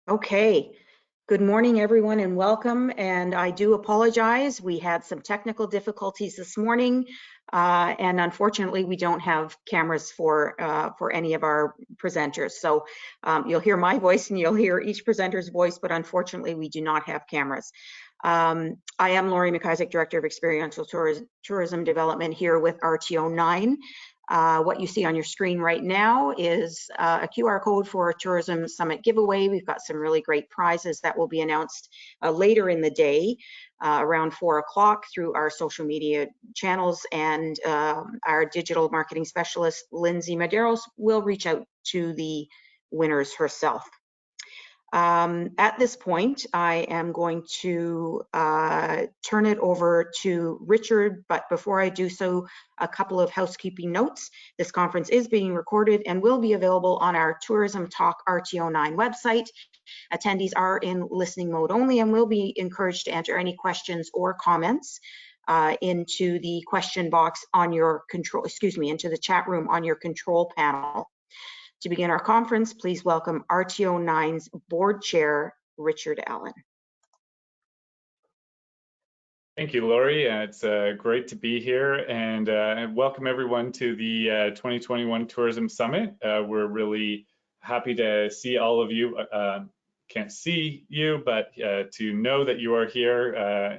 Okay, good morning everyone and welcome, and I do apologize. We had some technical difficulties this morning and unfortunately we don't have cameras for any of our presenters. So you'll hear my voice and you'll hear each presenter's voice, but unfortunately we do not have cameras. I am Laurie McIsaac, Director of Experiential Tourism Development here with RTO 9. What you see on your screen right now is a QR code for a Tourism Summit giveaway. We've got some really great prizes that will be announced later in the day around 4 o'clock through our social media channels, and our digital marketing specialist, Lindsay Medeiros, will reach out to the winners herself. At this point, I am going to turn it over to Richard, but before I do so, a couple of housekeeping notes. This conference is being recorded and will be available on our Tourism Talk RTO9 website. Attendees are in listening mode only and will be encouraged to enter any questions or comments into the question box on your control, into the chat room on your control panel. To begin our conference, please welcome RTO 9's Board Chair, Richard Allen. Thank you, Laurie. It's great to be here, and welcome everyone to the 2021 Tourism Summit. We're really happy to see all of you. Can't see you, but to know that you are here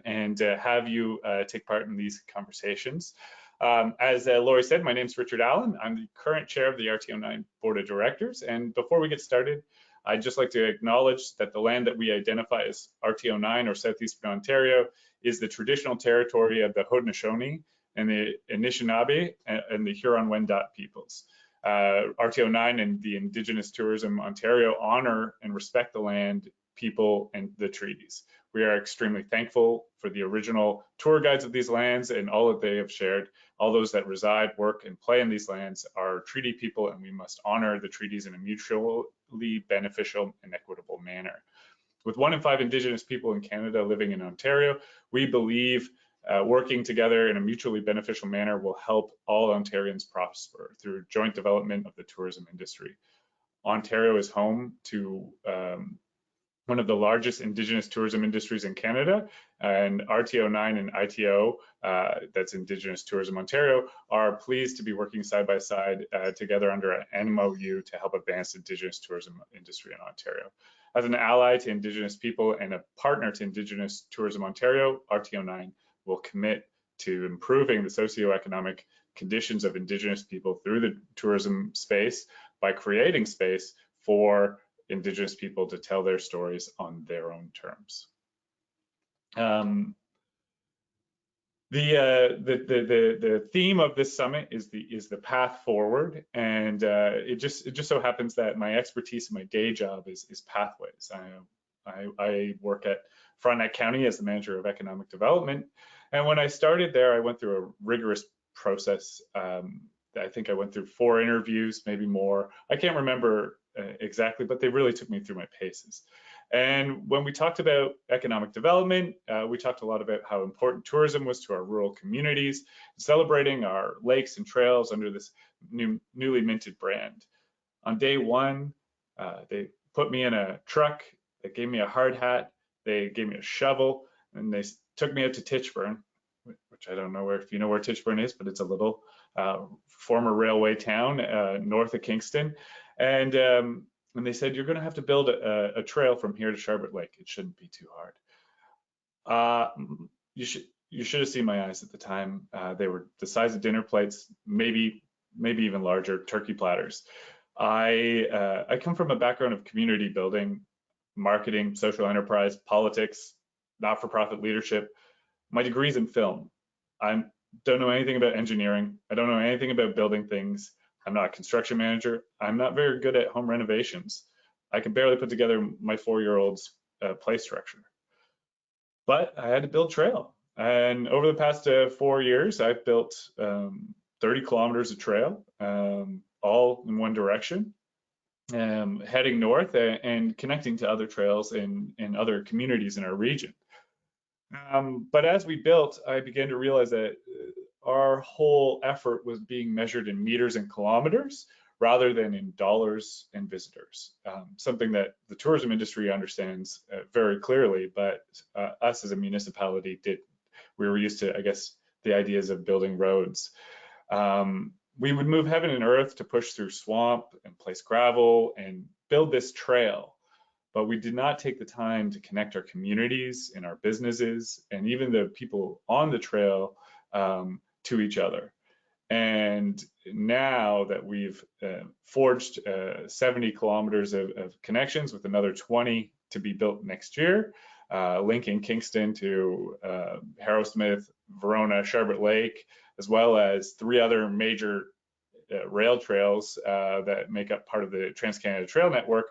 and have you take part in these conversations. As Laurie said, my name is Richard Allen. I'm the current chair of the RTO 9 Board of Directors. And before we get started, I'd just like to acknowledge that the land that we identify as RTO 9 or Southeastern Ontario is the traditional territory of the Haudenosaunee and the Anishinaabe and the Huron-Wendat peoples. RTO 9 and the Indigenous Tourism Ontario honor and respect the land, people, and the treaties. We are extremely thankful for the original tour guides of these lands and all that they have shared. All those that reside, work, and play in these lands are treaty people, and we must honor the treaties in a mutually beneficial and equitable manner. With 1 in 5 Indigenous people in Canada living in Ontario, we believe working together in a mutually beneficial manner will help all Ontarians prosper through joint development of the tourism industry. Ontario is home to one of the largest Indigenous tourism industries in Canada, and RTO 9 and ITO, that's Indigenous Tourism Ontario, are pleased to be working side by side together under an MOU to help advance the Indigenous tourism industry in Ontario. As an ally to Indigenous people and a partner to Indigenous Tourism Ontario, RTO 9 will commit to improving the socioeconomic conditions of Indigenous people through the tourism space by creating space for Indigenous people to tell their stories on their own terms. The theme of this summit is the path forward, and it just so happens that my expertise in my day job is pathways. I work at Frontenac County as the manager of economic development, and when I started there, I went through a rigorous process. I think I went through 4 interviews, maybe more. I can't remember exactly, but they really took me through my paces. And when we talked about economic development, we talked a lot about how important tourism was to our rural communities, celebrating our lakes and trails under this newly minted brand. On day 1, they put me in a truck, they gave me a hard hat, they gave me a shovel, and they took me out to Titchburn, which I don't know if you know where Titchburn is, but it's a little former railway town north of Kingston. And they said, you're going to have to build a trail from here to Sharbert Lake. It shouldn't be too hard. You should have seen my eyes at the time. They were the size of dinner plates, maybe even larger, turkey platters. I come from a background of community building, marketing, social enterprise, politics, not-for-profit leadership. My degree's in film. I don't know anything about engineering. I don't know anything about building things. I'm not a construction manager. I'm not very good at home renovations. I can barely put together my 4-year-old's play structure. But I had to build trail. And over the past 4 years, I've built 30 kilometers of trail, all in one direction, heading north and connecting to other trails in other communities in our region. But as we built, I began to realize that our whole effort was being measured in meters and kilometers rather than in dollars and visitors. Something that the tourism industry understands very clearly, but us as a municipality we were used to, I guess, the ideas of building roads. We would move heaven and earth to push through swamp and place gravel and build this trail, but we did not take the time to connect our communities and our businesses and even the people on the trail to each other. And now that we've forged 70 kilometers of connections with another 20 to be built next year, linking Kingston to Harrowsmith, Verona, Sharbert Lake, as well as 3 other major rail trails that make up part of the Trans-Canada Trail Network,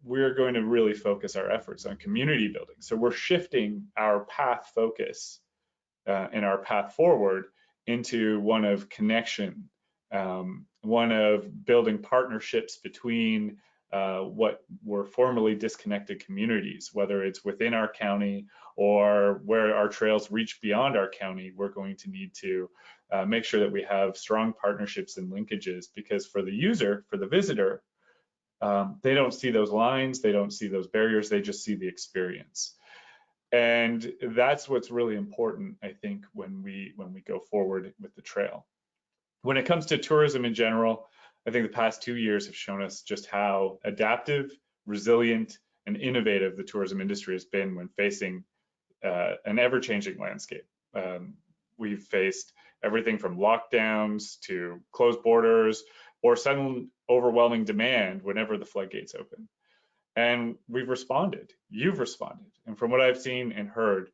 we're going to really focus our efforts on community building. So we're shifting our path focus and our path forward into one of connection, one of building partnerships between what were formerly disconnected communities, whether it's within our county or where our trails reach beyond our county. We're going to need to make sure that we have strong partnerships and linkages, because for the user, for the visitor, they don't see those lines, they don't see those barriers, they just see the experience. And that's what's really important, I think, when we go forward with the trail. When it comes to tourism in general, I think the past 2 years have shown us just how adaptive, resilient, and innovative the tourism industry has been when facing an ever-changing landscape. We've faced everything from lockdowns to closed borders or sudden overwhelming demand whenever the floodgates open. And we've responded. You've responded. And from what I've seen and heard,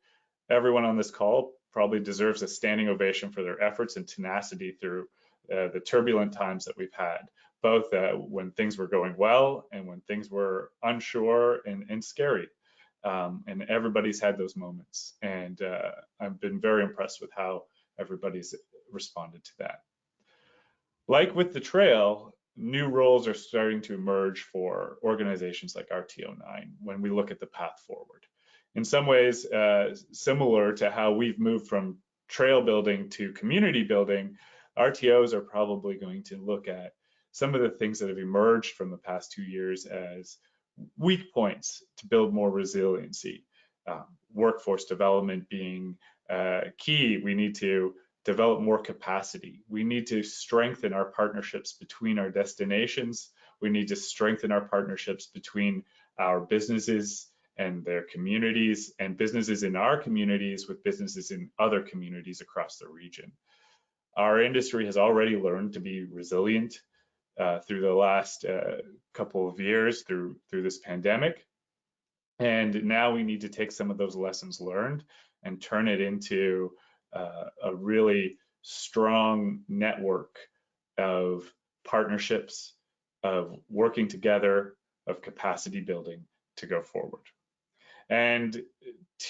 everyone on this call probably deserves a standing ovation for their efforts and tenacity through the turbulent times that we've had, both when things were going well and when things were unsure and scary. And everybody's had those moments. And I've been very impressed with how everybody's responded to that. Like with the trail, new roles are starting to emerge for organizations like RTO9 when we look at the path forward. In some ways, similar to how we've moved from trail building to community building, RTOs are probably going to look at some of the things that have emerged from the past 2 years as weak points to build more resiliency. Workforce development being key. We need to develop more capacity. We need to strengthen our partnerships between our destinations. We need to strengthen our partnerships between our businesses and their communities, and businesses in our communities with businesses in other communities across the region. Our industry has already learned to be resilient through the last couple of years through this pandemic. And now we need to take some of those lessons learned and turn it into a really strong network of partnerships, of working together, of capacity building to go forward. And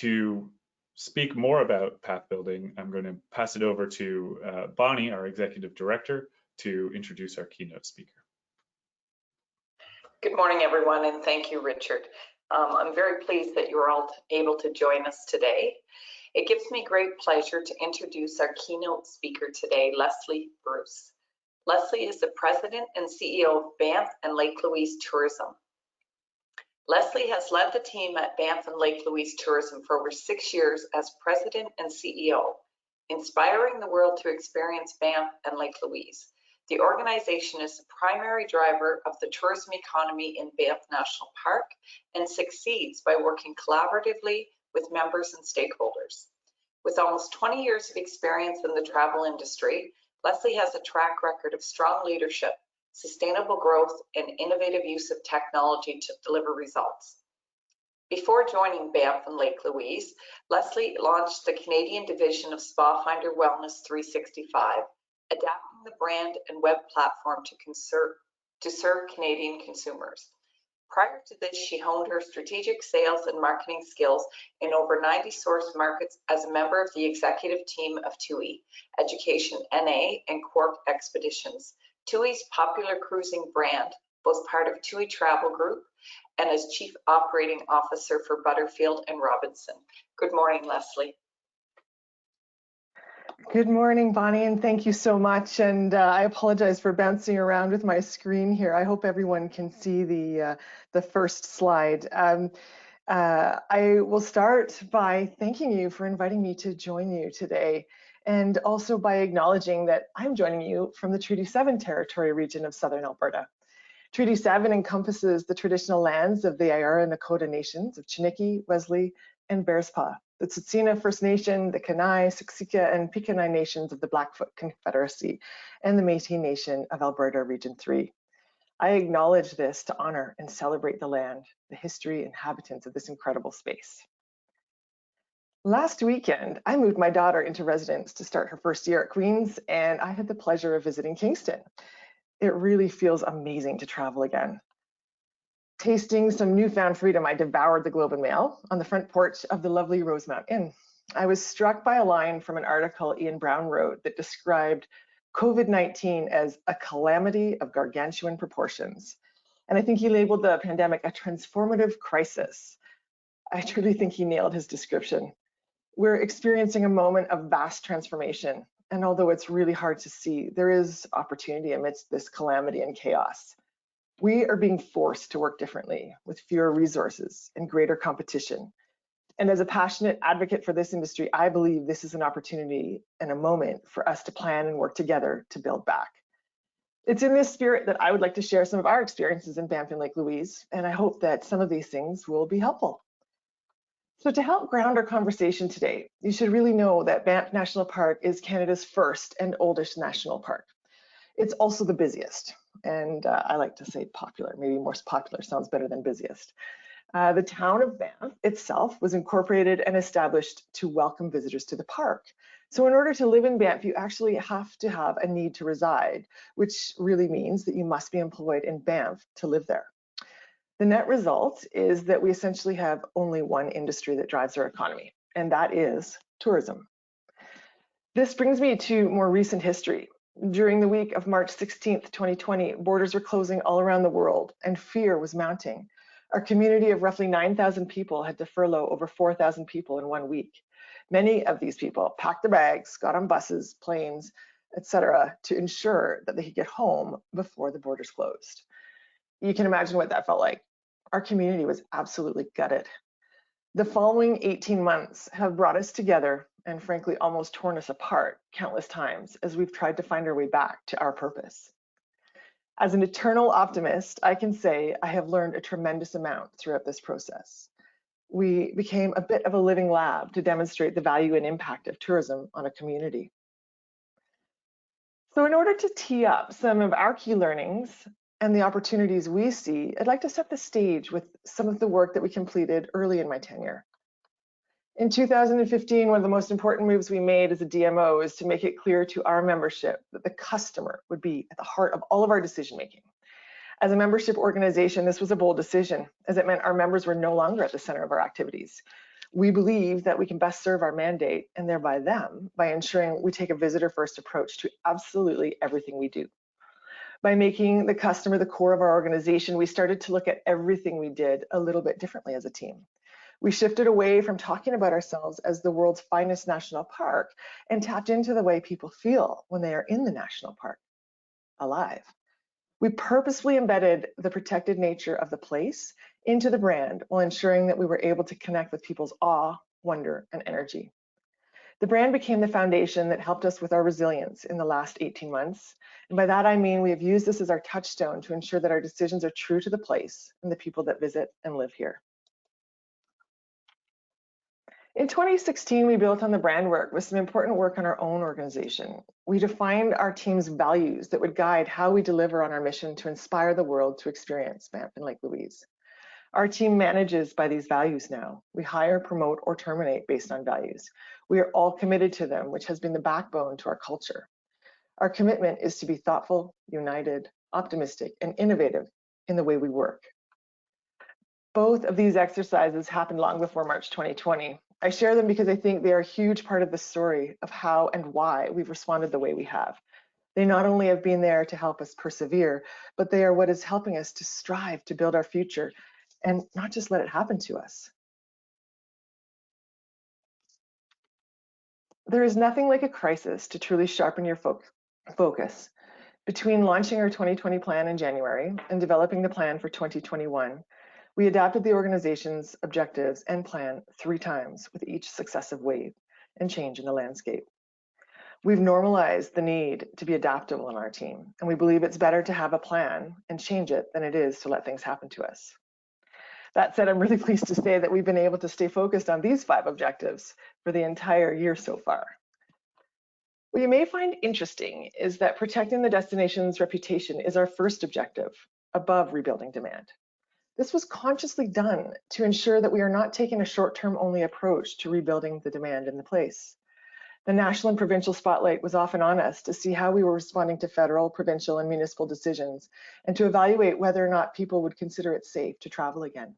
to speak more about path building, I'm going to pass it over to Bonnie, our Executive Director, to introduce our keynote speaker. Good morning, everyone, and thank you, Richard. I'm very pleased that you're all able to join us today. It gives me great pleasure to introduce our keynote speaker today, Leslie Bruce. Leslie is the President and CEO of Banff and Lake Louise Tourism. Leslie has led the team at Banff and Lake Louise Tourism for over 6 years as President and CEO, inspiring the world to experience Banff and Lake Louise. The organization is the primary driver of the tourism economy in Banff National Park and succeeds by working collaboratively with members and stakeholders. With almost 20 years of experience in the travel industry, Leslie has a track record of strong leadership, sustainable growth, and innovative use of technology to deliver results. Before joining Banff and Lake Louise, Leslie launched the Canadian division of Spa Finder Wellness 365, adapting the brand and web platform to serve Canadian consumers. Prior to this, she honed her strategic sales and marketing skills in over 90 source markets as a member of the executive team of TUI, Education NA, and Cork Expeditions, TUI's popular cruising brand, both part of TUI Travel Group, and as Chief Operating Officer for Butterfield and Robinson. Good morning, Leslie. Good morning, Bonnie, and thank you so much. And I apologize for bouncing around with my screen here. I hope everyone can see the first slide. I will start by thanking you for inviting me to join you today, and also by acknowledging that I'm joining you from the Treaty 7 territory region of Southern Alberta. Treaty 7 encompasses the traditional lands of the Ayara and Nakota nations of Chiniki, Wesley, and Bearspaw, the Tsuut'ina First Nation, the Kainai, Siksika, and Piikani nations of the Blackfoot Confederacy, and the Métis Nation of Alberta Region 3. I acknowledge this to honor and celebrate the land, the history, and inhabitants of this incredible space. Last weekend, I moved my daughter into residence to start her first year at Queen's, and I had the pleasure of visiting Kingston. It really feels amazing to travel again. Tasting some newfound freedom, I devoured the Globe and Mail on the front porch of the lovely Rosemount Inn. I was struck by a line from an article Ian Brown wrote that described COVID-19 as a calamity of gargantuan proportions. And I think he labeled the pandemic a transformative crisis. I truly think he nailed his description. We're experiencing a moment of vast transformation. And although it's really hard to see, there is opportunity amidst this calamity and chaos. We are being forced to work differently with fewer resources and greater competition. And as a passionate advocate for this industry, I believe this is an opportunity and a moment for us to plan and work together to build back. It's in this spirit that I would like to share some of our experiences in Banff and Lake Louise, and I hope that some of these things will be helpful. So to help ground our conversation today, you should really know that Banff National Park is Canada's first and oldest national park. It's also the busiest, and I like to say popular, maybe most popular sounds better than busiest. The town of Banff itself was incorporated and established to welcome visitors to the park. So in order to live in Banff, you actually have to have a need to reside, which really means that you must be employed in Banff to live there. The net result is that we essentially have only one industry that drives our economy, and that is tourism. This brings me to more recent history. During the week of March 16th, 2020, borders were closing all around the world and fear was mounting. Our community of roughly 9,000 people had to furlough over 4,000 people in 1 week. Many of these people packed their bags, got on buses, planes, etc., to ensure that they could get home before the borders closed. You can imagine what that felt like. Our community was absolutely gutted. The following 18 months have brought us together and frankly almost torn us apart countless times as we've tried to find our way back to our purpose. As an eternal optimist, I can say I have learned a tremendous amount throughout this process. We became a bit of a living lab to demonstrate the value and impact of tourism on a community. So in order to tee up some of our key learnings and the opportunities we see, I'd like to set the stage with some of the work that we completed early in my tenure. In 2015, one of the most important moves we made as a DMO is to make it clear to our membership that the customer would be at the heart of all of our decision-making. As a membership organization, this was a bold decision, as it meant our members were no longer at the center of our activities. We believe that we can best serve our mandate, and thereby them, by ensuring we take a visitor-first approach to absolutely everything we do. By making the customer the core of our organization, we started to look at everything we did a little bit differently as a team. We shifted away from talking about ourselves as the world's finest national park and tapped into the way people feel when they are in the national park, alive. We purposefully embedded the protected nature of the place into the brand while ensuring that we were able to connect with people's awe, wonder, and energy. The brand became the foundation that helped us with our resilience in the last 18 months. And by that, I mean we have used this as our touchstone to ensure that our decisions are true to the place and the people that visit and live here. In 2016, we built on the brand work with some important work on our own organization. We defined our team's values that would guide how we deliver on our mission to inspire the world to experience Banff and Lake Louise. Our team manages by these values now. We hire, promote, or terminate based on values. We are all committed to them, which has been the backbone to our culture. Our commitment is to be thoughtful, united, optimistic, and innovative in the way we work. Both of these exercises happened long before March 2020. I share them because I think they are a huge part of the story of how and why we've responded the way we have. They not only have been there to help us persevere, but they are what is helping us to strive to build our future and not just let it happen to us. There is nothing like a crisis to truly sharpen your focus. Between launching our 2020 plan in January and developing the plan for 2021, we adapted the organization's objectives and plan 3 times with each successive wave and change in the landscape. We've normalized the need to be adaptable in our team, and we believe it's better to have a plan and change it than it is to let things happen to us. That said, I'm really pleased to say that we've been able to stay focused on these 5 objectives for the entire year so far. What you may find interesting is that protecting the destination's reputation is our first objective, above rebuilding demand. This was consciously done to ensure that we are not taking a short-term only approach to rebuilding the demand in the place. The national and provincial spotlight was often on us to see how we were responding to federal, provincial, and municipal decisions, and to evaluate whether or not people would consider it safe to travel again.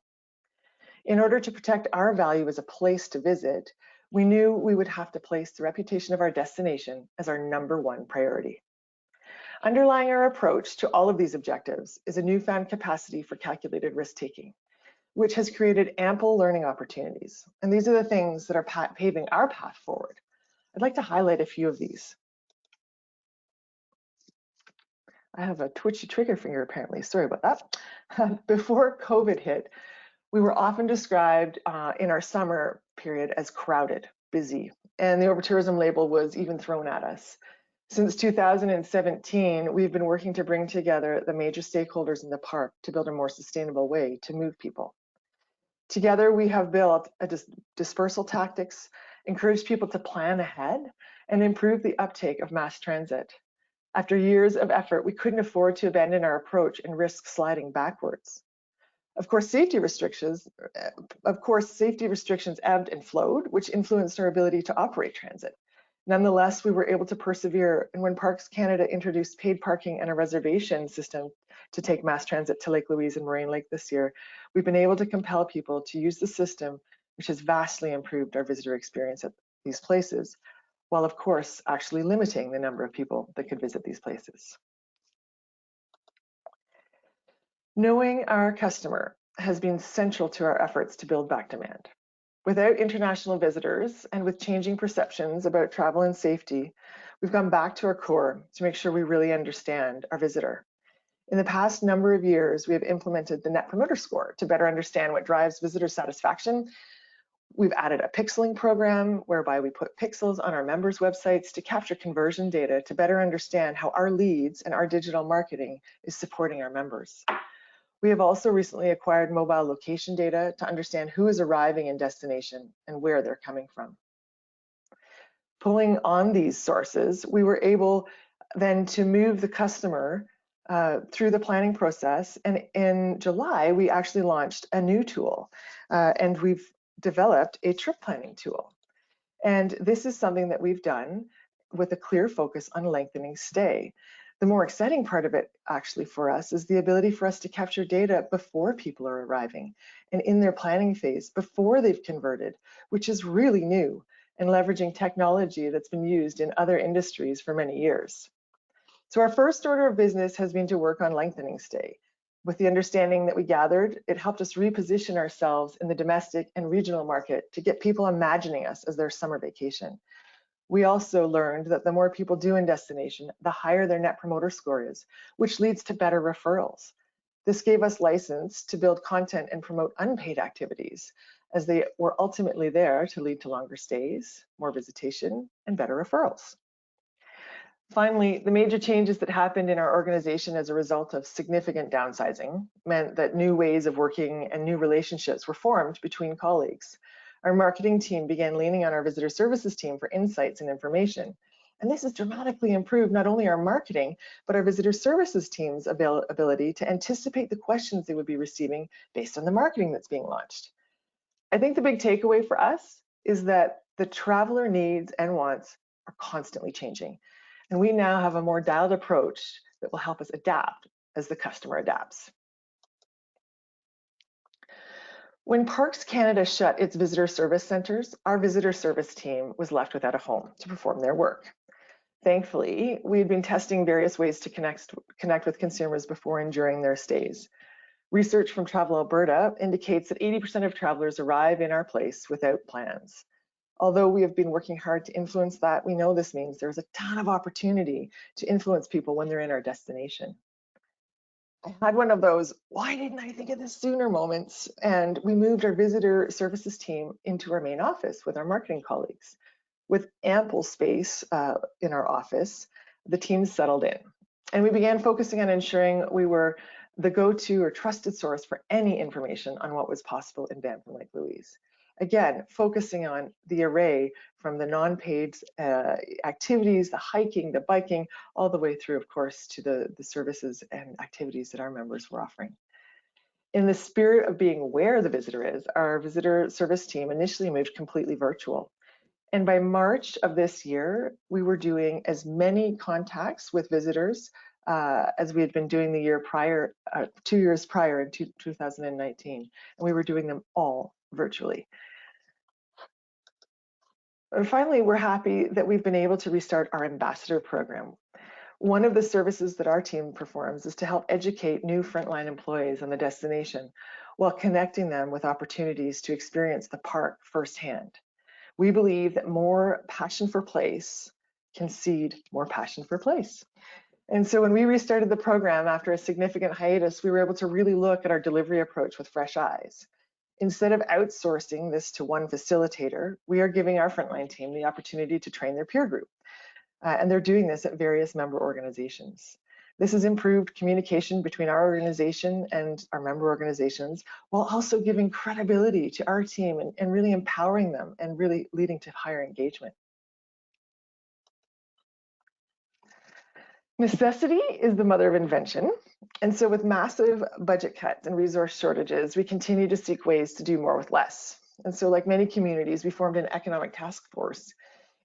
In order to protect our value as a place to visit, we knew we would have to place the reputation of our destination as our #1 priority. Underlying our approach to all of these objectives is a newfound capacity for calculated risk-taking, which has created ample learning opportunities. And these are the things that are paving our path forward. I'd like to highlight a few of these. I have a twitchy trigger finger apparently, sorry about that. Before COVID hit, we were often described in our summer period as crowded, busy, and the overtourism label was even thrown at us. Since 2017, we've been working to bring together the major stakeholders in the park to build a more sustainable way to move people. Together, we have built a dispersal tactics, encouraged people to plan ahead, and improve the uptake of mass transit. After years of effort, we couldn't afford to abandon our approach and risk sliding backwards. Of course, safety restrictions ebbed and flowed, which influenced our ability to operate transit. Nonetheless, we were able to persevere, and when Parks Canada introduced paid parking and a reservation system to take mass transit to Lake Louise and Moraine Lake this year, we've been able to compel people to use the system, which has vastly improved our visitor experience at these places, while of course actually limiting the number of people that could visit these places. Knowing our customer has been central to our efforts to build back demand. Without international visitors and with changing perceptions about travel and safety, we've gone back to our core to make sure we really understand our visitor. In the past number of years, we have implemented the Net Promoter Score to better understand what drives visitor satisfaction. We've added a pixeling program whereby we put pixels on our members' websites to capture conversion data to better understand how our leads and our digital marketing is supporting our members. We have also recently acquired mobile location data to understand who is arriving in destination and where they're coming from. Pulling on these sources, we were able then to move the customer through the planning process. And in July, we actually launched a new tool and we've developed a trip planning tool. And this is something that we've done with a clear focus on lengthening stay. The more exciting part of it actually for us is the ability for us to capture data before people are arriving and in their planning phase before they've converted, which is really new and leveraging technology that's been used in other industries for many years. So our first order of business has been to work on lengthening stay. With the understanding that we gathered, it helped us reposition ourselves in the domestic and regional market to get people imagining us as their summer vacation. We also learned that the more people do in destination, the higher their Net Promoter Score is, which leads to better referrals. This gave us license to build content and promote unpaid activities, as they were ultimately there to lead to longer stays, more visitation, and better referrals. Finally, the major changes that happened in our organization as a result of significant downsizing meant that new ways of working and new relationships were formed between colleagues. Our marketing team began leaning on our visitor services team for insights and information. And this has dramatically improved not only our marketing, but our visitor services team's ability to anticipate the questions they would be receiving based on the marketing that's being launched. I think the big takeaway for us is that the traveler needs and wants are constantly changing. And we now have a more dialed approach that will help us adapt as the customer adapts. When Parks Canada shut its visitor service centers, our visitor service team was left without a home to perform their work. Thankfully, we had been testing various ways to connect with consumers before and during their stays. Research from Travel Alberta indicates that 80% of travelers arrive in our place without plans. Although we have been working hard to influence that, we know this means there's a ton of opportunity to influence people when they're in our destination. I had one of those, why didn't I think of this sooner moments? And we moved our visitor services team into our main office with our marketing colleagues. With ample space in our office, the team settled in. And we began focusing on ensuring we were the go-to or trusted source for any information on what was possible in Banff and Lake Louise. Again, focusing on the array from the non-paid activities, the hiking, the biking, all the way through, of course, to the services and activities that our members were offering. In the spirit of being where the visitor is, our visitor service team initially moved completely virtual. And by March of this year, we were doing as many contacts with visitors as we had been doing the year prior, 2 years prior in 2019. And we were doing them all virtually. And finally, we're happy that we've been able to restart our ambassador program. One of the services that our team performs is to help educate new frontline employees on the destination while connecting them with opportunities to experience the park firsthand. We believe that more passion for place can seed more passion for place. And so when we restarted the program after a significant hiatus, we were able to really look at our delivery approach with fresh eyes. Instead of outsourcing this to one facilitator, we are giving our frontline team the opportunity to train their peer group. And they're doing this at various member organizations. This has improved communication between our organization and our member organizations, while also giving credibility to our team and really empowering them and really leading to higher engagement. Necessity is the mother of invention. And so with massive budget cuts and resource shortages, we continue to seek ways to do more with less. And so like many communities, we formed an economic task force.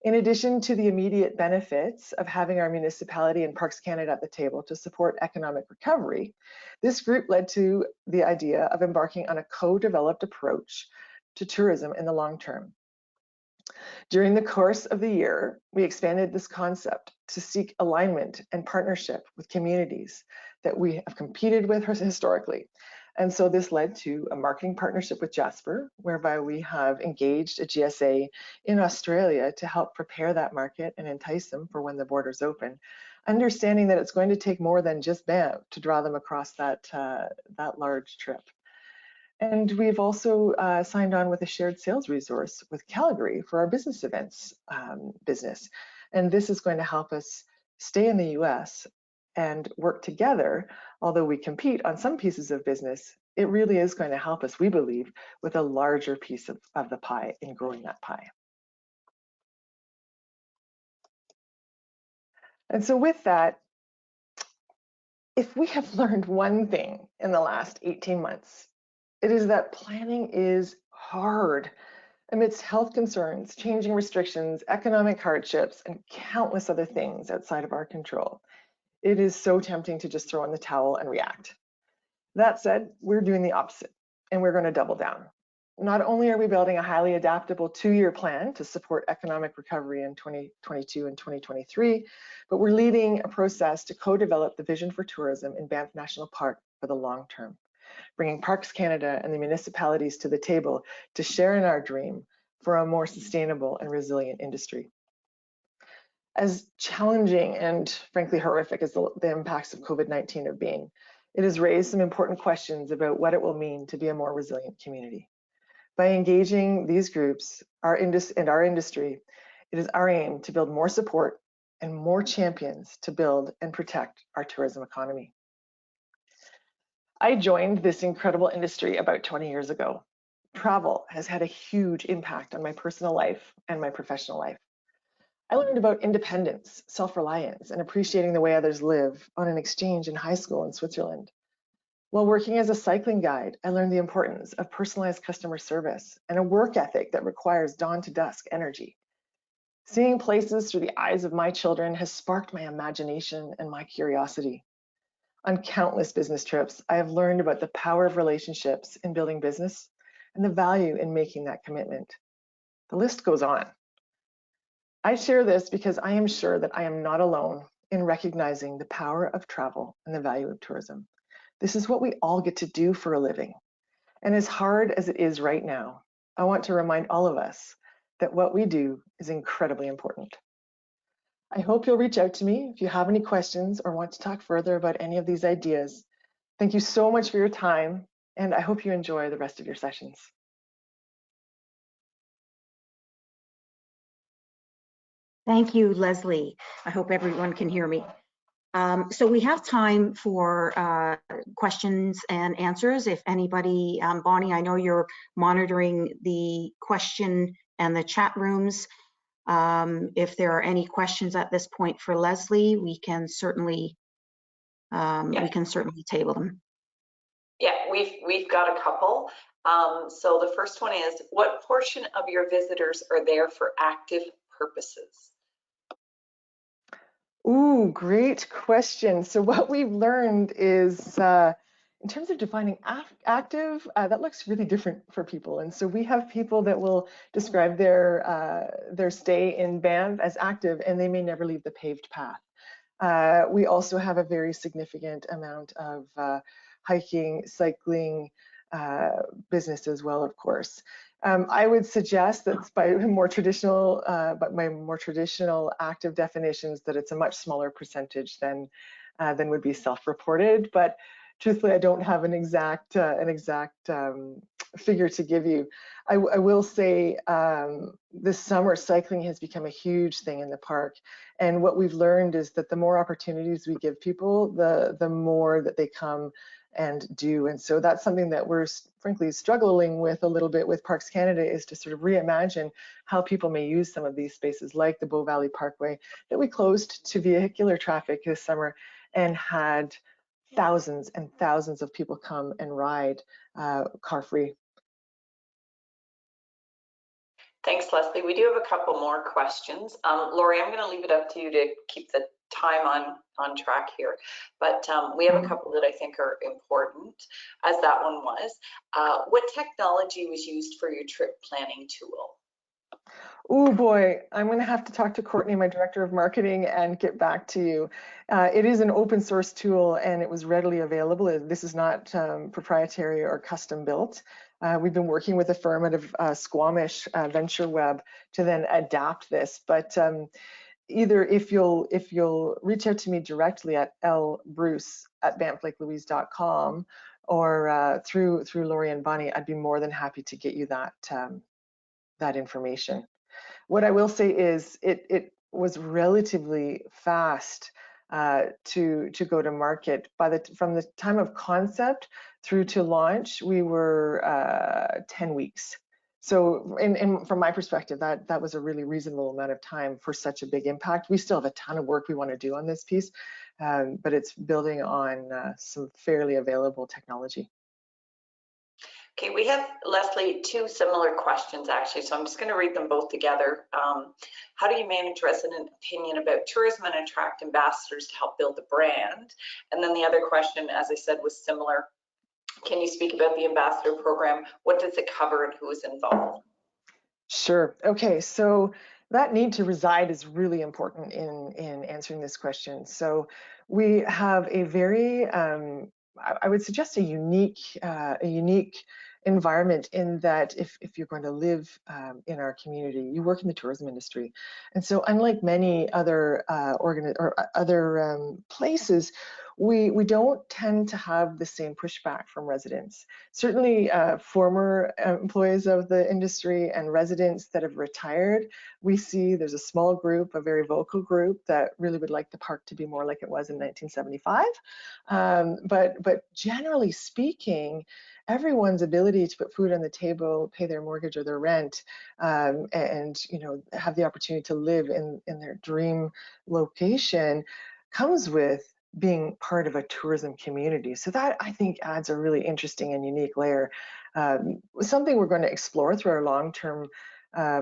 In addition to the immediate benefits of having our municipality and Parks Canada at the table to support economic recovery, this group led to the idea of embarking on a co-developed approach to tourism in the long term. During the course of the year, we expanded this concept to seek alignment and partnership with communities that we have competed with historically. And so this led to a marketing partnership with Jasper, whereby we have engaged a GSA in Australia to help prepare that market and entice them for when the borders open, understanding that it's going to take more than just Banff to draw them across that large trip. And we've also signed on with a shared sales resource with Calgary for our business events business. And this is going to help us stay in the US and work together. Although we compete on some pieces of business, it really is going to help us, we believe, with a larger piece of the pie in growing that pie. And so with that, if we have learned one thing in the last 18 months, it is that planning is hard amidst health concerns, changing restrictions, economic hardships, and countless other things outside of our control. It is so tempting to just throw in the towel and react. That said, we're doing the opposite, and we're going to double down. Not only are we building a highly adaptable 2-year plan to support economic recovery in 2022 and 2023, but we're leading a process to co-develop the vision for tourism in Banff National Park for the long term, bringing Parks Canada and the municipalities to the table to share in our dream for a more sustainable and resilient industry. As challenging and frankly horrific as the impacts of COVID-19 have been, it has raised some important questions about what it will mean to be a more resilient community. By engaging these groups and our industry, it is our aim to build more support and more champions to build and protect our tourism economy. I joined this incredible industry about 20 years ago. Travel has had a huge impact on my personal life and my professional life. I learned about independence, self-reliance, and appreciating the way others live on an exchange in high school in Switzerland. While working as a cycling guide, I learned the importance of personalized customer service and a work ethic that requires dawn to dusk energy. Seeing places through the eyes of my children has sparked my imagination and my curiosity. On countless business trips, I have learned about the power of relationships in building business and the value in making that commitment. The list goes on. I share this because I am sure that I am not alone in recognizing the power of travel and the value of tourism. This is what we all get to do for a living. And as hard as it is right now, I want to remind all of us that what we do is incredibly important. I hope you'll reach out to me if you have any questions or want to talk further about any of these ideas. Thank you so much for your time, and I hope you enjoy the rest of your sessions. Thank you, Leslie. I hope everyone can hear me. So we have time for questions and answers. If anybody, Bonnie, I know you're monitoring the question and the chat rooms. If there are any questions at this point for Leslie, we can certainly table them. Yeah, we've got a couple. So the first one is, what portion of your visitors are there for active purposes? Ooh, great question. So what we've learned is, in terms of defining active, that looks really different for people. And so we have people that will describe their stay in Banff as active, and they may never leave the paved path. We also have a very significant amount of hiking, cycling business as well, of course. I would suggest that by more traditional, active definitions, that it's a much smaller percentage than would be self-reported. But truthfully, I don't have an exact figure to give you. I will say this summer cycling has become a huge thing in the park, and what we've learned is that the more opportunities we give people, the more that they come and do. And so that's something that we're frankly struggling with a little bit with Parks Canada, is to sort of reimagine how people may use some of these spaces, like the Bow Valley Parkway that we closed to vehicular traffic this summer and had thousands and thousands of people come and ride car-free. Thanks, Leslie. We do have a couple more questions. Lori, I'm going to leave it up to you to keep the time on track here, but we have a couple that I think are important, as that one was. What technology was used for your trip planning tool? Oh boy, I'm going to have to talk to Courtney, my director of marketing, and get back to you. It is an open source tool, and it was readily available. This is not proprietary or custom built. We've been working with a firm out of Squamish, VentureWeb, to then adapt this. But either if you'll reach out to me directly at lbruce@banfflakelouise.com or through Lori and Bonnie, I'd be more than happy to get you that information. What I will say is it was relatively fast to go to market. From the time of concept through to launch, we were 10 weeks. So from my perspective, that was a really reasonable amount of time for such a big impact. We still have a ton of work we want to do on this piece, but it's building on some fairly available technology. Okay, we have, Leslie, two similar questions actually, so I'm just going to read them both together. How do you manage resident opinion about tourism and attract ambassadors to help build the brand? And then the other question, as I said, was similar. Can you speak about the ambassador program? What does it cover and who is involved? Sure. Okay, so that need to reside is really important in answering this question. So we have a very, I would suggest a unique environment, in that if you're going to live in our community, you work in the tourism industry. And so unlike many other places, we don't tend to have the same pushback from residents. Certainly former employees of the industry and residents that have retired, we see there's a small group, a very vocal group, that really would like the park to be more like it was in 1975. But generally speaking, everyone's ability to put food on the table, pay their mortgage or their rent, and have the opportunity to live in their dream location comes with being part of a tourism community. So that, I think, adds a really interesting and unique layer. Something we're going to explore through our long-term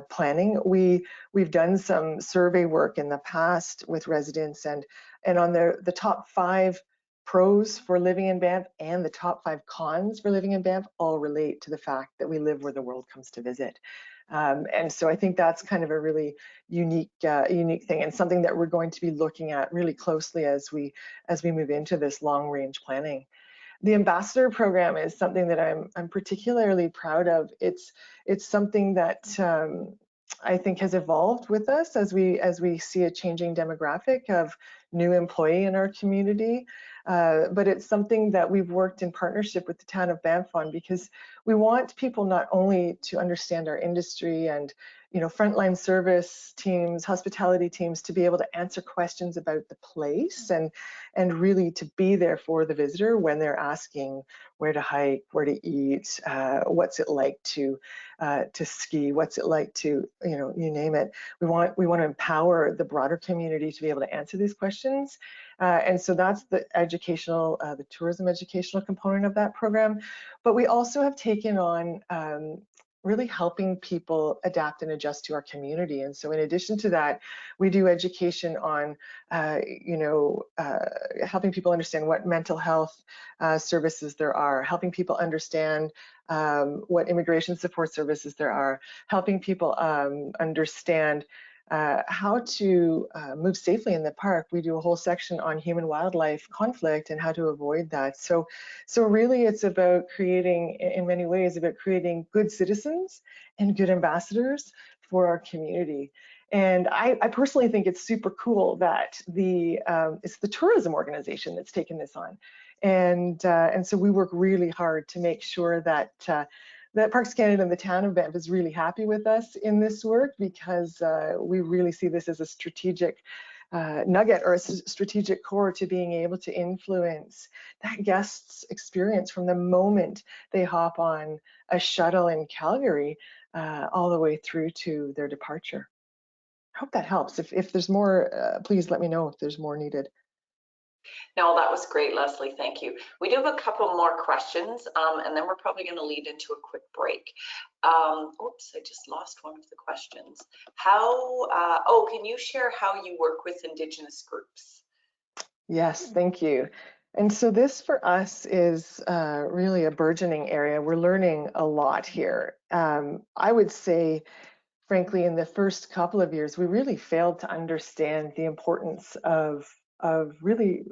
planning. We've done some survey work in the past with residents, and on the top 5 pros for living in Banff and the top 5 cons for living in Banff all relate to the fact that we live where the world comes to visit. And so I think that's kind of a really unique thing, and something that we're going to be looking at really closely as we move into this long-range planning. The ambassador program is something that I'm particularly proud of. It's something that I think has evolved with us as we see a changing demographic of new employee in our community. But it's something that we've worked in partnership with the town of Banff on, because we want people not only to understand our industry and frontline service teams, hospitality teams, to be able to answer questions about the place and really to be there for the visitor when they're asking where to hike, where to eat, what's it like to ski, what's it like to, you name it. We want to empower the broader community to be able to answer these questions. And so that's the educational, the tourism educational component of that program. But we also have taken on really helping people adapt and adjust to our community. And so in addition to that, we do education on, helping people understand what mental health services there are, helping people understand what immigration support services there are, helping people understand how to move safely in the park. We do a whole section on human-wildlife conflict and how to avoid that. So really it's about creating, in many ways, about creating good citizens and good ambassadors for our community. And I personally think it's super cool that it's the tourism organization that's taken this on. And so we work really hard to make sure that that Parks Canada and the town of Banff is really happy with us in this work, because we really see this as a strategic nugget or a strategic core to being able to influence that guest's experience from the moment they hop on a shuttle in Calgary all the way through to their departure. I hope that helps. If there's more, please let me know if there's more needed. No, that was great, Leslie. Thank you. We do have a couple more questions, and then we're probably going to lead into a quick break. Oops, I just lost one of the questions. Can you share how you work with Indigenous groups? Yes, thank you. And so this for us is really a burgeoning area. We're learning a lot here. I would say, frankly, in the first couple of years, we really failed to understand the importance of really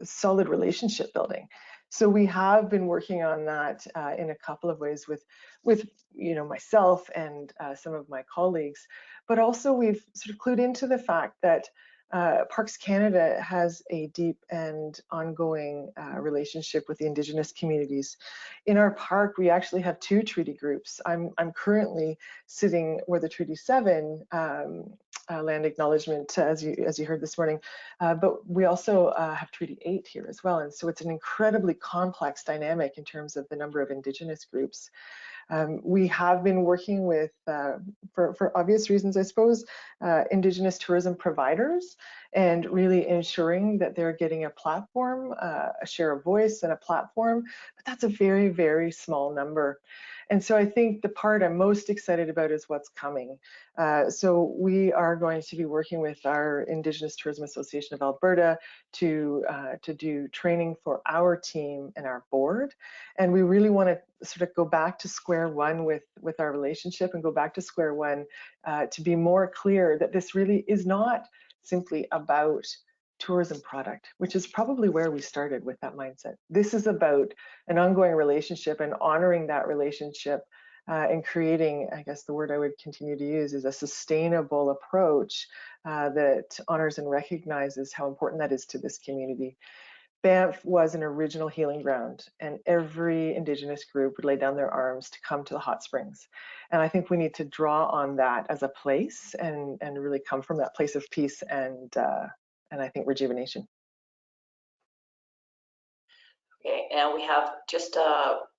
solid relationship building. So we have been working on that in a couple of ways with myself and some of my colleagues, but also we've sort of clued into the fact that Parks Canada has a deep and ongoing relationship with the Indigenous communities. In our park, we actually have two treaty groups. I'm currently sitting where the Treaty 7 land acknowledgement, as you heard this morning, but we also have Treaty 8 here as well. And so it's an incredibly complex dynamic in terms of the number of Indigenous groups. We have been working with, for obvious reasons, I suppose, Indigenous tourism providers, and really ensuring that they're getting a platform, a share of voice and a platform, but that's a very, very small number. And so I think the part I'm most excited about is what's coming. So we are going to be working with our Indigenous Tourism Association of Alberta to do training for our team and our board. And we really want to sort of go back to square one with our relationship, and go back to square one to be more clear that this really is not simply about tourism product, which is probably where we started with that mindset. This is about an ongoing relationship and honoring that relationship and creating, I guess the word I would continue to use is a sustainable approach that honors and recognizes how important that is to this community. Banff was an original healing ground, and every Indigenous group would lay down their arms to come to the hot springs. And I think we need to draw on that as a place and really come from that place of peace and I think rejuvenation. Okay, and we have just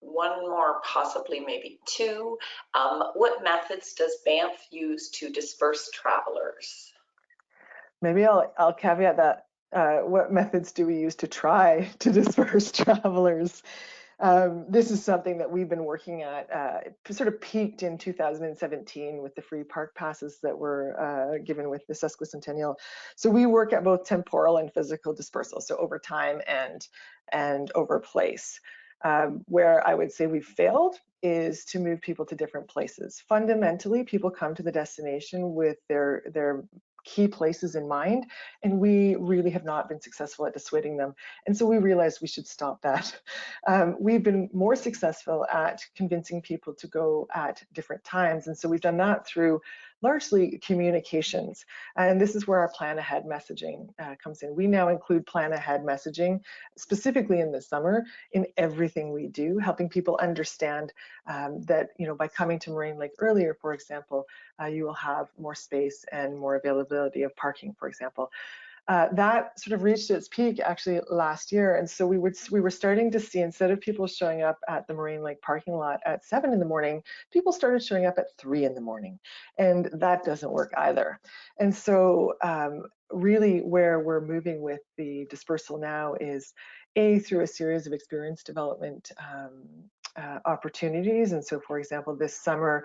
one more, possibly maybe two. What methods does Banff use to disperse travelers? Maybe I'll caveat that. What methods do we use to try to disperse travelers? This is something that we've been working at. It sort of peaked in 2017 with the free park passes that were given with the sesquicentennial. So we work at both temporal and physical dispersal, so over time and over place. Where I would say we've failed is to move people to different places. Fundamentally, people come to the destination with their key places in mind, and we really have not been successful at dissuading them. And so we realized we should stop that. We've been more successful at convincing people to go at different times, and so we've done that through largely communications. And this is where our plan ahead messaging comes in. We now include plan ahead messaging, specifically in the summer, in everything we do, helping people understand that, you know, by coming to Moraine Lake earlier, for example, you will have more space and more availability of parking, for example. That sort of reached its peak actually last year, and so we were starting to see, instead of people showing up at the Moraine Lake parking lot at 7 in the morning, people started showing up at 3 in the morning, and that doesn't work either. And so really where we're moving with the dispersal now is through a series of experience development opportunities. And so, for example, this summer,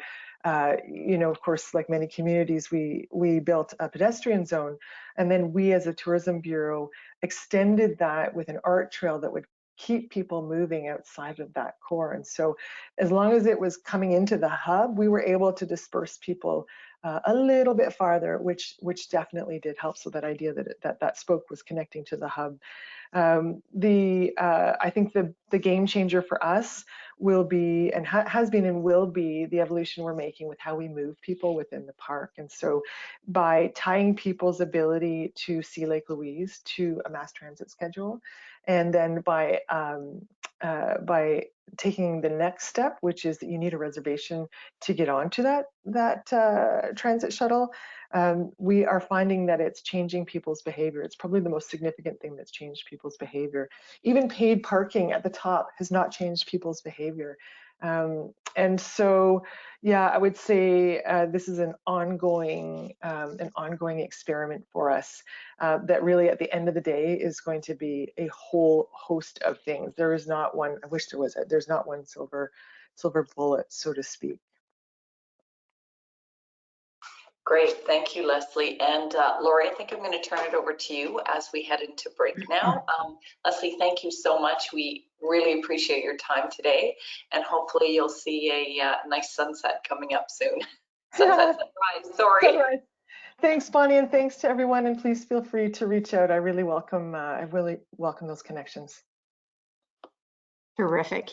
you know, of course, like many communities, we built a pedestrian zone, and then we as a tourism bureau extended that with an art trail that would keep people moving outside of that core. And so as long as it was coming into the hub, we were able to disperse people a little bit farther, which definitely did help. So that idea that spoke was connecting to the hub. I think the game changer for us will be, and has been and will be, the evolution we're making with how we move people within the park. And so by tying people's ability to see Lake Louise to a mass transit schedule, and then by taking the next step, which is that you need a reservation to get onto that transit shuttle, we are finding that it's changing people's behavior. It's probably the most significant thing that's changed people's behavior. Even paid parking at the top has not changed people's behavior. And so, yeah, I would say this is an ongoing experiment for us that really at the end of the day is going to be a whole host of things. There is not one, I wish there was, there's not one silver bullet, so to speak. Great, thank you, Leslie. And Lori, I think I'm going to turn it over to you as we head into break now. Leslie, thank you so much. We really appreciate your time today, and hopefully you'll see a nice sunset coming up soon. Sunrise, sorry. Sunrise. Thanks, Bonnie, and thanks to everyone. And please feel free to reach out. I really welcome those connections. Terrific.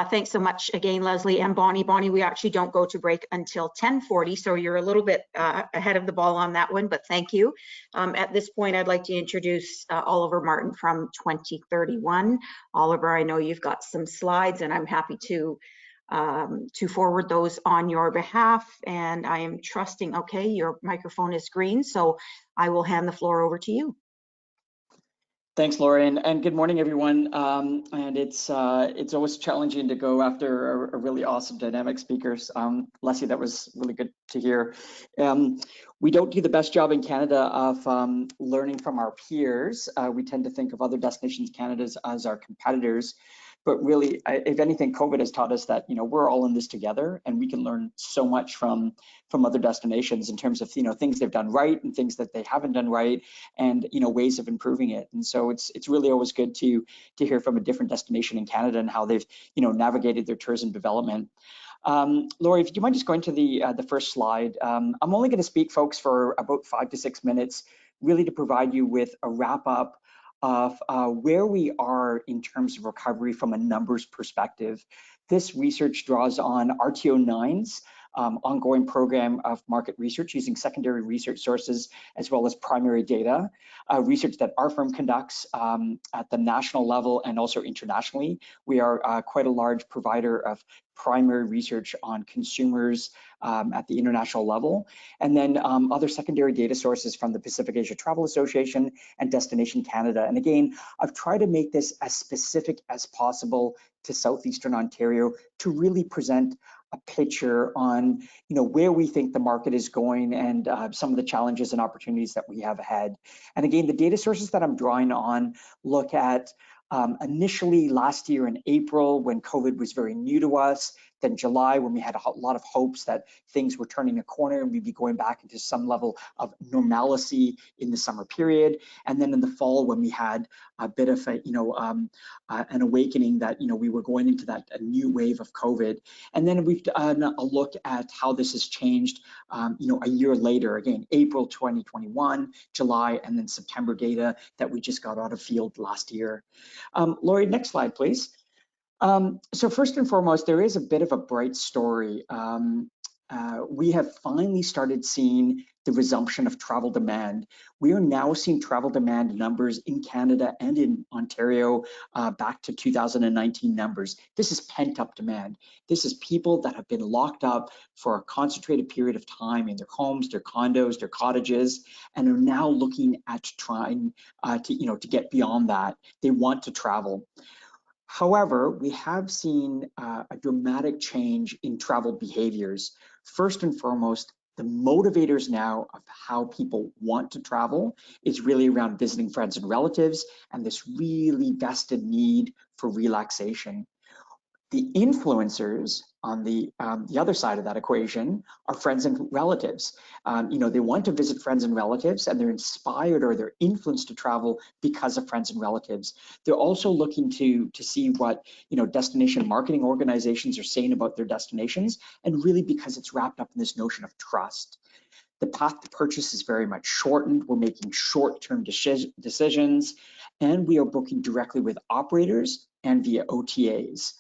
Thanks so much again, Leslie and Bonnie. Bonnie, we actually don't go to break until 10:40, so you're a little bit ahead of the ball on that one, but thank you. At this point, I'd like to introduce Oliver Martin from 2031. Oliver, I know you've got some slides, and I'm happy to forward those on your behalf, and I am trusting, okay, your microphone is green, so I will hand the floor over to you. Thanks, Laura, and good morning, everyone. And it's always challenging to go after a really awesome dynamic speakers. Leslie, that was really good to hear. We don't do the best job in Canada of learning from our peers. We tend to think of other destinations Canada as our competitors. But really, if anything, COVID has taught us that, you know, we're all in this together, and we can learn so much from other destinations in terms of, you know, things they've done right and things that they haven't done right, and, you know, ways of improving it. And so it's really always good to hear from a different destination in Canada and how they've, you know, navigated their tourism development. Laurie, if you mind just going to the first slide. I'm only going to speak, folks, for about 5 to 6 minutes, really to provide you with a wrap up of where we are in terms of recovery from a numbers perspective. This research draws on RTO9's ongoing program of market research using secondary research sources as well as primary data, research that our firm conducts at the national level and also internationally. We are quite a large provider of primary research on consumers at the international level, and then other secondary data sources from the Pacific Asia Travel Association and Destination Canada. And again, I've tried to make this as specific as possible to Southeastern Ontario to really present a picture on, you know, where we think the market is going and some of the challenges and opportunities that we have ahead. And again, the data sources that I'm drawing on look at Initially last year in April, when COVID was very new to us, then July, when we had a lot of hopes that things were turning a corner and we'd be going back into some level of normalcy in the summer period. And then in the fall, when we had a bit of a, an awakening that, we were going into that a new wave of COVID. And then we've done a look at how this has changed, a year later, again, April 2021, July, and then September data that we just got out of field last year. Laurie, next slide, please. So first and foremost, there is a bit of a bright story. We have finally started seeing the resumption of travel demand. We are now seeing travel demand numbers in Canada and in Ontario back to 2019 numbers. This is pent-up demand. This is people that have been locked up for a concentrated period of time in their homes, their condos, their cottages, and are now looking at trying to get beyond that. They want to travel. However, we have seen a dramatic change in travel behaviors. First and foremost, the motivators now of how people want to travel is really around visiting friends and relatives and this really vested need for relaxation. The influencers on the other side of that equation are friends and relatives. They want to visit friends and relatives, and they're inspired or they're influenced to travel because of friends and relatives. They're also looking to see what destination marketing organizations are saying about their destinations, and really because it's wrapped up in this notion of trust. The path to purchase is very much shortened. We're making short-term decisions, and we are booking directly with operators and via OTAs.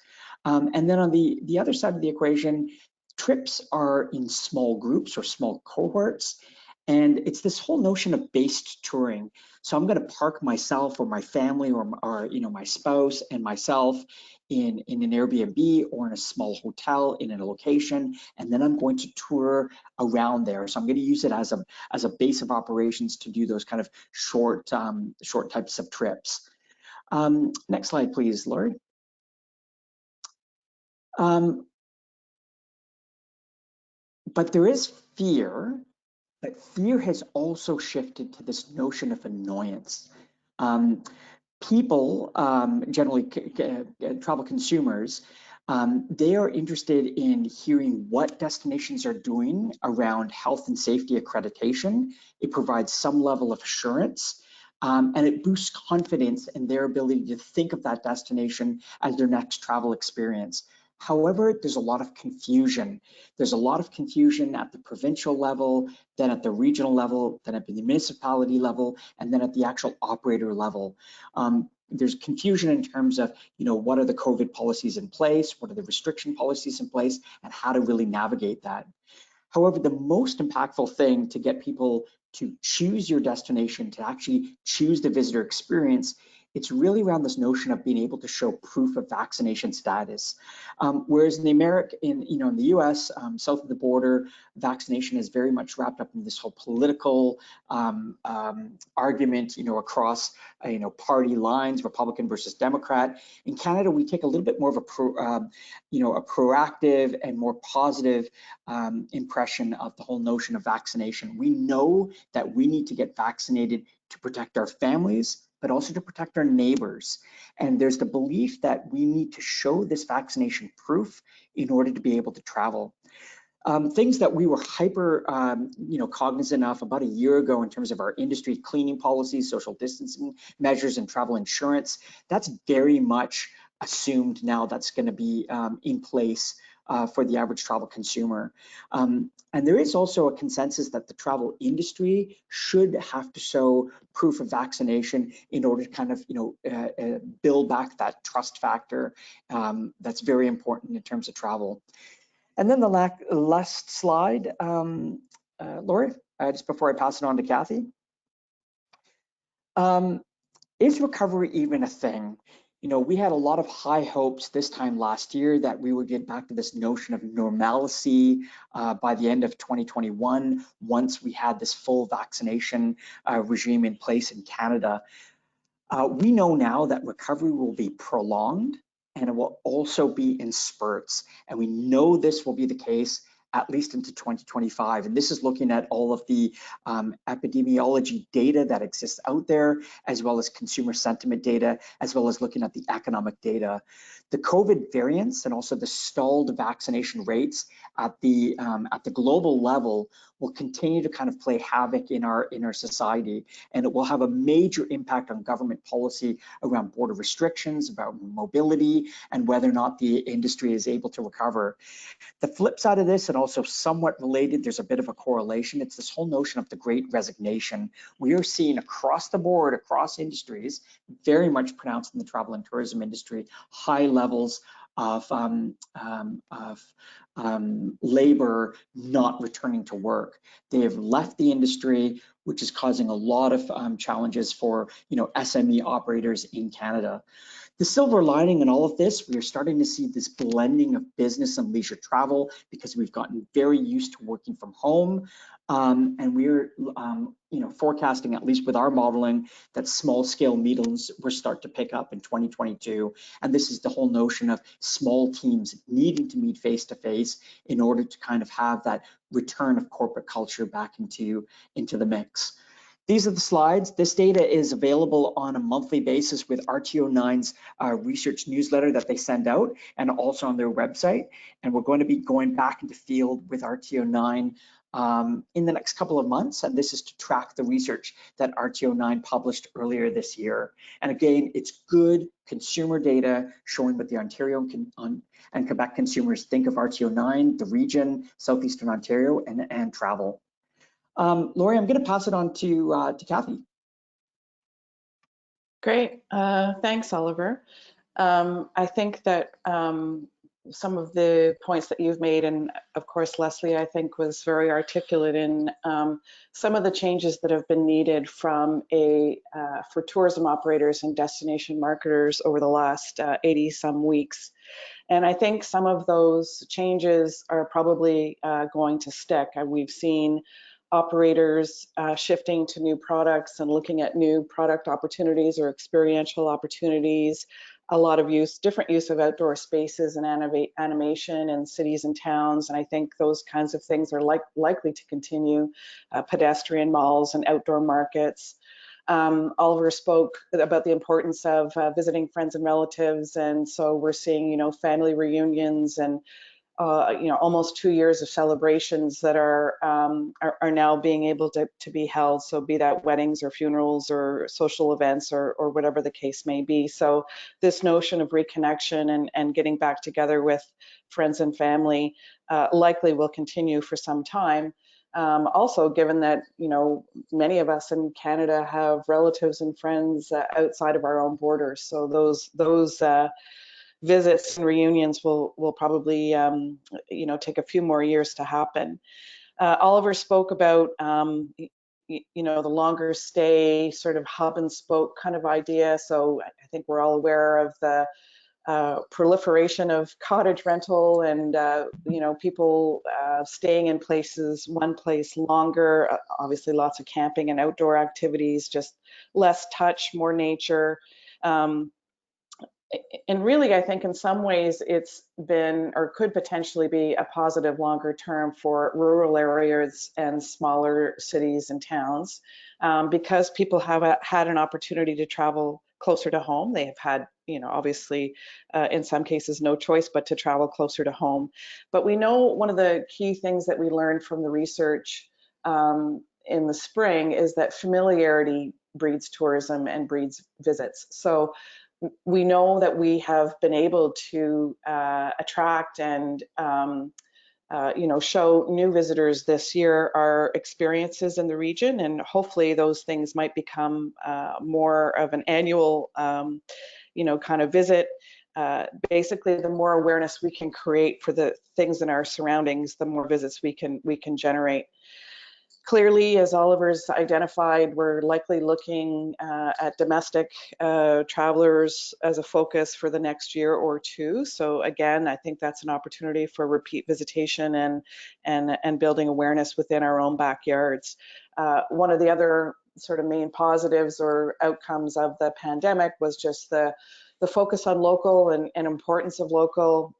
And then on the other side of the equation, trips are in small groups or small cohorts, and it's this whole notion of based touring. So I'm going to park myself or my family or my spouse and myself in an Airbnb or in a small hotel in a location, and then I'm going to tour around there. So I'm going to use it as a base of operations to do those kind of short types of trips. Next slide, please, Laurie. But there is fear, but fear has also shifted to this notion of annoyance. People, generally travel consumers, they are interested in hearing what destinations are doing around health and safety accreditation. It provides some level of assurance. And it boosts confidence in their ability to think of that destination as their next travel experience. However, there's a lot of confusion. There's a lot of confusion at the provincial level, then at the regional level, then at the municipality level, and then at the actual operator level. There's confusion in terms of, what are the COVID policies in place, what are the restriction policies in place, and how to really navigate that. However, the most impactful thing to get people to choose your destination, to actually choose the visitor experience, it's really around this notion of being able to show proof of vaccination status. Whereas in in the US, south of the border, vaccination is very much wrapped up in this whole political argument, across, party lines, Republican versus Democrat. In Canada, we take a little bit more of a proactive and more positive impression of the whole notion of vaccination. We know that we need to get vaccinated to protect our families, but also to protect our neighbors. And there's the belief that we need to show this vaccination proof in order to be able to travel. Things that we were hyper, cognizant of about a year ago in terms of our industry cleaning policies, social distancing measures, and travel insurance, that's very much assumed now that's going to be in place for the average travel consumer. And there is also a consensus that the travel industry should have to show proof of vaccination in order to kind of, build back that trust factor that's very important in terms of travel. And then the last slide, Laurie, just before I pass it on to Cathy. Is recovery even a thing? We had a lot of high hopes this time last year that we would get back to this notion of normalcy by the end of 2021, once we had this full vaccination regime in place in Canada. We know now that recovery will be prolonged, and it will also be in spurts. And we know this will be the case at least into 2025. And this is looking at all of the epidemiology data that exists out there, as well as consumer sentiment data, as well as looking at the economic data. The COVID variants and also the stalled vaccination rates at the global level will continue to kind of play havoc in our society, and it will have a major impact on government policy around border restrictions, about mobility, and whether or not the industry is able to recover. The flip side of this, and also somewhat related, there's a bit of a correlation. It's this whole notion of the Great Resignation. We are seeing across the board, across industries, very much pronounced in the travel and tourism industry, high levels of labor not returning to work. They have left the industry, which is causing a lot of challenges for SME operators in Canada. The silver lining in all of this, we are starting to see this blending of business and leisure travel because we've gotten very used to working from home. And we're forecasting, at least with our modeling, that small scale meetings will start to pick up in 2022. And this is the whole notion of small teams needing to meet face to face in order to kind of have that return of corporate culture back into the mix. These are the slides. This data is available on a monthly basis with RTO9's research newsletter that they send out, and also on their website. And we're going to be going back into field with RTO9 in the next couple of months, and this is to track the research that RTO9 published earlier this year. And again, it's good consumer data showing what the Ontario and Quebec consumers think of RTO9, the region, Southeastern Ontario, and travel. Lori, I'm going to pass it on to Cathy. Great, thanks, Oliver. I think that some of the points that you've made, and of course Leslie, I think, was very articulate in some of the changes that have been needed from for tourism operators and destination marketers over the last 80-some weeks. And I think some of those changes are probably going to stick. We've seen operators shifting to new products and looking at new product opportunities or experiential opportunities, a lot of different use of outdoor spaces and animation in cities and towns. And I think those kinds of things are likely to continue, pedestrian malls and outdoor markets. Oliver spoke about the importance of visiting friends and relatives. And so we're seeing, family reunions and almost 2 years of celebrations that are now being able to be held. So be that weddings or funerals or social events or whatever the case may be. So this notion of reconnection and getting back together with friends and family likely will continue for some time. Also, given that, many of us in Canada have relatives and friends outside of our own borders. So those visits and reunions will probably take a few more years to happen. Oliver spoke about the longer stay sort of hub and spoke kind of idea. So I think we're all aware of the proliferation of cottage rental and people staying in one place longer. Obviously lots of camping and outdoor activities, just less touch, more nature. And really, I think in some ways it's been or could potentially be a positive longer term for rural areas and smaller cities and towns because people have had an opportunity to travel closer to home. They have had, obviously in some cases no choice but to travel closer to home. But we know one of the key things that we learned from the research in the spring is that familiarity breeds tourism and breeds visits. So we know that we have been able to attract and show new visitors this year our experiences in the region, and hopefully those things might become more of an annual kind of visit. Basically, the more awareness we can create for the things in our surroundings, the more visits we can generate. Clearly, as Oliver's identified, we're likely looking at domestic travelers as a focus for the next year or two. So again, I think that's an opportunity for repeat visitation and building awareness within our own backyards. One of the other sort of main positives or outcomes of the pandemic was just the focus on local and importance of local.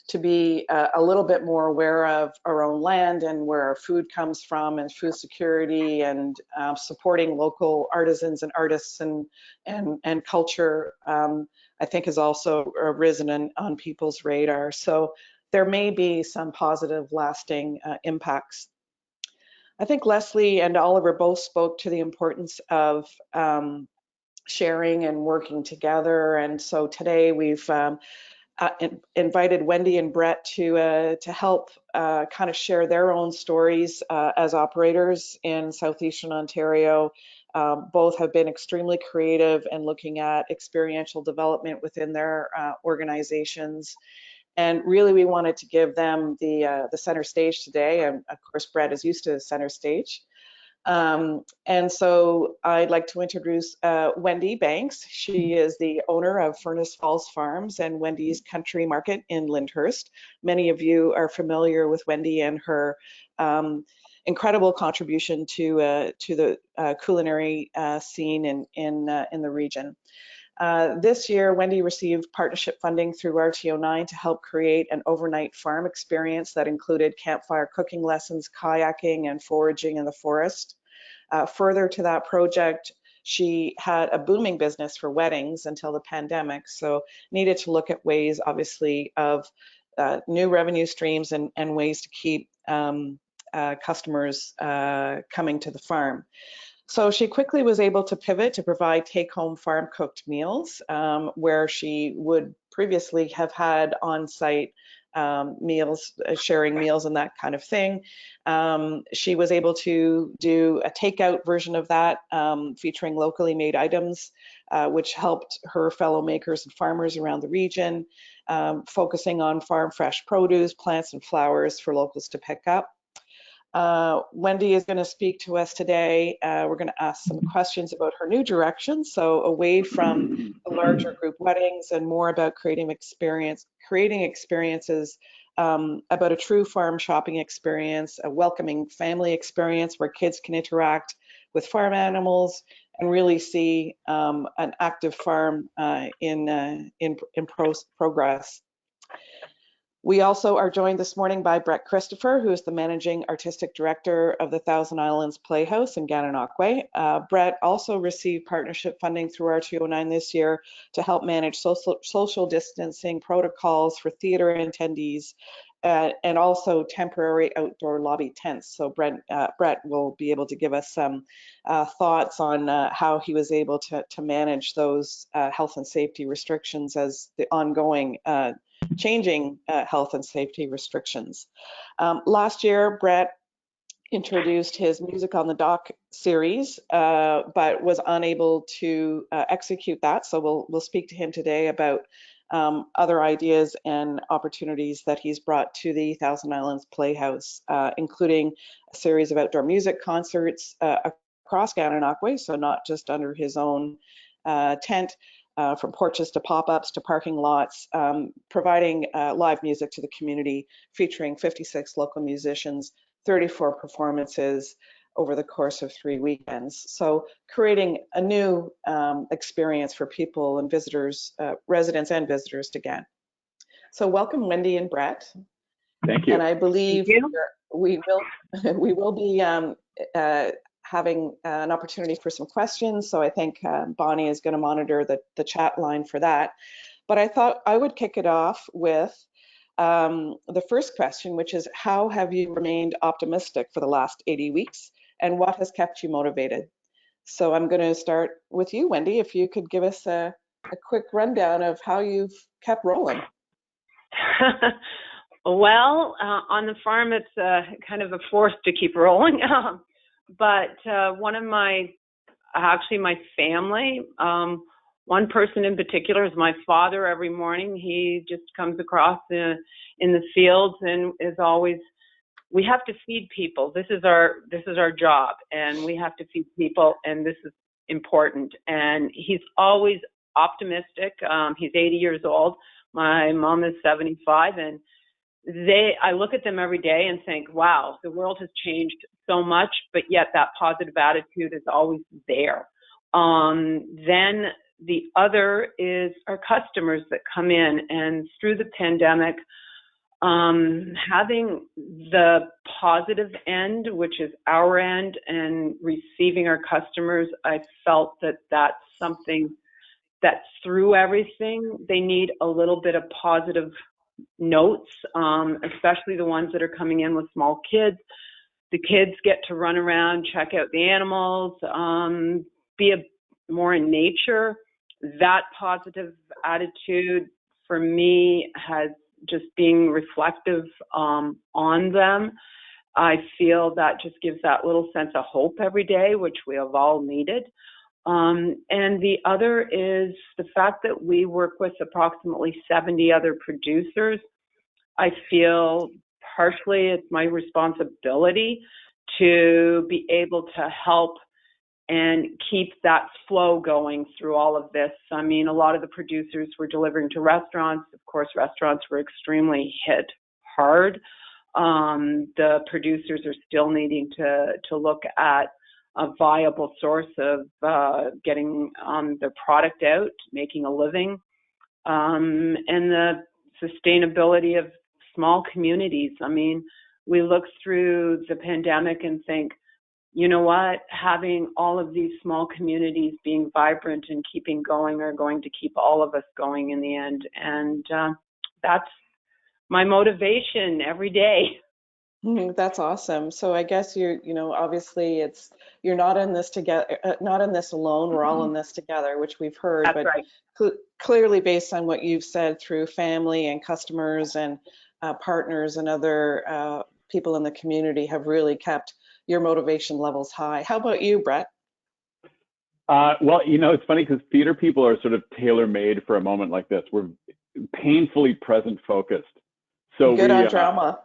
to be a little bit more aware of our own land and where our food comes from, and food security, and supporting local artisans and artists and culture, I think has also risen on people's radar. So there may be some positive lasting impacts. I think Leslie and Oliver both spoke to the importance of sharing and working together. And so today we've invited Wendy and Brett to help kind of share their own stories as operators in Southeastern Ontario. Both have been extremely creative and looking at experiential development within their organizations. And really, we wanted to give them the center stage today. And of course, Brett is used to the center stage. And so I'd like to introduce Wendy Banks. She is the owner of Furnace Falls Farms and Wendy's Country Market in Lyndhurst. Many of you are familiar with Wendy and her incredible contribution to the culinary scene in the region. This year, Wendy received partnership funding through RTO9 to help create an overnight farm experience that included campfire cooking lessons, kayaking, and foraging in the forest. Further to that project, she had a booming business for weddings until the pandemic, so needed to look at ways, obviously, of new revenue streams and ways to keep customers coming to the farm. So she quickly was able to pivot to provide take-home farm-cooked meals, where she would previously have had on-site meals, sharing meals and that kind of thing. She was able to do a takeout version of that, featuring locally made items, which helped her fellow makers and farmers around the region, focusing on farm fresh produce, plants, and flowers for locals to pick up. Wendy is going to speak to us today. We're going to ask some questions about her new direction, so away from the larger group weddings and more about creating experiences about a true farm shopping experience, a welcoming family experience where kids can interact with farm animals and really see an active farm in progress. We also are joined this morning by Brett Christopher, who is the Managing Artistic Director of the Thousand Islands Playhouse in Gananoque. Brett also received partnership funding through RTO9 this year to help manage social distancing protocols for theater attendees and also temporary outdoor lobby tents. So Brett will be able to give us some thoughts on how he was able to manage those health and safety restrictions as the ongoing changing health and safety restrictions. Last year, Brett introduced his Music on the Dock series, but was unable to execute that. So we'll speak to him today about other ideas and opportunities that he's brought to the Thousand Islands Playhouse, including a series of outdoor music concerts across Gananoque, so not just under his own tent, from porches to pop-ups to parking lots, providing live music to the community, featuring 56 local musicians, 34 performances over the course of 3 weekends. So creating a new experience for people and visitors, residents and visitors to Gan. So welcome, Wendy and Brett. Thank you. And I believe we will be having an opportunity for some questions. So I think Bonnie is going to monitor the chat line for that. But I thought I would kick it off with the first question, which is, how have you remained optimistic for the last 80 weeks and what has kept you motivated? So I'm going to start with you, Wendy, if you could give us a quick rundown of how you've kept rolling. Well, on the farm, it's kind of a force to keep rolling. But one of my family, one person in particular is my father. Every morning he just comes across in the fields and is always, we have to feed people. This is our job, and we have to feed people, and this is important. And he's always optimistic. He's 80 years old. My mom is 75, and I look at them every day and think, wow, the world has changed so much, but yet that positive attitude is always there. Then the other is our customers that come in, and through the pandemic, Having the positive end, which is our end, and receiving our customers, I felt that that's something that through everything, they need a little bit of positive notes, especially the ones that are coming in with small kids. The kids get to run around, check out the animals, be more in nature. That positive attitude for me has just being reflective on them. I feel that just gives that little sense of hope every day, which we have all needed. And the other is the fact that we work with approximately 70 other producers. I feel partially it's my responsibility to be able to help and keep that flow going through all of this. I mean, a lot of the producers were delivering to restaurants. Of course, restaurants were extremely hit hard. The producers are still needing to look at a viable source of getting their product out, making a living, and the sustainability of small communities. I mean, we look through the pandemic and think, you know what, having all of these small communities being vibrant and keeping going are going to keep all of us going in the end. And that's my motivation every day. That's awesome. So I guess obviously you're not in this together, not in this alone. We're all in this together, which we've heard. That's but right. Clearly, based on what you've said through family and customers and partners and other people in the community, have really kept your motivation levels high. How about you, Brett? Well, it's funny because theater people are sort of tailor-made for a moment like this. We're painfully present focused. So good on drama.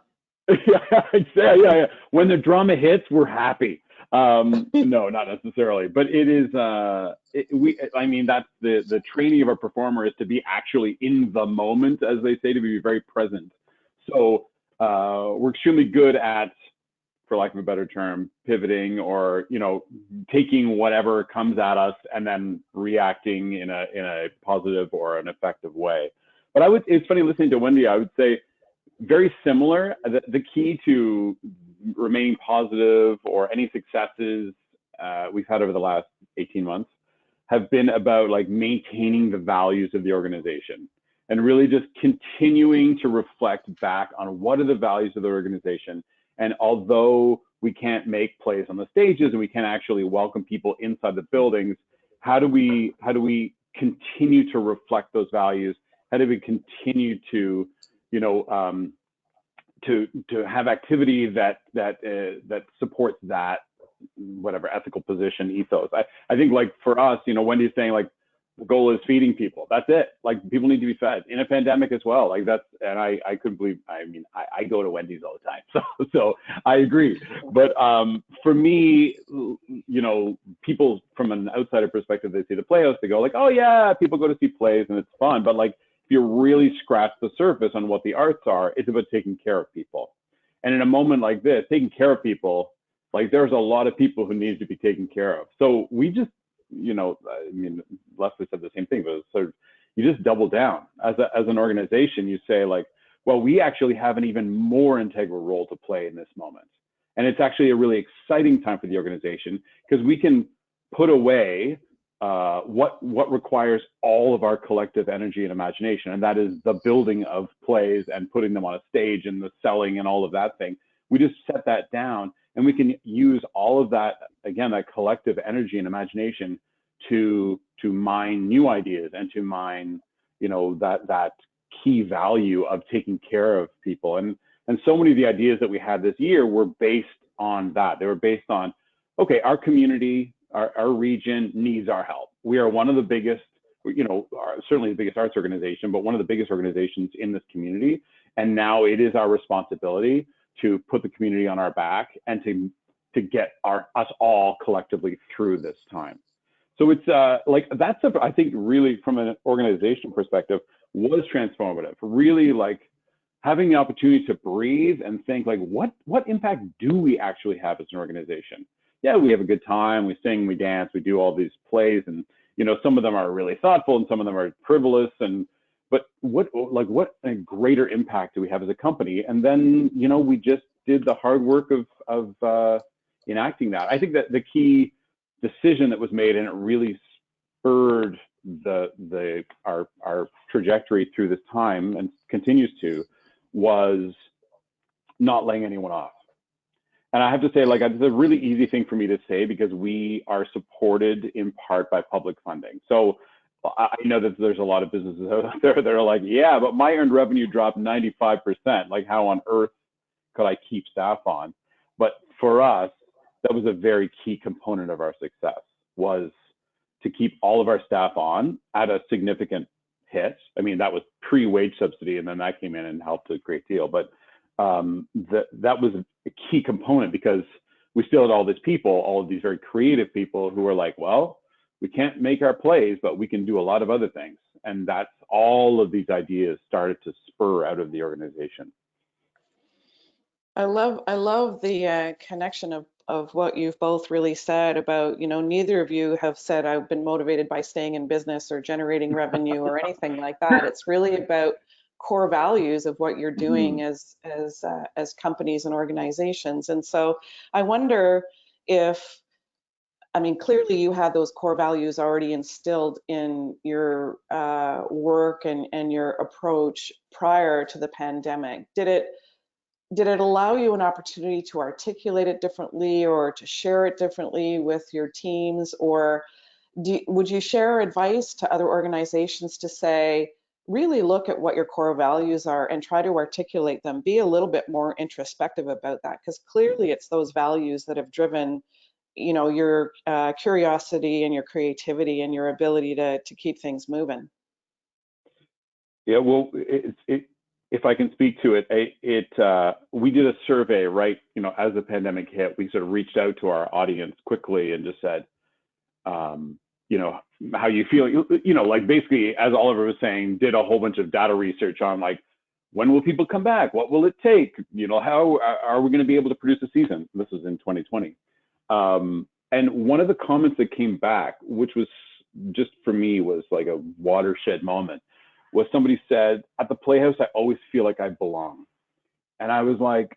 Yeah. When the drama hits, we're happy. No, not necessarily, but it is. I mean, that's the training of a performer, is to be actually in the moment, as they say, to be very present. So we're extremely good at, for lack of a better term, pivoting, or taking whatever comes at us and then reacting in a positive or an effective way. But it's funny listening to Wendy. I would say very similar. The key to remaining positive or any successes we've had over the last 18 months have been about like maintaining the values of the organization and really just continuing to reflect back on what are the values of the organization. And although we can't make plays on the stages and we can't actually welcome people inside the buildings, how do we continue to reflect those values? How do we continue to to have activity that supports that whatever ethical position, ethos? I think, like, for us, Wendy's saying, like, the goal is feeding people. That's it. Like, people need to be fed in a pandemic as well. Like, and I couldn't believe, I go to Wendy's all the time. So I agree. But for me, people from an outsider perspective, they see the Playhouse, they go like, oh yeah, people go to see plays and it's fun. But like, if you really scratch the surface on what the arts are, it's about taking care of people. And in a moment like this, taking care of people, like, there's a lot of people who need to be taken care of. So we just, Leslie said the same thing, but sort of, you just double down as an organization. You say, like, well, we actually have an even more integral role to play in this moment. And it's actually a really exciting time for the organization, because we can put away what requires all of our collective energy and imagination, and that is the building of plays and putting them on a stage and the selling and all of that thing. We just set that down, and we can use all of that, again, that collective energy and imagination to mine new ideas and to mine, that key value of taking care of people. And so many of the ideas that we had this year were based on that. They were based on, okay, our community, our region needs our help. We are one of the biggest, certainly the biggest arts organization, but one of the biggest organizations in this community. And now it is our responsibility to put the community on our back and to get us all collectively through this time. So it's I think really from an organizational perspective was transformative. Really, like, having the opportunity to breathe and think, like, what impact do we actually have as an organization? Yeah, we have a good time, we sing, we dance, we do all these plays, and some of them are really thoughtful and some of them are frivolous, but what a greater impact do we have as a company? And then, you know, we just did the hard work of enacting that. I think that the key decision that was made, and it really spurred our trajectory through this time and continues to, was not laying anyone off. And I have to say, like, it's a really easy thing for me to say because we are supported in part by public funding. So I know that there's a lot of businesses out there that are like, yeah, but my earned revenue dropped 95%. Like, how on earth could I keep staff on? But for us, that was a very key component of our success, was to keep all of our staff on at a significant hit. I mean, that was pre-wage subsidy, and then that came in and helped a great deal. But that was a key component because we still had all these people, all of these very creative people who were like, well, we can't make our plays, but we can do a lot of other things. And that's all of these ideas started to spur out of the organization. I love the connection of what you've both really said about, you know, neither of you have said I've been motivated by staying in business or generating revenue or anything like that. It's really about core values of what you're doing as companies and organizations. And so I wonder if, I mean, clearly you had those core values already instilled in your work and your approach prior to the pandemic. Did it allow you an opportunity to articulate it differently or to share it differently with your teams? Or would you share advice to other organizations to say, really look at what your core values are and try to articulate them, be a little bit more introspective about that? Because clearly it's those values that have driven, you know, your curiosity and your creativity and your ability to keep things moving. Yeah, well, if I can speak to it, we did a survey, right? You know, as the pandemic hit, we sort of reached out to our audience quickly and just said, you know, how you feel, you know, like basically, as Oliver was saying, did a whole bunch of data research on like, when will people come back? What will it take? You know, how are we going to be able to produce a season? This was in 2020. And one of the comments that came back, which was just for me was like a watershed moment, was somebody said, at the Playhouse, I always feel like I belong. And I was like,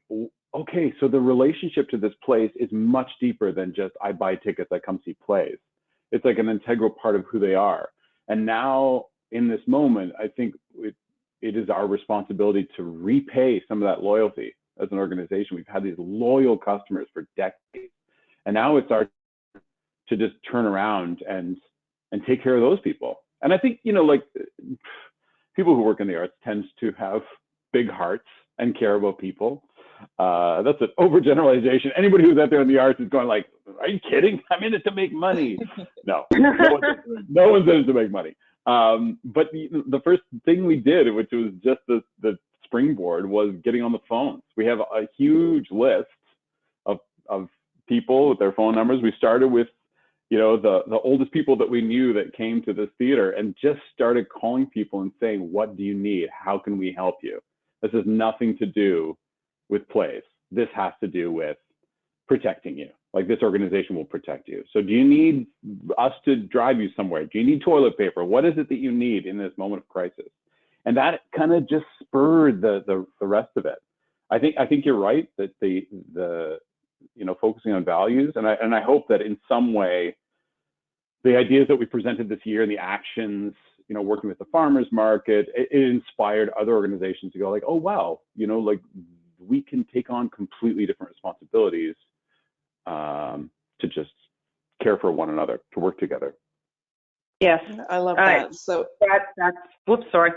okay, so the relationship to this place is much deeper than just I buy tickets, I come see plays. It's like an integral part of who they are. And now in this moment, I think it is our responsibility to repay some of that loyalty as an organization. We've had these loyal customers for decades. And now it's our to just turn around and take care of those people. And I think, you know, like people who work in the arts tends to have big hearts and care about people. That's an overgeneralization. Anybody who's out there in the arts is going like, are you kidding? I'm in it to make money. No one's in it to make money. But the first thing we did, which was just the springboard, was getting on the phones. We have a huge list of people with their phone numbers. We started with, you know, the oldest people that we knew that came to this theater and just started calling people and saying, what do you need? How can we help you? This has nothing to do with plays. This has to do with protecting you. Like, this organization will protect you. So do you need us to drive you somewhere? Do you need toilet paper? What is it that you need in this moment of crisis? And that kind of just spurred the rest of it. I think you're right that the you know, focusing on values, and I hope that in some way the ideas that we presented this year and the actions, you know, working with the farmers market, it inspired other organizations to go like, oh wow, you know, like we can take on completely different responsibilities to just care for one another, to work together. Yes, I love that. So that's whoops, sorry.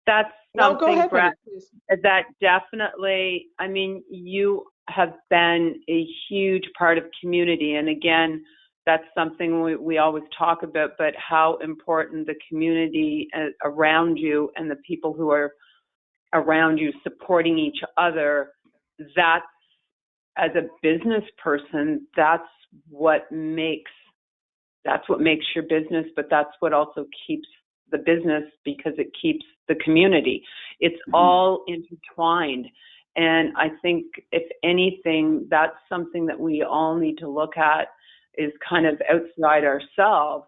That's something, go ahead, Brett, please. that definitely, I mean, you have been a huge part of community. And again, that's something we always talk about, but how important the community around you and the people who are around you supporting each other, that's, as a business person, that's what makes your business, but that's what also keeps the business, because it keeps the community. It's all intertwined. And I think, if anything, that's something that we all need to look at, is kind of outside ourselves.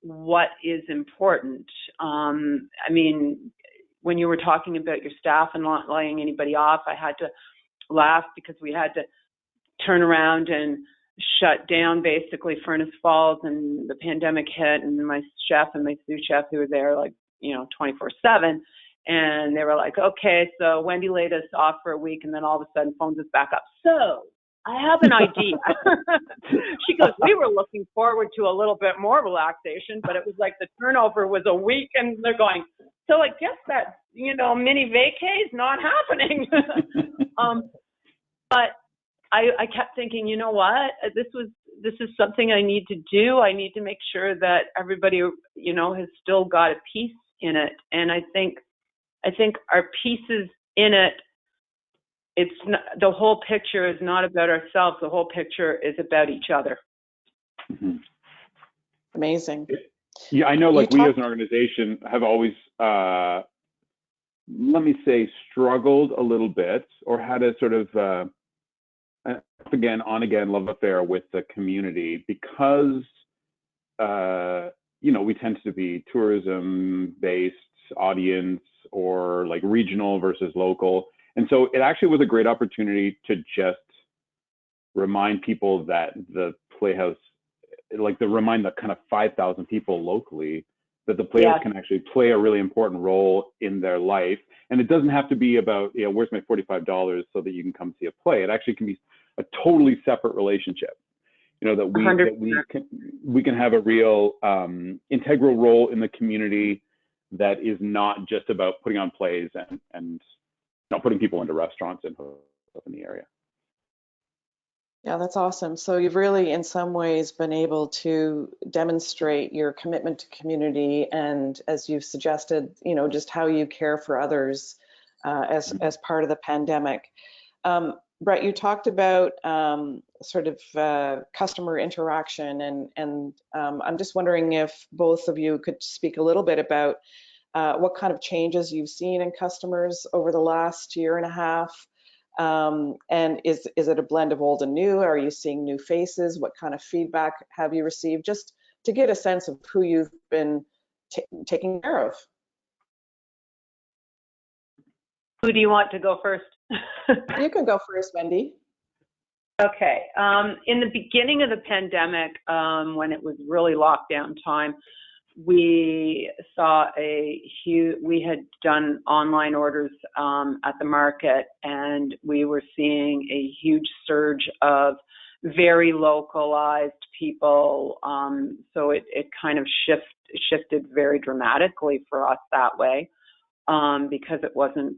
what is important. I mean, when you were talking about your staff and not laying anybody off, I had to laugh because we had to turn around and shut down basically Furnace Falls, and the pandemic hit, and my chef and my sous chef who were there 24/7, and they were like, okay, so Wendy laid us off for a week, and then all of a sudden phones us back up. So I have an idea. She goes, we were looking forward to a little bit more relaxation, but it was like the turnover was a week, and they're going, so I guess that, mini vacay is not happening. But I kept thinking, you know what, this is something I need to do. I need to make sure that everybody, has still got a piece in it. And I think our pieces in it, it's not, the whole picture is not about ourselves. The whole picture is about each other. Mm-hmm. Amazing. Yeah, I know, we as an organization have always, let me say, struggled a little bit, or had a sort of on again love affair with the community, because we tend to be tourism based audience, or like regional versus local. And so it actually was a great opportunity to just remind people that the Playhouse, remind the kind of 5,000 people locally that the Playhouse can actually play a really important role in their life. And it doesn't have to be about, where's my $45 so that you can come see a play. It actually can be a totally separate relationship. That we can have a real integral role in the community that is not just about putting on plays and putting people into restaurants and in the area. Yeah, that's awesome. So you've really, in some ways, been able to demonstrate your commitment to community, and as you've suggested, just how you care for others as part of the pandemic. Brett, you talked about customer interaction, and I'm just wondering if both of you could speak a little bit about what kind of changes you've seen in customers over the last year and a half. And is it a blend of old and new? Are you seeing new faces? What kind of feedback have you received? Just to get a sense of who you've been taking care of. Who do you want to go first? You can go first, Wendy. Okay. In the beginning of the pandemic, when it was really lockdown time, we saw we had done online orders at the market, and we were seeing a huge surge of very localized people. So it kind of shifted very dramatically for us that way, because it wasn't,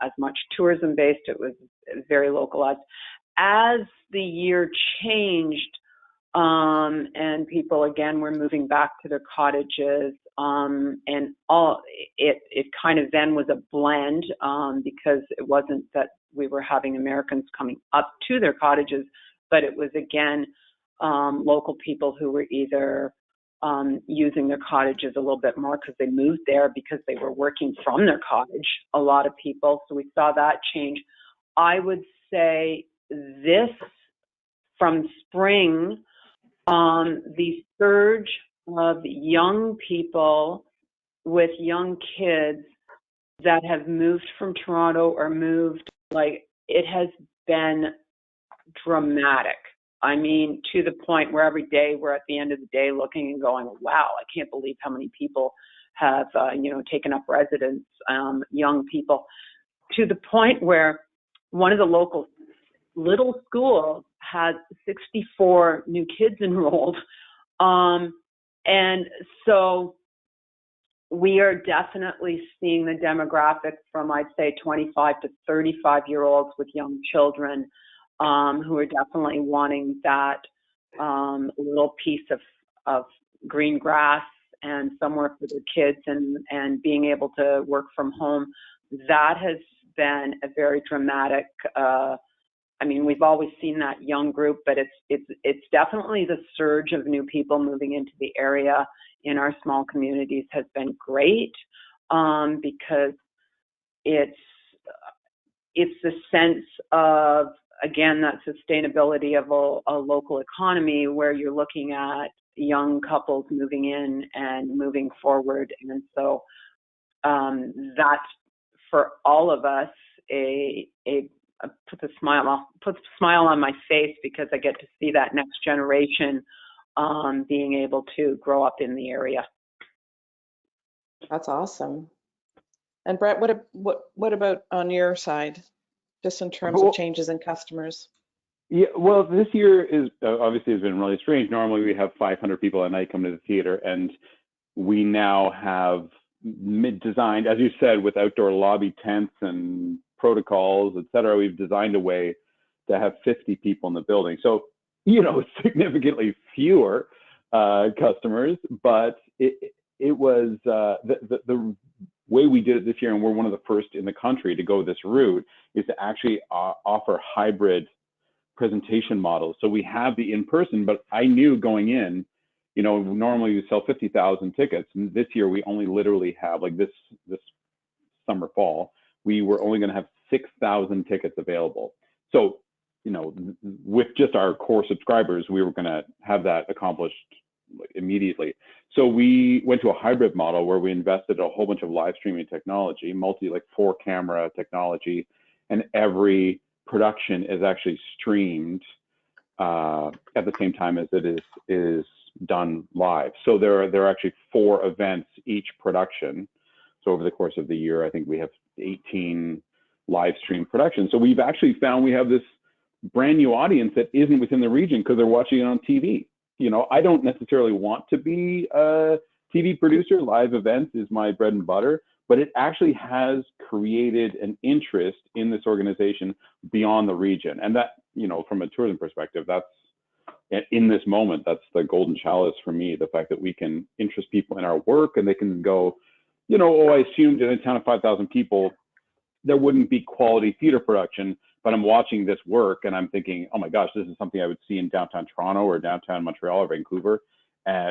as much tourism based. It was very localized. As the year changed, and people again were moving back to their cottages, and it kind of then was a blend, because it wasn't that we were having Americans coming up to their cottages, but it was again local people who were either using their cottages a little bit more because they moved there because they were working from their cottage, a lot of people. So we saw that change. I would say this, from spring, the surge of young people with young kids that have moved from Toronto or moved, it has been dramatic. I mean, to the point where every day we're at the end of the day looking and going, wow, I can't believe how many people have, taken up residence, young people, to the point where one of the local little schools had 64 new kids enrolled. And so we are definitely seeing the demographic from, I'd say, 25 to 35-year-olds with young children, who are definitely wanting that little piece of green grass and somewhere for their kids, and being able to work from home. That has been a very dramatic, we've always seen that young group, but it's definitely the surge of new people moving into the area in our small communities has been great, because it's the sense of, again, that sustainability of a local economy, where you're looking at, young couples moving in and moving forward. And so that's for all of us puts a smile on my face, because I get to see that next generation being able to grow up in the area. That's awesome. And Brett, what about on your side, just in terms of changes in customers? Yeah, well, this year is obviously has been really strange. Normally we have 500 people at night come to the theater, and we now have designed, as you said, with outdoor lobby tents and protocols, et cetera. We've designed a way to have 50 people in the building. So, significantly fewer customers, but it was the way we did it this year, and we're one of the first in the country to go this route, is to actually offer hybrid presentation models. So we have the in-person, but I knew going in, normally you sell 50,000 tickets. And this year we only literally have, like this summer, fall, we were only going to have 6,000 tickets available. So, with just our core subscribers, we were going to have that accomplished immediately. So we went to a hybrid model where we invested a whole bunch of live streaming technology, 4-camera technology, and every production is actually streamed at the same time as it is done live. So there are actually 4 events each production. So over the course of the year, I think we have 18 live stream productions. So we've actually found we have this brand new audience that isn't within the region because they're watching it on TV. I don't necessarily want to be a TV producer. Live events is my bread and butter, but it actually has created an interest in this organization beyond the region. And that, from a tourism perspective, that's, in this moment, that's the golden chalice for me, the fact that we can interest people in our work, and they can go, I assumed in a town of 5,000 people, there wouldn't be quality theater production, but I'm watching this work and I'm thinking, oh my gosh, this is something I would see in downtown Toronto or downtown Montreal or Vancouver,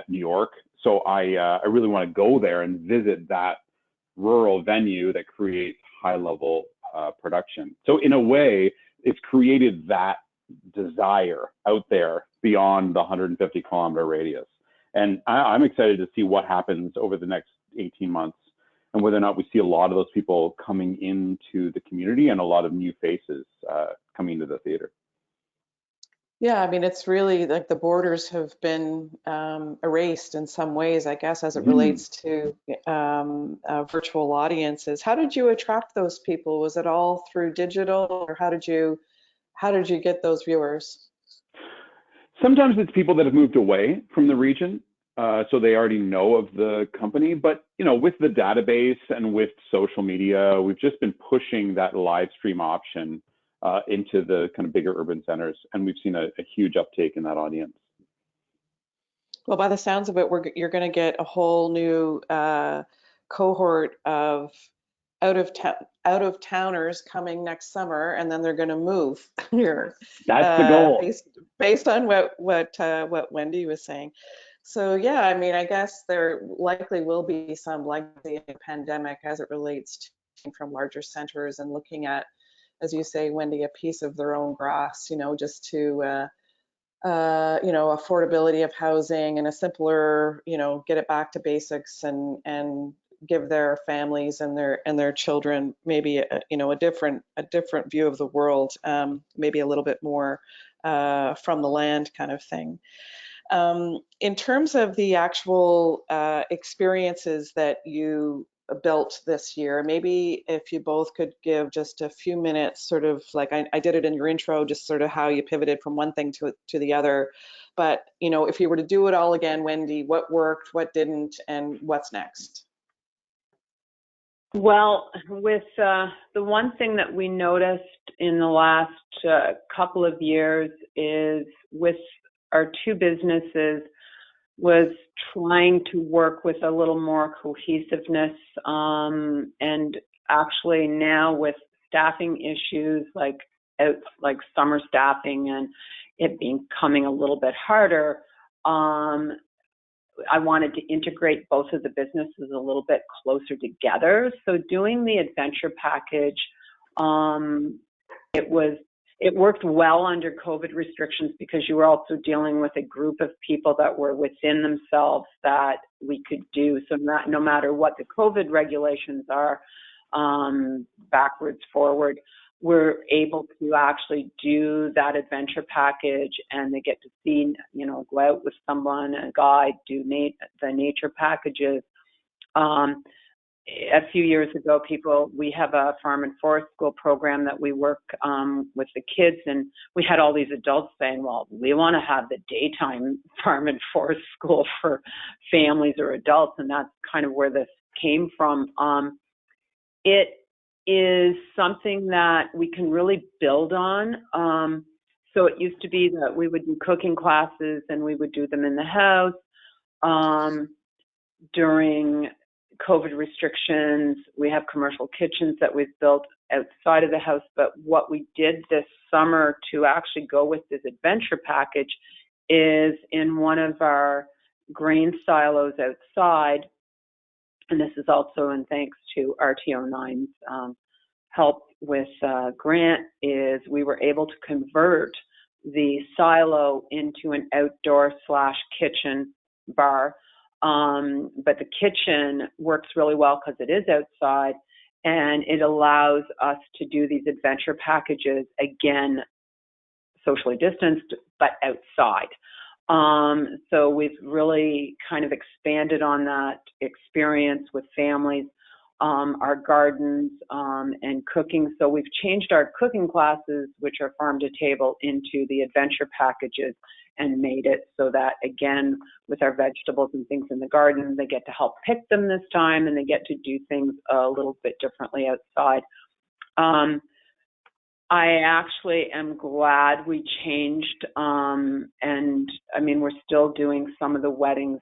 New York. So I really want to go there and visit that rural venue that creates high level production. So in a way, it's created that desire out there beyond the 150 kilometer radius. And I'm excited to see what happens over the next 18 months and whether or not we see a lot of those people coming into the community and a lot of new faces coming to the theater. Yeah, I mean, it's really like the borders have been erased in some ways, I guess, as it relates to virtual audiences. How did you attract those people? Was it all through digital, or how did you get those viewers? Sometimes it's people that have moved away from the region, so they already know of the company. But with the database and with social media, we've just been pushing that live stream option into the kind of bigger urban centers, and we've seen a huge uptake in that audience. Well, by the sounds of it, you're going to get a whole new cohort of out of towners coming next summer, and then they're going to move here. That's the goal, based on what Wendy was saying. So yeah, I mean, I guess there likely will be some legacy of the pandemic as it relates to from larger centers and looking at, as you say, Wendy, a piece of their own grass, just to, affordability of housing and a simpler, get it back to basics and give their families and their children maybe a different view of the world, maybe a little bit more from the land kind of thing. In terms of the actual experiences that you built this year, maybe if you both could give just a few minutes, sort of like I did it in your intro, just sort of how you pivoted from one thing to the other. But if you were to do it all again, Wendy, what worked, what didn't, and what's next? Well, with the one thing that we noticed in the last couple of years is with our 2 businesses was trying to work with a little more cohesiveness, and actually now with staffing issues like summer staffing and it becoming a little bit harder, I wanted to integrate both of the businesses a little bit closer together. So doing the adventure package, it was it worked well under COVID restrictions because you were also dealing with a group of people that were within themselves that we could do. So no matter what the COVID regulations are, backwards, forward, we're able to actually do that adventure package, and they get to see, you know, go out with someone, a guide, do the nature packages. A few years ago, we have a farm and forest school program that we work with the kids, and we had all these adults saying, well, we want to have the daytime farm and forest school for families or adults, and that's kind of where this came from. It is something that we can really build on. So it used to be that we would do cooking classes and we would do them in the house. During COVID restrictions, we have commercial kitchens that we've built outside of the house. But what we did this summer to actually go with this adventure package is in one of our grain silos outside. And this is also in thanks to RTO9's help with grant, is we were able to convert the silo into an outdoor/kitchen bar. But the kitchen works really well because it is outside, and it allows us to do these adventure packages, again, socially distanced, but outside. So we've really kind of expanded on that experience with families, our gardens, and cooking. So we've changed our cooking classes, which are farm to table, into the adventure packages, and made it so that, again, with our vegetables and things in the garden, they get to help pick them this time, and they get to do things a little bit differently outside. I actually am glad we changed, and I mean, we're still doing some of the weddings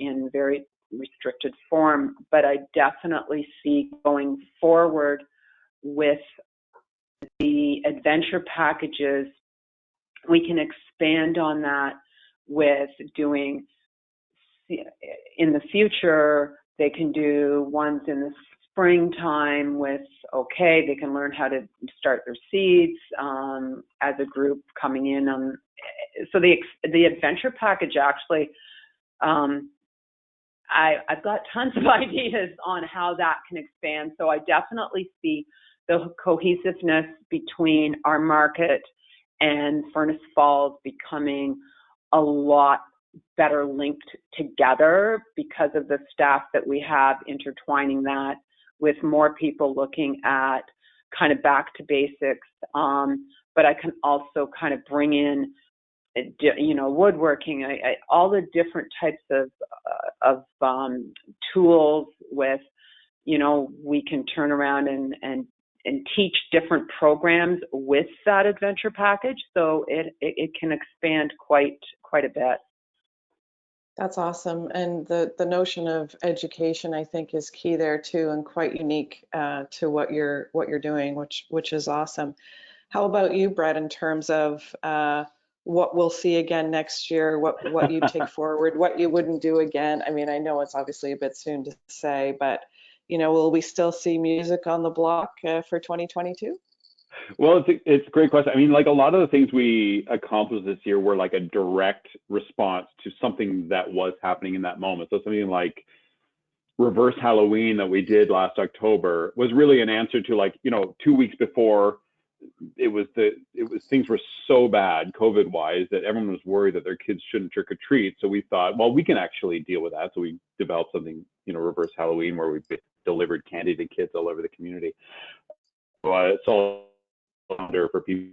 in very restricted form, but I definitely see going forward with the adventure packages, we can expand on that with doing, in the future, they can do ones in the springtime with, okay, they can learn how to start their seeds as a group coming in. So the adventure package actually, I've got tons of ideas on how that can expand. So I definitely see the cohesiveness between our market and Furnace Falls becoming a lot better linked together because of the staff that we have, intertwining that with more people looking at kind of back to basics. But I can also kind of bring in, you know, woodworking, all the different types of tools with, you know, we can turn around and teach different programs with that adventure package. So it can expand quite a bit. That's awesome. And the notion of education, I think, is key there too, and quite unique to what you're doing, which is awesome. How about you, Brett, in terms of what we'll see again next year, what you take forward, what you wouldn't do again? I mean, I know it's obviously a bit soon to say, but, you know, will we still see music on the block for 2022? Well, it's a great question. I mean, like a lot of the things we accomplished this year were like a direct response to something that was happening in that moment. So something like Reverse Halloween that we did last October was really an answer to, like, you know, 2 weeks before things were so bad COVID wise that everyone was worried that their kids shouldn't trick or treat. So we thought, well, we can actually deal with that. So we developed something, you know, Reverse Halloween, where we delivered candy to kids all over the community. It's all under for people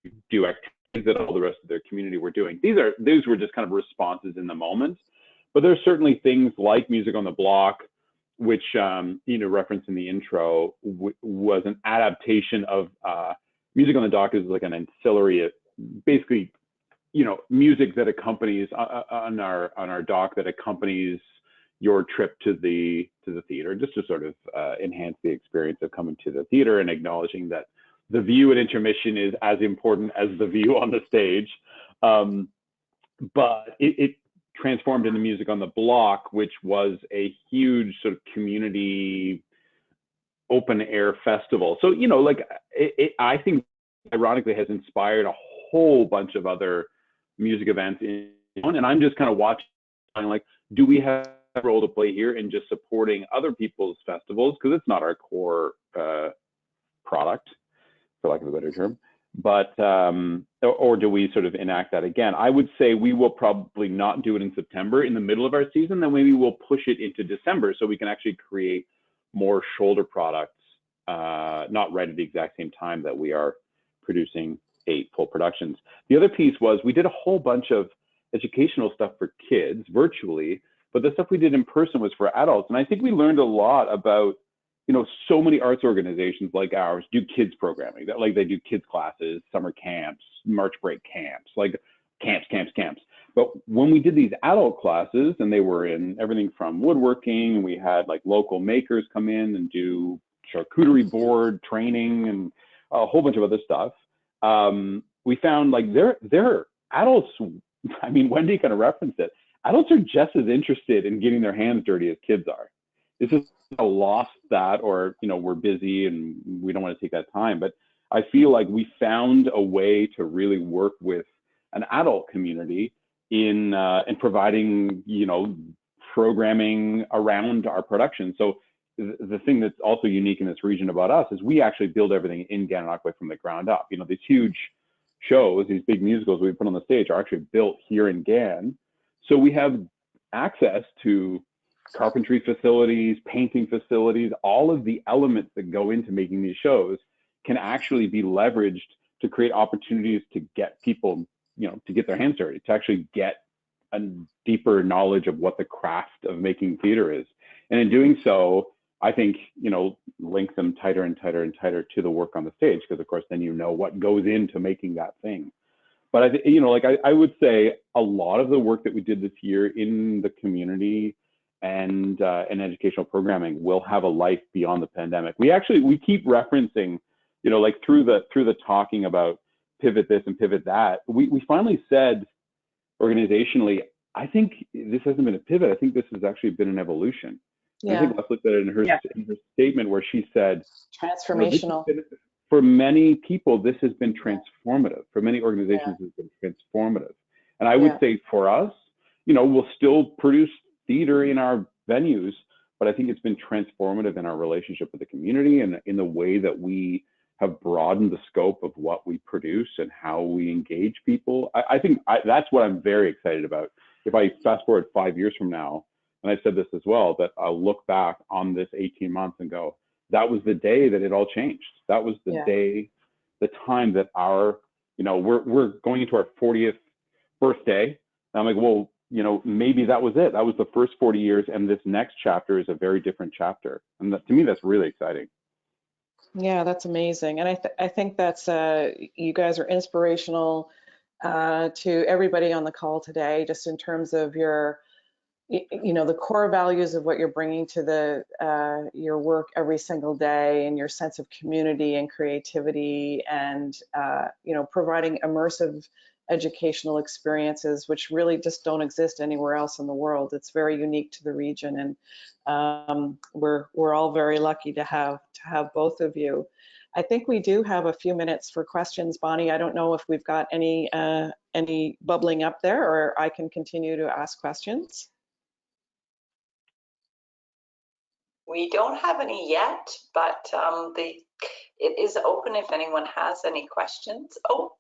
to do activities that all the rest of their community were doing. These were just kind of responses in the moment. But there's certainly things like Music on the Block, which you know, referenced in the intro, was an adaptation of Music on the Dock is like an ancillary, basically, you know, music that accompanies on our dock, that accompanies your trip to the theater, just to sort of enhance the experience of coming to the theater and acknowledging that the view at intermission is as important as the view on the stage. But it transformed into Music on the Block, which was a huge sort of community open air festival. So, you know, like I think ironically has inspired a whole bunch of other music events and I'm just kind of watching, like, do we have a role to play here in just supporting other people's festivals, because it's not our core product, for lack of a better term, but or do we sort of enact that again? I would say we will probably not do it in September in the middle of our season, then maybe we'll push it into December so we can actually create more shoulder products, not right at the exact same time that we are producing 8 full productions. The other piece was we did a whole bunch of educational stuff for kids virtually, but the stuff we did in person was for adults. And I think we learned a lot about, so many arts organizations like ours do kids programming, that like they do kids classes, summer camps, March break camps, like camps. But when we did these adult classes, and they were in everything from woodworking, we had like local makers come in and do charcuterie board training and a whole bunch of other stuff. We found like they're adults. I mean, Wendy kind of referenced it. Adults are just as interested in getting their hands dirty as kids are. It's just lost that, or we're busy and we don't want to take that time. But I feel like we found a way to really work with an adult community in providing programming around our production. So the thing that's also unique in this region about us is we actually build everything in Gananoque from the ground up. These huge shows, these big musicals we put on the stage are actually built here in Gan. So we have access to carpentry facilities, painting facilities, all of the elements that go into making these shows can actually be leveraged to create opportunities to get people, to get their hands dirty, to actually get a deeper knowledge of what the craft of making theater is. And in doing so, I think, link them tighter and tighter and tighter to the work on the stage, because of course, then what goes into making that thing. But I would say a lot of the work that we did this year in the community and educational programming will have a life beyond the pandemic. We keep referencing, like through the talking about pivot this and pivot that, we finally said organizationally, I think this hasn't been a pivot. I think this has actually been an evolution. Yeah. I think Leslie said it in her statement where she said, transformational. For many people, this has been transformative. For many organizations, it's been transformative. And I would say for us, we'll still produce theater in our venues, but I think it's been transformative in our relationship with the community and in the way that we have broadened the scope of what we produce and how we engage people. I think that's what I'm very excited about. If I fast forward 5 years from now, and I've said this as well, that I'll look back on this 18 months and go, that was the day that it all changed. That was the day, the time that we're going into our 40th birthday. And I'm like, well, maybe that was it. That was the first 40 years. And this next chapter is a very different chapter. And to me, that's really exciting. Yeah, that's amazing. And I think that's, you guys are inspirational to everybody on the call today, just in terms of your, the core values of what you're bringing to your work every single day, and your sense of community and creativity, and providing immersive educational experiences, which really just don't exist anywhere else in the world. It's very unique to the region, and we're all very lucky to have both of you. I think we do have a few minutes for questions. Bonnie, I don't know if we've got any bubbling up there, or I can continue to ask questions. We don't have any yet, but it is open if anyone has any questions. Oh,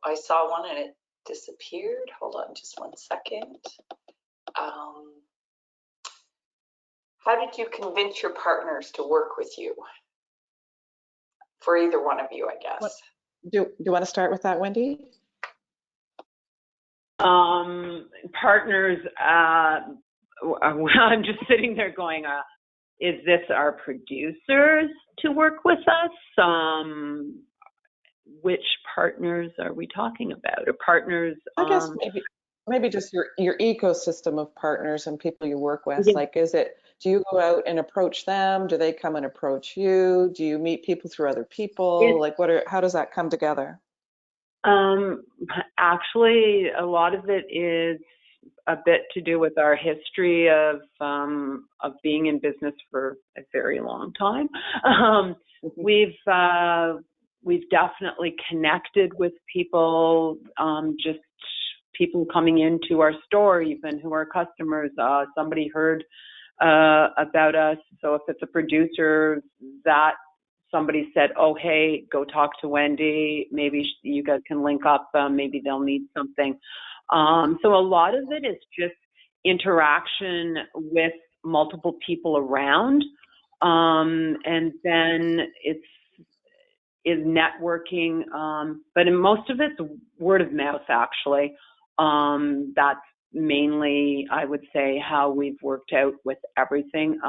I saw one and it disappeared. Hold on just 1 second. How did you convince your partners to work with you? For either one of you, I guess. Do you want to start with that, Wendy? Partners, I'm just sitting there going, is this our producers to work with us? Which partners are we talking about? Or partners? I guess maybe just your ecosystem of partners and people you work with. Like, do you go out and approach them? Do they come and approach you? Do you meet people through other people? Like, how does that come together? Actually, a lot of it is a bit to do with our history of being in business for a very long time. we've definitely connected with people, just people coming into our store, even who are customers. Somebody heard about us. So if it's a producer, that somebody said, oh, hey, go talk to Wendy. Maybe you guys can link up. Maybe they'll need something. So a lot of it is just interaction with multiple people around. And then is networking, but in most of it's word of mouth, actually. That's mainly, I would say, how we've worked out with everything.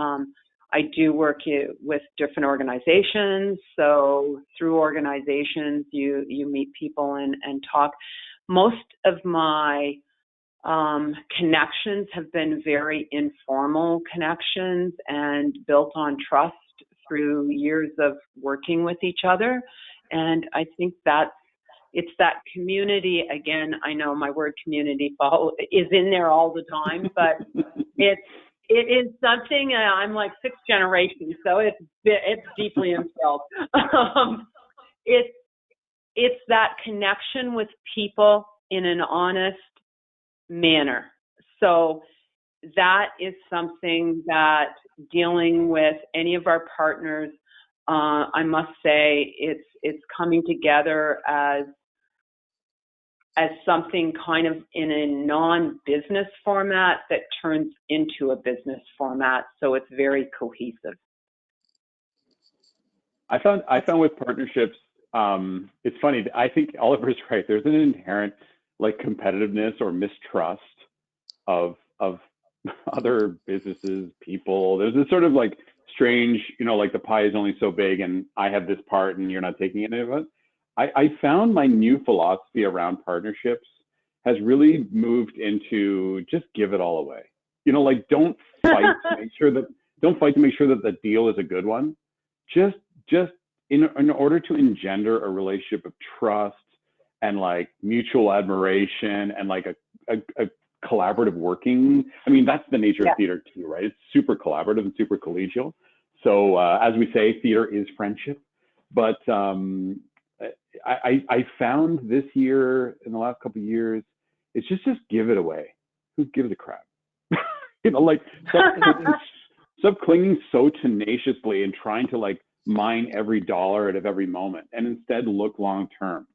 I do work with different organizations, so through organizations, you meet people and talk. Most of my connections have been very informal connections and built on trust through years of working with each other. And I think it's that community. Again, I know my word community is in there all the time, but it is something, I'm like 6th generation, so it's deeply instilled. It's that connection with people in an honest manner. So that is something that dealing with any of our partners, I must say it's coming together as something kind of in a non-business format that turns into a business format. So it's very cohesive. I found with partnerships, it's funny. I think Oliver's right. There's an inherent like competitiveness or mistrust of other businesses, people. There's this sort of like strange, like the pie is only so big and I have this part and you're not taking any of it. I found my new philosophy around partnerships has really moved into just give it all away. Like don't fight to make sure that the deal is a good one. Just in order to engender a relationship of trust and like mutual admiration and like a collaborative working. I mean, that's the nature of theater too, right? It's super collaborative and super collegial. So as we say, theater is friendship. But I found this year, in the last couple of years, it's just give it away. Who gives a crap? Like stop clinging so tenaciously and trying to like mine every dollar out of every moment, and instead look long term.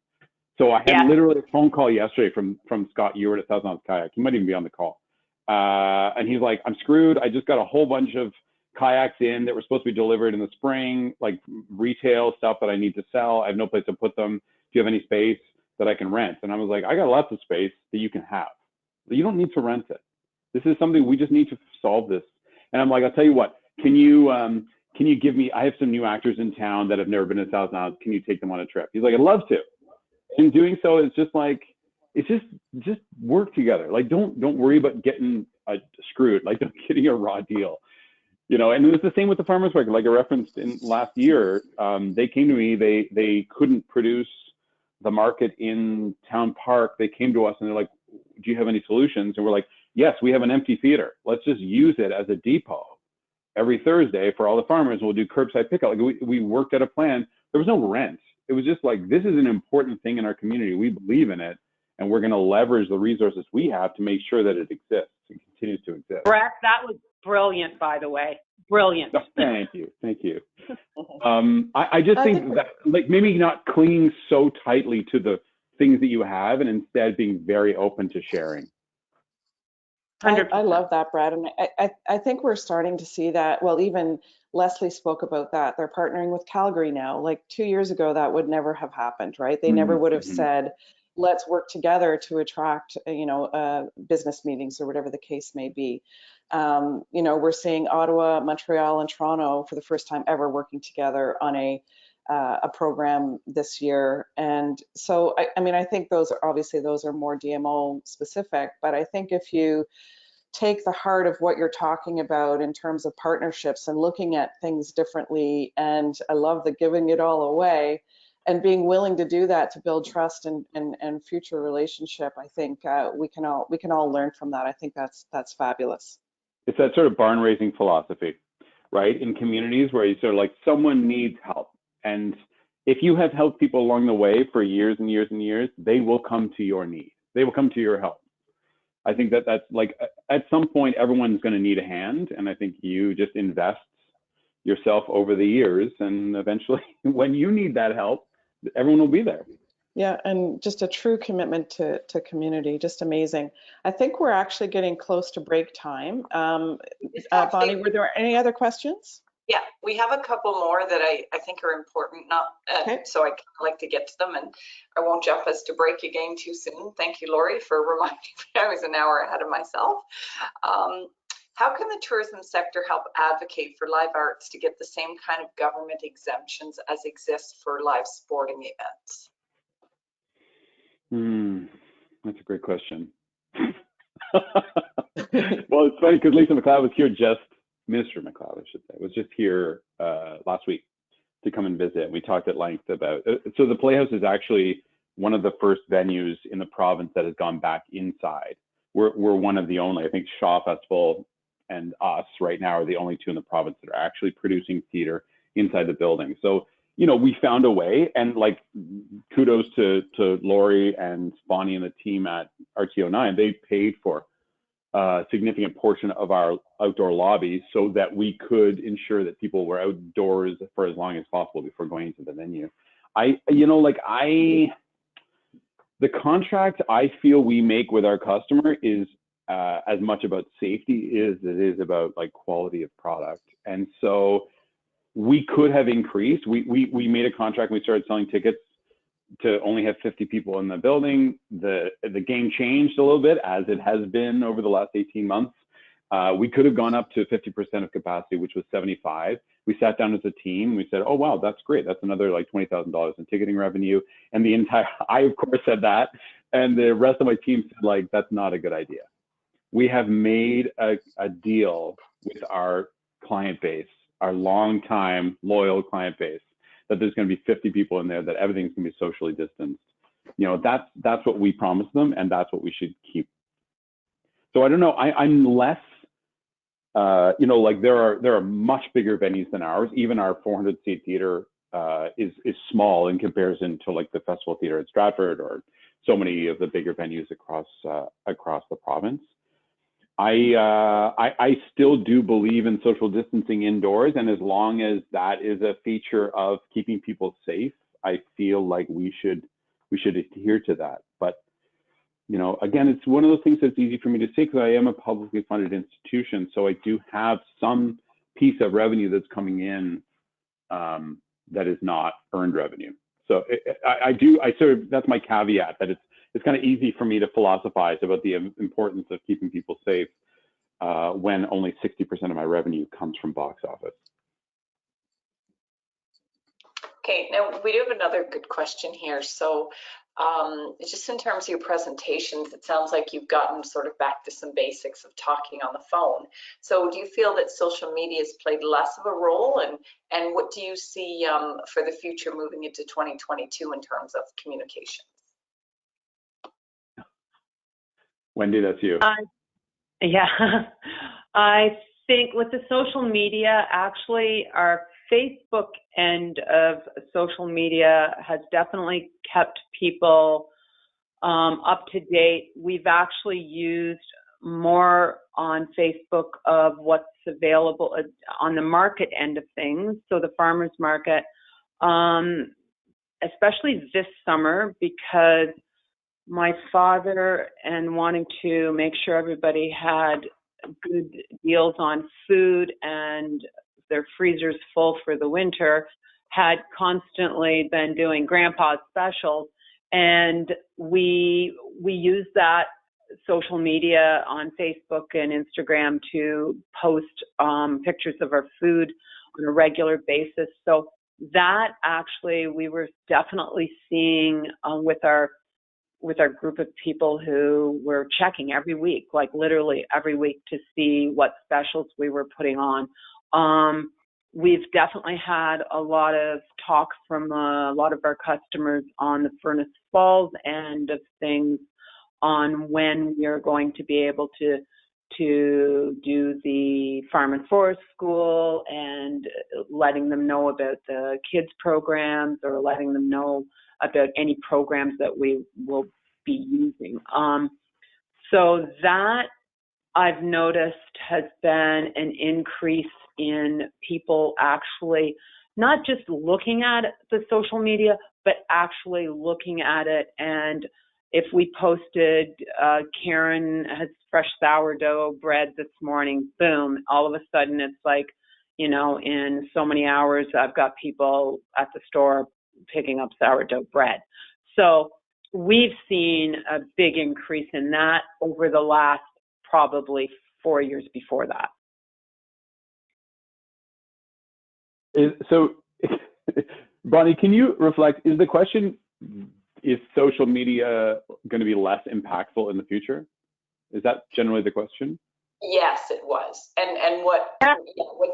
So I had literally a phone call yesterday from Scott Ewart at Thousand Ounce Kayak. He might even be on the call. And he's like, I'm screwed. I just got a whole bunch of kayaks in that were supposed to be delivered in the spring, like retail stuff that I need to sell. I have no place to put them. Do you have any space that I can rent? And I was like, I got lots of space that you can have. You don't need to rent it. This is something we just need to solve this. And I'm like, I'll tell you what, can you give me, I have some new actors in town that have never been to Thousand Ounce. Can you take them on a trip? He's like, I'd love to. In doing so, it's just like, it's just work together. Like, don't worry about getting screwed, like getting a raw deal, and it was the same with the farmers market. Like I referenced in last year, they came to me, they couldn't produce the market in Town Park. They came to us and they're like, do you have any solutions? And we're like, yes, we have an empty theater. Let's just use it as a depot every Thursday for all the farmers. We'll do curbside pickup. Like we worked out a plan. There was no rent. It was just like, this is an important thing in our community. We believe in it, and we're going to leverage the resources we have to make sure that it exists and continues to exist. Brett, that was brilliant, by the way. Brilliant. Oh, thank you. I just think that, like, maybe not clinging so tightly to the things that you have, and instead being very open to sharing. I love that, Brad. And I think we're starting to see that. Well, even Leslie spoke about that. They're partnering with Calgary now. Like 2 years ago, that would never have happened, right? They never would have said, let's work together to attract, business meetings or whatever the case may be. We're seeing Ottawa, Montreal, and Toronto for the first time ever working together on a program this year. And so, I think those are more DMO specific, but I think if you take the heart of what you're talking about in terms of partnerships and looking at things differently, and I love the giving it all away and being willing to do that to build trust and future relationship, I think we can all learn from that. I think that's fabulous. It's that sort of barn raising philosophy, right? In communities where you sort of like, someone needs help. And if you have helped people along the way for years and years and years, they will come to your need. They will come to your help. I think that that's like, at some point, everyone's going to need a hand. And I think you just invest yourself over the years. And eventually, when you need that help, everyone will be there. Yeah, and just a true commitment to community, just amazing. I think we're actually getting close to break time. Bonnie, were there any other questions? Yeah, we have a couple more that I think are important, Okay. so I like to get to them, and I won't jump us to break again too soon. Thank you, Lori, for reminding me I was an hour ahead of myself. How can the tourism sector help advocate for live arts to get the same kind of government exemptions as exist for live sporting events? That's a great question. Well, it's funny because Lisa McLeod was here Minister McLeod, I should say, was just here last week to come and visit. We talked at length about, so the Playhouse is actually one of the first venues in the province that has gone back inside. We're one of the only, I think Shaw Festival and us right now are the only two in the province that are actually producing theater inside the building. So, you know, we found a way, and like kudos to Lori and Bonnie and the team at RTO9. They paid for a significant portion of our outdoor lobby so that we could ensure that people were outdoors for as long as possible before going into the venue. The contract I feel we make with our customer is as much about safety as it is about like quality of product. And so we could have increased. We made a contract. We started selling tickets to only have 50 people in the building. The game changed a little bit, as it has been over the last 18 months. We could have gone up to 50% of capacity, which was 75. We sat down as a team. We said, oh, wow, that's great. That's another like $20,000 in ticketing revenue. And I of course said that. And the rest of my team said, like, that's not a good idea. We have made a deal with our client base, our longtime loyal client base, that there's going to be 50 people in there, that everything's going to be socially distanced. You know, that's what we promised them, and that's what we should keep. So I don't know. I'm less, like there are much bigger venues than ours. Even our 400-seat theater is small in comparison to like the Festival Theater at Stratford or so many of the bigger venues across the province. I still do believe in social distancing indoors, and as long as that is a feature of keeping people safe, I feel like we should adhere to that. But you know, again, it's one of those things that's easy for me to say because I am a publicly funded institution, so I do have some piece of revenue that's coming in that is not earned revenue. So that's my caveat, that it's kind of easy for me to philosophize about the importance of keeping people safe when only 60% of my revenue comes from box office. Okay, now we do have another good question here. So just in terms of your presentations, it sounds like you've gotten sort of back to some basics of talking on the phone. So do you feel that social media has played less of a role, and what do you see for the future moving into 2022 in terms of communication? Wendy, that's you. Yeah, I think with the social media, actually, our Facebook end of social media has definitely kept people up to date. We've actually used more on Facebook of what's available on the market end of things, so the farmers market, especially this summer, because my father, and wanting to make sure everybody had good deals on food and their freezers full for the winter, had constantly been doing grandpa's specials. And we use that social media on Facebook and Instagram to post pictures of our food on a regular basis. So that actually we were definitely seeing with our group of people who were checking every week, like literally every week, to see what specials we were putting on. We've definitely had a lot of talk from a lot of our customers on the Furnace Falls end of things on when we're going to be able to to do the farm and forest school and letting them know about the kids programs or letting them know about any programs that we will be using. So that I've noticed has been an increase in people actually not just looking at the social media, but actually looking at it. And if we posted, Karen has fresh sourdough bread this morning, boom, all of a sudden it's like, you know, in so many hours, I've got people at the store picking up sourdough bread. So we've seen a big increase in that over the last probably 4 years before that. So, Bonnie, can you reflect, is the question, is social media going to be less impactful in the future? Is that generally the question? Yes, it was. And what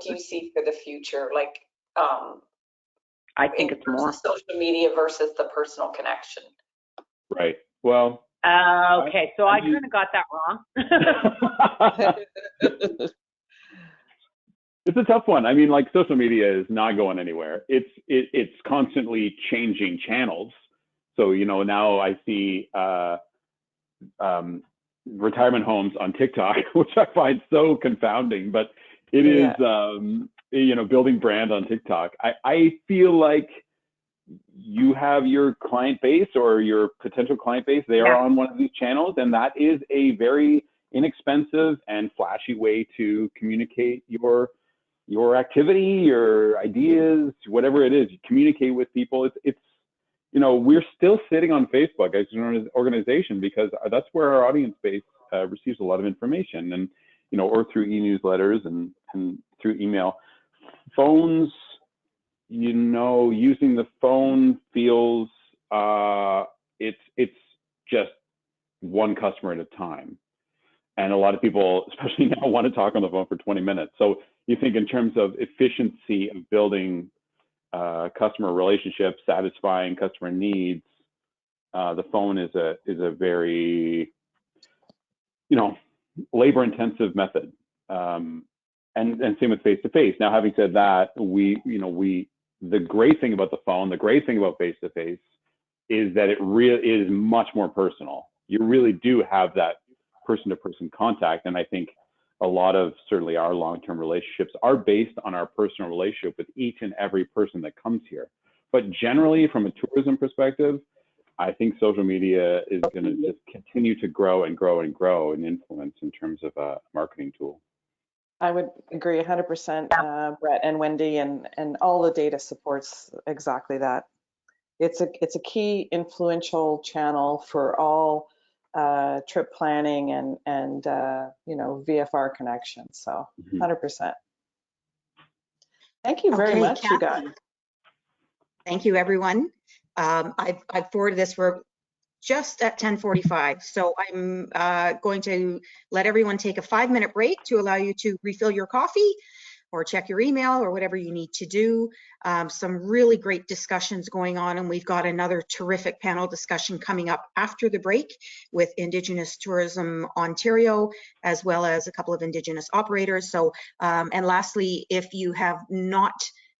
do you see for the future? Like, I think it's more social media versus the personal connection. Right. Well. Okay, so I kind of got that wrong. It's a tough one. I mean, like, social media is not going anywhere. It's constantly changing channels. So, you know, now I see retirement homes on TikTok, which I find so confounding, but it is, you know, building brand on TikTok. I feel like you have your client base or your potential client base, they are on one of these channels, and that is a very inexpensive and flashy way to communicate your activity, your ideas, whatever it is. You communicate with people. It's you know, we're still sitting on Facebook as an organization because that's where our audience base receives a lot of information, and you know, or through e-newsletters and through email. Phones, you know, using the phone feels it's just one customer at a time. And a lot of people, especially now, want to talk on the phone for 20 minutes. So you think in terms of efficiency of building customer relationships, satisfying customer needs, the phone is a very, you know, labor-intensive method. And same with face-to-face. Now, having said that, the great thing about the phone, the great thing about face-to-face is that it really is much more personal. You really do have that person-to-person contact. And I think a lot of certainly our long-term relationships are based on our personal relationship with each and every person that comes here. But generally, from a tourism perspective, I think social media is going to just continue to grow and grow and grow in influence in terms of a marketing tool. I would agree 100%, Brett and Wendy, and all the data supports exactly that. It's a key influential channel for all trip planning and you know, VFR connections. So 100%. Thank you very much, Cathy. you guys. Thank you, everyone. I've forwarded this. We're just at 10:45, so I'm going to let everyone take a 5-minute break to allow you to refill your coffee or check your email or whatever you need to do. Some really great discussions going on, and we've got another terrific panel discussion coming up after the break with Indigenous Tourism Ontario, as well as a couple of Indigenous operators. So, and lastly, if you have not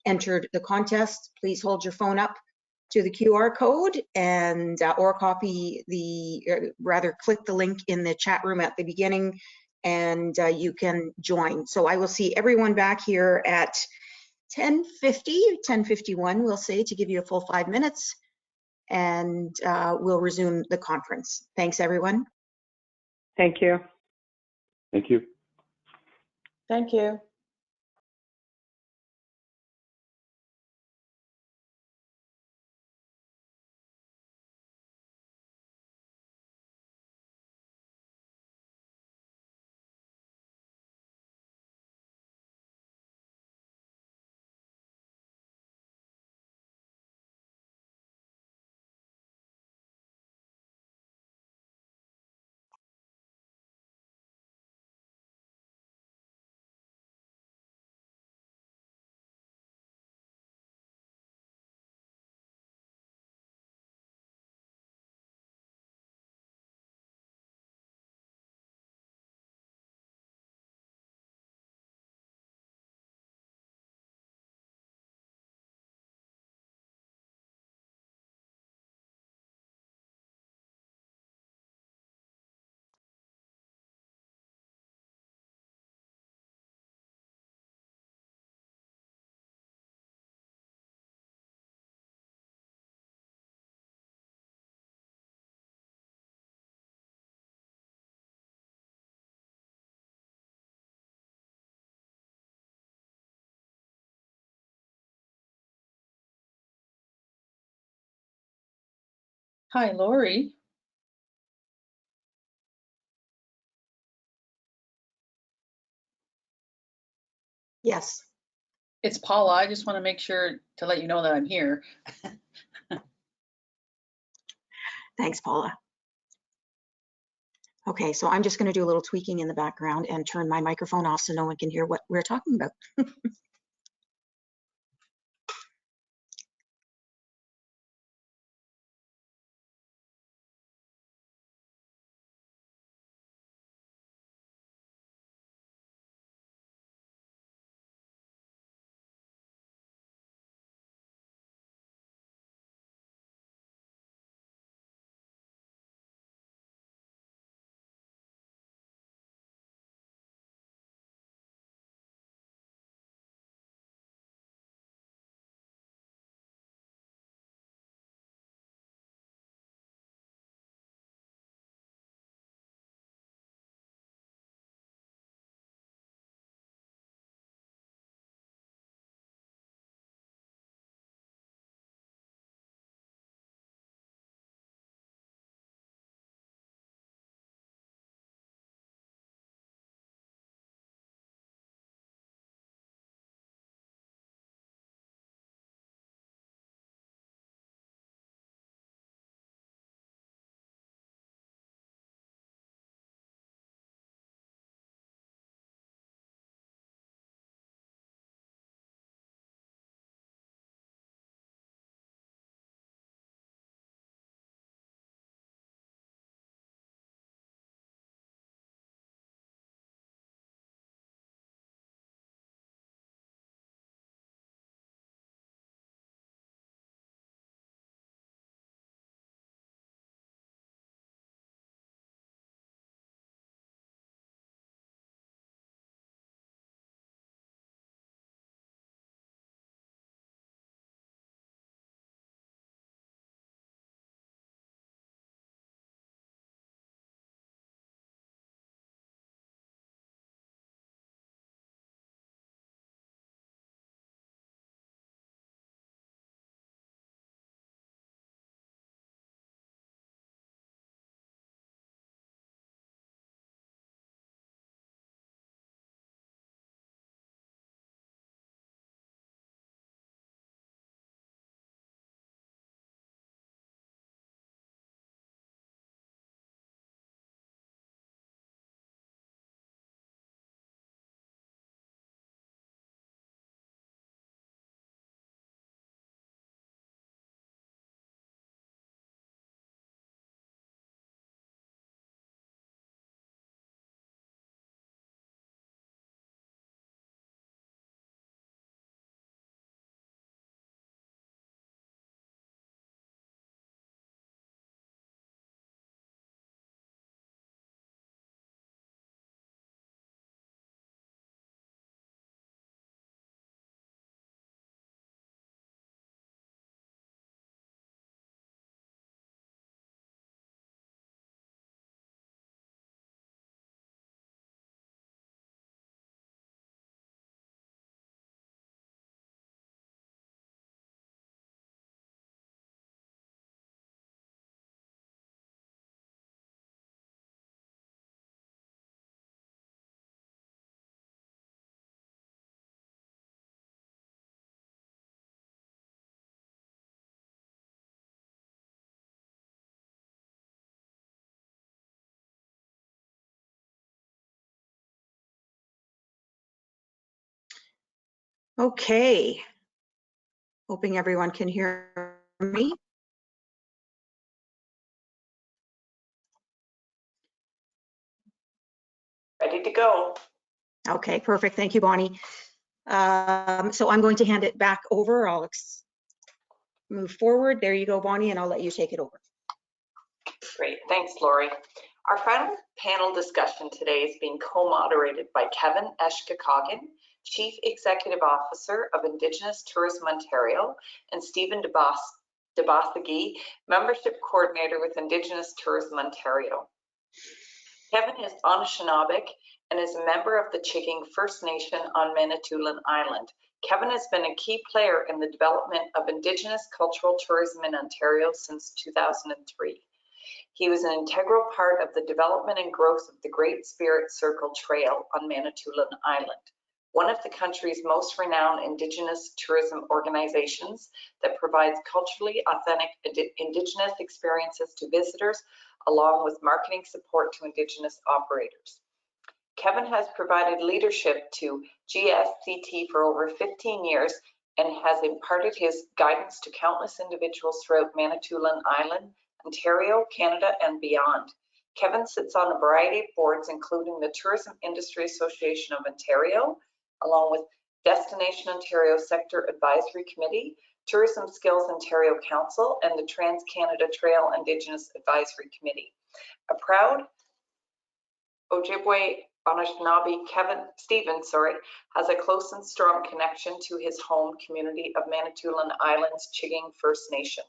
entered the contest, please hold your phone up to the QR code and or copy rather click the link in the chat room at the beginning, and you can join. So I will see everyone back here at 10:50, 10:51, we'll say, to give you a full 5 minutes, and we'll resume the conference. Thanks, everyone. Thank you. Thank you. Thank you. Hi, Lori. Yes. It's Paula. I just want to make sure to let you know that I'm here. Thanks, Paula. Okay, so I'm just going to do a little tweaking in the background and turn my microphone off so no one can hear what we're talking about. Okay. Hoping everyone can hear me. Ready to go. Okay, perfect. Thank you, Bonnie. So I'm going to hand it back over. I'll move forward. There you go, Bonnie, and I'll let you take it over. Great, thanks, Lori. Our final panel discussion today is being co-moderated by Kevin Eshkawkogen, Chief Executive Officer of Indigenous Tourism Ontario, and Stephen DeBothagi, Membership Coordinator with Indigenous Tourism Ontario. Kevin is Anishinaabe and is a member of the Chigging First Nation on Manitoulin Island. Kevin has been a key player in the development of Indigenous cultural tourism in Ontario since 2003. He was an integral part of the development and growth of the Great Spirit Circle Trail on Manitoulin Island, one of the country's most renowned Indigenous tourism organizations that provides culturally authentic Indigenous experiences to visitors, along with marketing support to Indigenous operators. Kevin has provided leadership to GSCT for over 15 years and has imparted his guidance to countless individuals throughout Manitoulin Island, Ontario, Canada, and beyond. Kevin sits on a variety of boards, including the Tourism Industry Association of Ontario, along with Destination Ontario Sector Advisory Committee, Tourism Skills Ontario Council, and the Trans-Canada Trail Indigenous Advisory Committee. A proud Ojibwe Anishinaabe Stephen has a close and strong connection to his home community of Manitoulin Island's Chiging First Nation.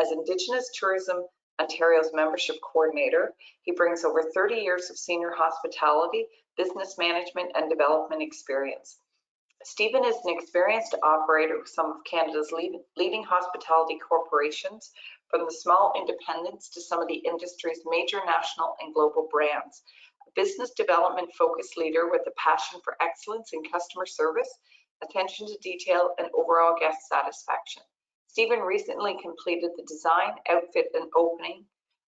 As Indigenous Tourism Ontario's membership coordinator, he brings over 30 years of senior hospitality, business management, and development experience. Stephen is an experienced operator with some of Canada's leading hospitality corporations, from the small independents to some of the industry's major national and global brands. A business development focused leader with a passion for excellence in customer service, attention to detail, and overall guest satisfaction. Stephen recently completed the design, outfit, and opening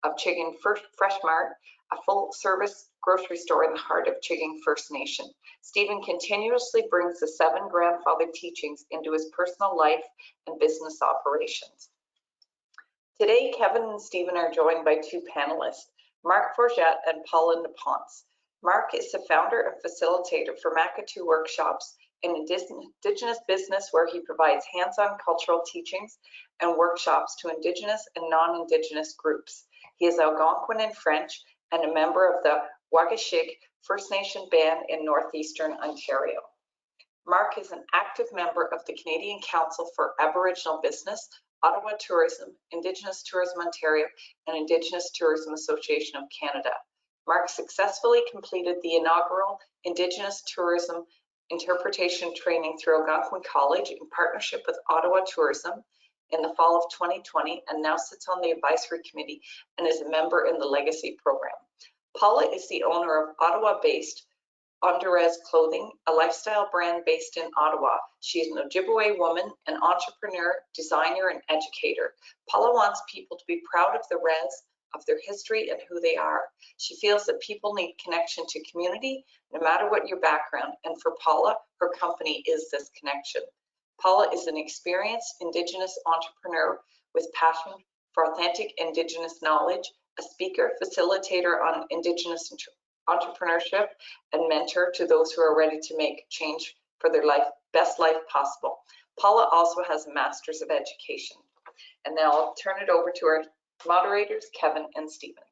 of Chiging Fresh Mart, a full-service grocery store in the heart of Chiging First Nation. Stephen continuously brings the 7 grandfather teachings into his personal life and business operations. Today, Kevin and Stephen are joined by 2 panelists, Mark Forget and Paula Nepons. Mark is the founder and facilitator for Makatu Workshops, an Indigenous business where he provides hands-on cultural teachings and workshops to Indigenous and non-Indigenous groups. He is Algonquin in French and a member of the Wakashig First Nation band in Northeastern Ontario. Mark is an active member of the Canadian Council for Aboriginal Business, Ottawa Tourism, Indigenous Tourism Ontario, and Indigenous Tourism Association of Canada. Mark successfully completed the inaugural Indigenous Tourism Interpretation Training through Algonquin College in partnership with Ottawa Tourism in the fall of 2020, and now sits on the advisory committee and is a member in the Legacy program. Paula is the owner of Ottawa-based Ondarez Clothing, a lifestyle brand based in Ottawa. She is an Ojibwe woman, an entrepreneur, designer, and educator. Paula wants people to be proud of the res, of their history, and who they are. She feels that people need connection to community, no matter what your background, and for Paula, her company is this connection. Paula is an experienced Indigenous entrepreneur with passion for authentic Indigenous knowledge, a speaker, facilitator on Indigenous entrepreneurship, and mentor to those who are ready to make change for their best life possible. Paula also has a Master's of Education. And now I'll turn it over to our moderators, Kevin and Stephen.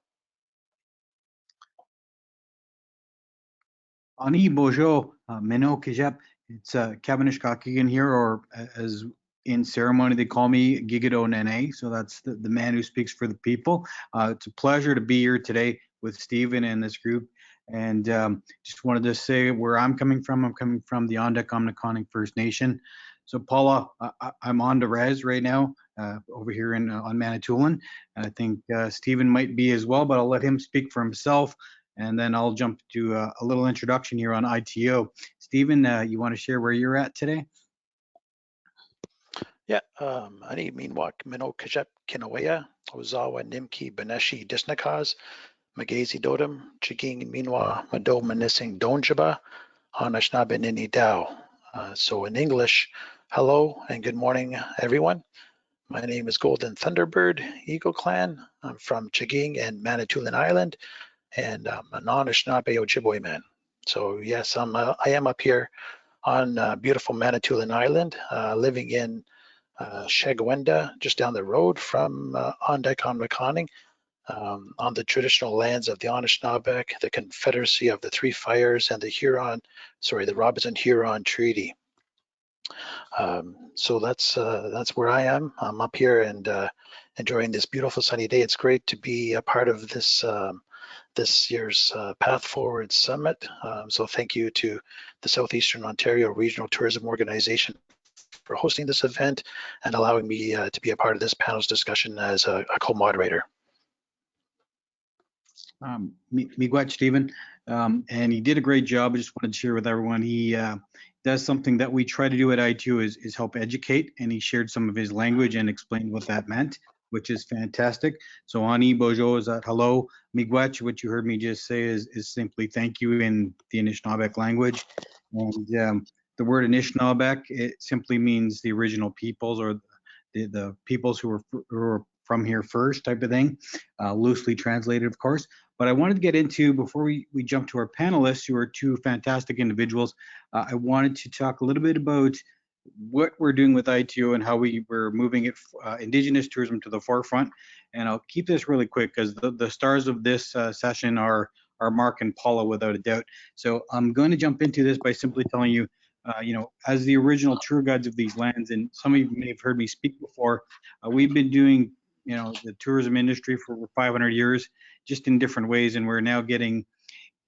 Ani Bojo, Meno Kijep. It's Kevin Eshkawkogen here, or as in ceremony they call me Gigado Nene. So that's the man who speaks for the people. It's a pleasure to be here today with Stephen and this group. And just wanted to say where I'm coming from. I'm coming from the Ondakamnakoning First Nation. So Paula, I'm on the res right now over here on Manitoulin. And I think Stephen might be as well, but I'll let him speak for himself. And then I'll jump to a little introduction here on ITO. Stephen, you want to share where you're at today? Yeah, ani minwak mino kajep kinawaya, ozawa nimki beneshi disnakas, magazi dodam, chiging minwa mado manising donjaba, Anishinaabe nini dao. So in English, hello and good morning, everyone. My name is Golden Thunderbird Eagle Clan. I'm from Chiging and Manitoulin Island, and I'm an Anishinaabe Ojibwe man. So yes, I am up here on beautiful Manitoulin Island, living in Eshkawkogen, just down the road from Ondakamnakoning, on the traditional lands of the Anishinaabe, the Confederacy of the Three Fires, and the Robinson-Huron Treaty. So that's where I am. I'm up here and enjoying this beautiful sunny day. It's great to be a part of this this year's Path Forward Summit. So thank you to the Southeastern Ontario Regional Tourism Organization for hosting this event and allowing me to be a part of this panel's discussion as a co-moderator. Miigwech Stephen, and he did a great job. I just wanted to share with everyone. He does something that we try to do at ITU is help educate, and he shared some of his language and explained what that meant, which is fantastic. So Ani Bojo is that hello. Miigwech, what you heard me just say is simply thank you in the Anishinaabeg language. And the word Anishinaabeg, it simply means the original peoples, or the peoples who were from here first, type of thing, loosely translated, of course. But I wanted to get into, before we jump to our panelists, who are two fantastic individuals, I wanted to talk a little bit about what we're doing with ITU and how we're moving it, Indigenous tourism to the forefront. And I'll keep this really quick because the stars of this session are Mark and Paula, without a doubt. So I'm going to jump into this by simply telling you, as the original tour guides of these lands, and some of you may have heard me speak before, we've been doing the tourism industry for over 500 years, just in different ways, and we're now getting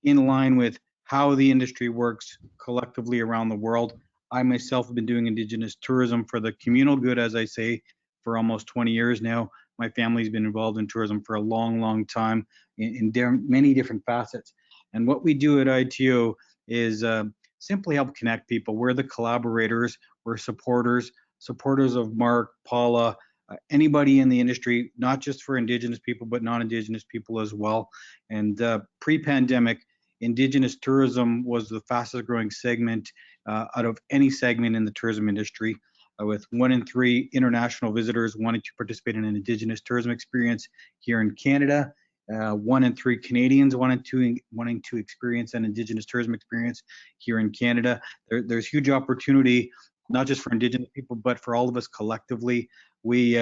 in line with how the industry works collectively around the world. I myself have been doing Indigenous tourism for the communal good, as I say, for almost 20 years now. My family's been involved in tourism for a long, long time in many different facets. And what we do at ITU is simply help connect people. We're the collaborators, we're supporters of Mark, Paula, anybody in the industry, not just for Indigenous people, but non-Indigenous people as well. And pre-pandemic, Indigenous tourism was the fastest growing segment out of any segment in the tourism industry, with 1 in 3 international visitors wanting to participate in an Indigenous tourism experience here in Canada. 1 in 3 Canadians wanting to experience an Indigenous tourism experience here in Canada. There's huge opportunity, not just for Indigenous people, but for all of us collectively. We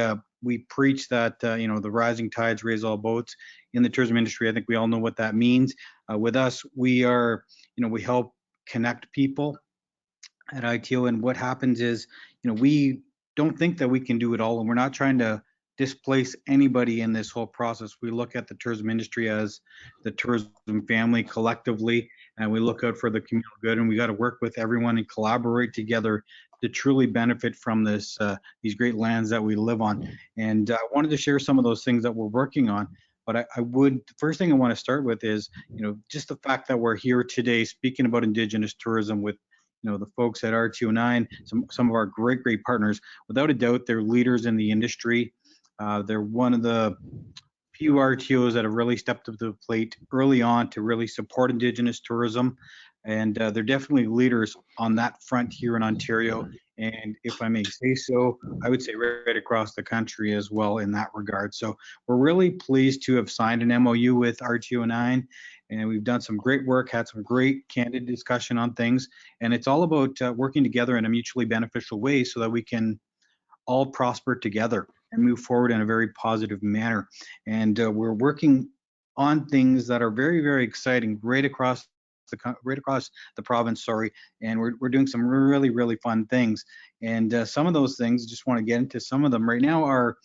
preach that the rising tides raise all boats in the tourism industry. I think we all know what that means. With us, we help connect people at ITO, and what happens is, we don't think that we can do it all, and we're not trying to displace anybody in this whole process. We look at the tourism industry as the tourism family collectively, and we look out for the communal good, and we got to work with everyone and collaborate together to truly benefit from these great lands that we live on. And I wanted to share some of those things that we're working on. But the first thing I want to start with is, just the fact that we're here today speaking about Indigenous tourism with, the folks at R209, some of our great partners. Without a doubt, they're leaders in the industry. They're one of the few RTOs that have really stepped up to the plate early on to really support Indigenous tourism. And they're definitely leaders on that front here in Ontario. And if I may say so, I would say right across the country as well in that regard. So we're really pleased to have signed an MOU with R209, and we've done some great work, had some great candid discussion on things. And it's all about working together in a mutually beneficial way so that we can all prosper together and move forward in a very positive manner. And we're working on things that are very, very exciting right across the province, and we're doing some really fun things. And some of those things, just want to get into some of them right now, are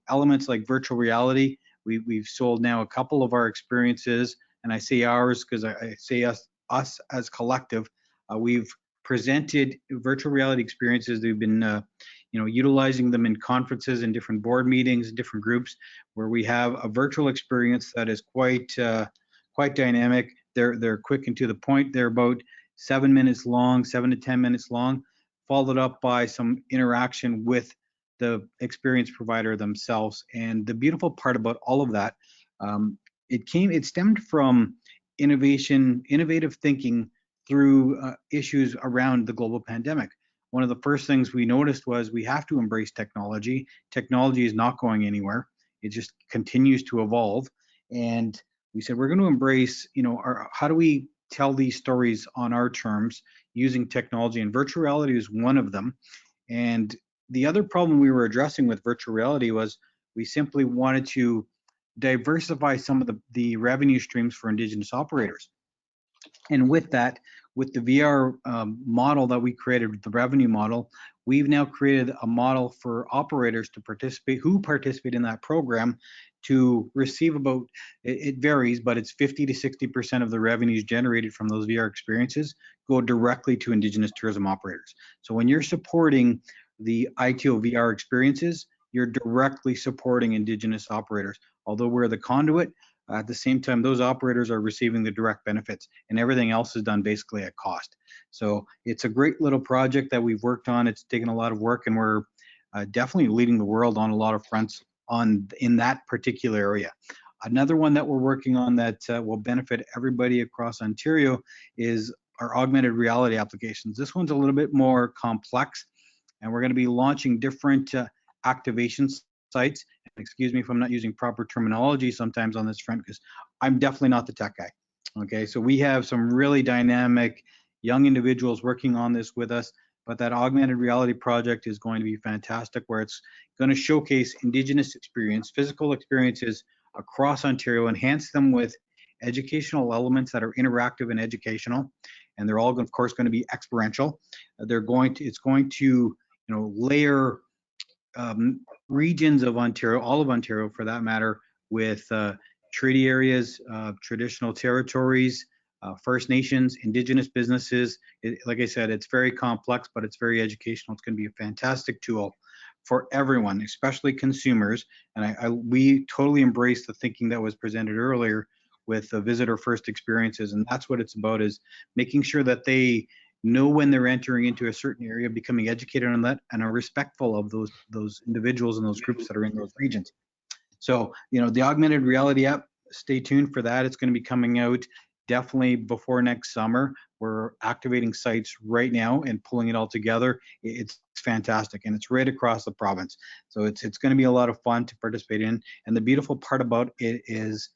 elements like virtual reality. We've sold now a couple of our experiences, and I say ours because I say us as collective. We've presented virtual reality experiences. We've been utilizing them in conferences and different board meetings, different groups, where we have a virtual experience that is quite dynamic. They're quick and to the point. They're about 7 to 10 minutes long, followed up by some interaction with the experience provider themselves. And the beautiful part about all of that, it stemmed from innovative thinking through issues around the global pandemic. One of the first things we noticed was we have to embrace technology. Technology is not going anywhere. It just continues to evolve. And we said, we're going to embrace, how do we tell these stories on our terms using technology? And virtual reality is one of them. And the other problem we were addressing with virtual reality was we simply wanted to diversify some of the revenue streams for Indigenous operators. And with that, with the VR model that we created, the revenue model, we've now created a model for operators to participate, who participate in that program, to receive about, it varies, but it's 50 to 60% of the revenues generated from those VR experiences go directly to Indigenous tourism operators. So when you're supporting the ITO VR experiences, you're directly supporting Indigenous operators. Although we're the conduit, at the same time, those operators are receiving the direct benefits, and everything else is done basically at cost. So it's a great little project that we've worked on. It's taken a lot of work, and we're definitely leading the world on a lot of fronts in that particular area. Another one that we're working on that will benefit everybody across Ontario is our augmented reality applications. This one's a little bit more complex, and we're going to be launching different activation sites. Excuse me if I'm not using proper terminology sometimes on this front, because I'm definitely not the tech guy. Okay, so we have some really dynamic young individuals working on this with us, but that augmented reality project is going to be fantastic, where it's going to showcase Indigenous experience, physical experiences across Ontario, enhance them with educational elements that are interactive and educational, and they're all, of course, going to be experiential. It's going to, layer regions of Ontario, all of Ontario for that matter, with treaty areas, traditional territories, First Nations, Indigenous businesses. Like I said, it's very complex, but it's very educational. It's going to be a fantastic tool for everyone, especially consumers. And we totally embrace the thinking that was presented earlier with the visitor first experiences. And that's what it's about, is making sure that they know when they're entering into a certain area, becoming educated on that, and are respectful of those individuals and those groups that are in those regions. So, the augmented reality app, stay tuned for that. It's going to be coming out definitely before next summer. We're activating sites right now and pulling it all together. It's fantastic, and it's right across the province. So it's going to be a lot of fun to participate in. And the beautiful part about it is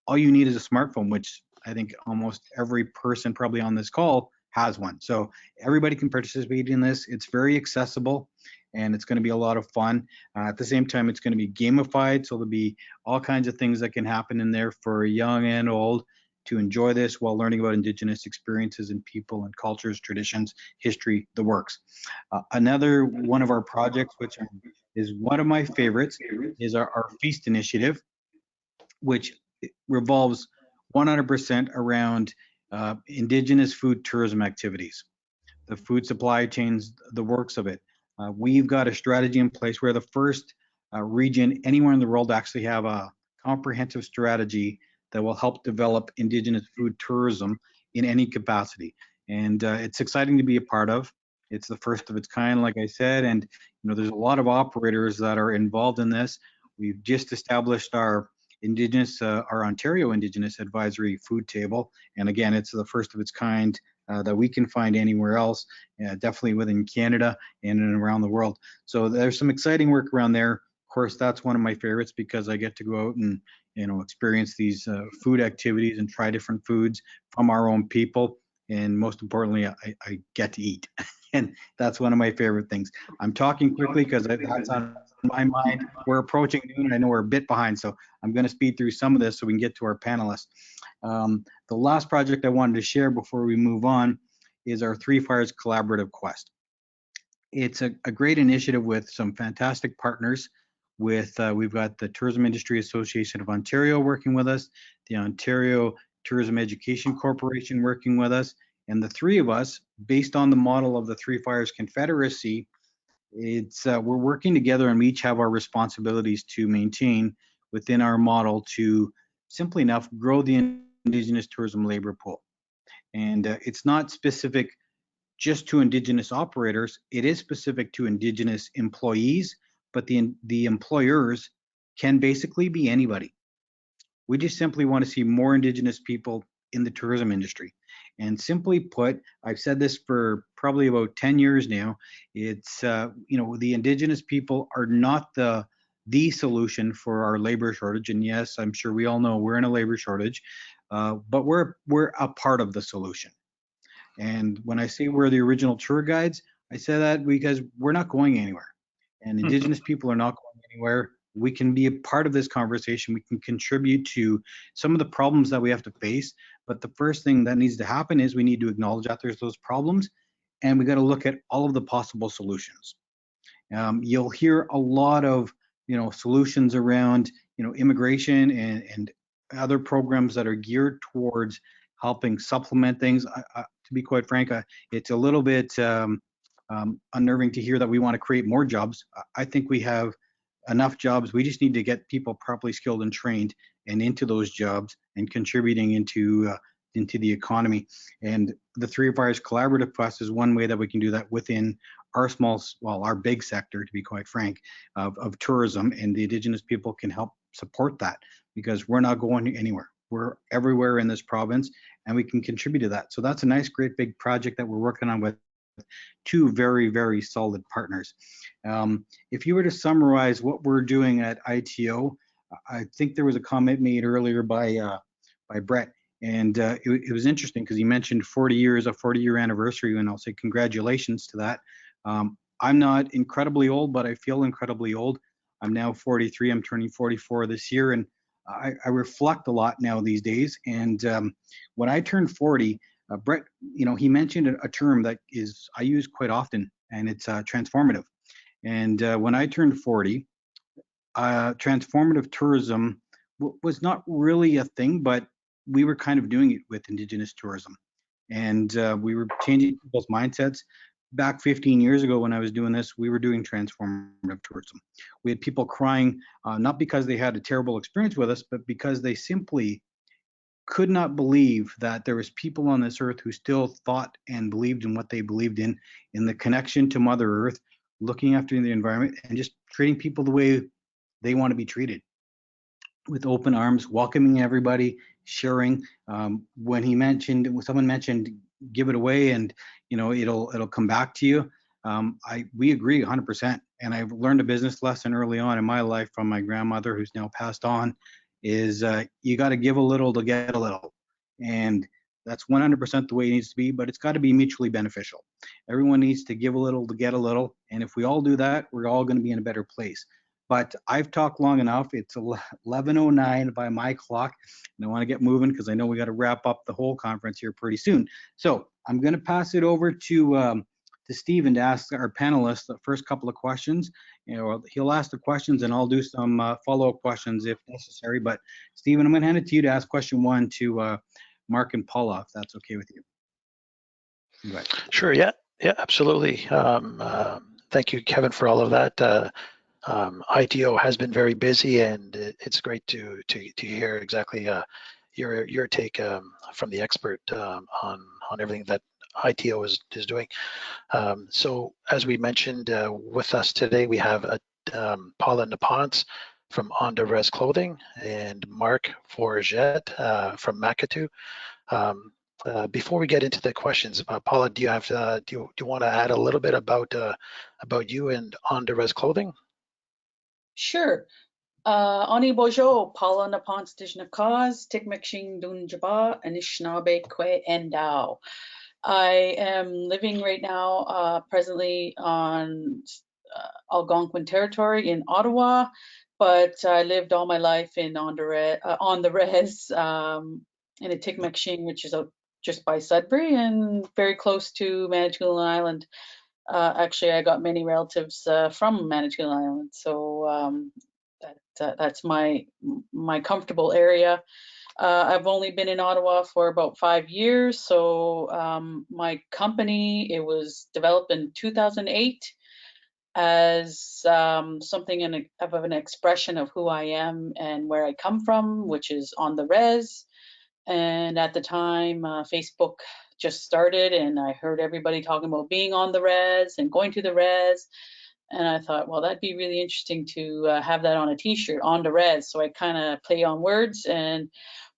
all you need is a smartphone, which I think almost every person probably on this call has one. So everybody can participate in this. It's very accessible, and it's going to be a lot of fun. At the same time, it's going to be gamified, so there'll be all kinds of things that can happen in there for young and old to enjoy this while learning about Indigenous experiences and people and cultures, traditions, history, the works. Another one of our projects, which is one of my favorites, is our Feast initiative, which revolves 100% around Indigenous food tourism activities, the food supply chains, the works of it. We've got a strategy in place where the first region anywhere in the world to actually have a comprehensive strategy that will help develop Indigenous food tourism in any capacity. And it's exciting to be a part of. It's the first of its kind, like I said, and there's a lot of operators that are involved in this. We've just established our Indigenous, our Ontario Indigenous Advisory Food Table, and again, it's the first of its kind that we can find anywhere else, definitely within Canada and around the world. So there's some exciting work around there. Of course, that's one of my favorites because I get to go out and experience these food activities and try different foods from our own people, and most importantly, I get to eat, and that's one of my favorite things. I'm talking quickly because that's on my mind. We're approaching noon, and I know we're a bit behind, so I'm going to speed through some of this so we can get to our panelists. The last project I wanted to share before we move on is our Three Fires Collaborative Quest. It's a great initiative with some fantastic partners. We've got the Tourism Industry Association of Ontario working with us, the Ontario Tourism Education Corporation working with us, and the three of us, based on the model of the Three Fires Confederacy, we're working together, and we each have our responsibilities to maintain within our model to, simply enough, grow the Indigenous tourism labor pool. And it's not specific just to Indigenous operators. It is specific to Indigenous employees, but the employers can basically be anybody. We just simply want to see more Indigenous people in the tourism industry. And simply put, I've said this for probably about 10 years now, it's, the Indigenous people are not the solution for our labor shortage. And yes, I'm sure we all know we're in a labor shortage, but we're a part of the solution. And when I say we're the original tour guides, I say that because we're not going anywhere. And Indigenous people are not going anywhere. We can be a part of this conversation. We can contribute to some of the problems that we have to face. But the first thing that needs to happen is we need to acknowledge that there's those problems and we got to look at all of the possible solutions. You'll hear a lot of, solutions around, immigration and other programs that are geared towards helping supplement things. To be quite frank, it's a little bit unnerving to hear that we want to create more jobs. I think we have enough jobs. We just need to get people properly skilled and trained and into those jobs and contributing into the economy. And the Three Fires Collaborative Plus is one way that we can do that within our big sector, to be quite frank, of tourism, and the Indigenous people can help support that, because we're not going anywhere. We're everywhere in this province, and we can contribute to that. So that's a nice, great big project that we're working on with two very, very solid partners. If you were to summarize what we're doing at ITO, I think there was a comment made earlier by Brett, and it was interesting because he mentioned 40 years, a 40-year anniversary, and I'll say congratulations to that. I'm not incredibly old, but I feel incredibly old. I'm now 43. I'm turning 44 this year, and I reflect a lot now these days. And when I turned 40, Brett, he mentioned a term that I use quite often, and it's transformative. And when I turned 40, transformative tourism was not really a thing, but we were kind of doing it with Indigenous tourism. And we were changing people's mindsets. Back 15 years ago when I was doing this, we were doing transformative tourism. We had people crying, not because they had a terrible experience with us, but because they simply could not believe that there was people on this earth who still thought and believed in what they believed in the connection to Mother Earth, looking after the environment, and just treating people the way they want to be treated, with open arms, welcoming everybody, sharing. When someone mentioned, give it away and it'll come back to you. We agree 100%. And I've learned a business lesson early on in my life from my grandmother, who's now passed on, is you got to give a little to get a little. And that's 100% the way it needs to be, but it's got to be mutually beneficial. Everyone needs to give a little to get a little. And if we all do that, we're all going to be in a better place. But I've talked long enough. It's 11:09 by my clock, and I want to get moving because I know we got to wrap up the whole conference here pretty soon. So I'm going to pass it over to Stephen to ask our panelists the first couple of questions. He'll ask the questions, and I'll do some follow-up questions if necessary. But Stephen, I'm going to hand it to you to ask question one to Mark and Paula, if that's okay with you. Go ahead. Sure. Yeah. Absolutely. Thank you, Kevin, for all of that. ITO has been very busy, and it's great to hear exactly your take from the expert on everything that ITO is doing. So as we mentioned, with us today, we have Paula Nepenthe from On the Res Clothing and Mark Forget from Makatu. Before we get into the questions, Paula, do you want to add a little bit about you and On the Res Clothing? Sure. Ani Bojo, Paula Nepenthe Dijnakaz, Tikmekshing Dunjaba, Anishinaabe Kwe Endao. I am living right now, presently on Algonquin territory in Ottawa, but I lived all my life in on the res in a Tikmekshing, which is just by Sudbury and very close to Manitoulin Island. Actually, I got many relatives from Manitoulin Island, so that's my comfortable area. I've only been in Ottawa for about 5 years, so my company, it was developed in 2008 as something of an expression of who I am and where I come from, which is on the res. And at the time, Facebook just started, and I heard everybody talking about being on the res and going to the res. And I thought, well, that'd be really interesting to have that on a t-shirt, on the res. So I kind of play on words,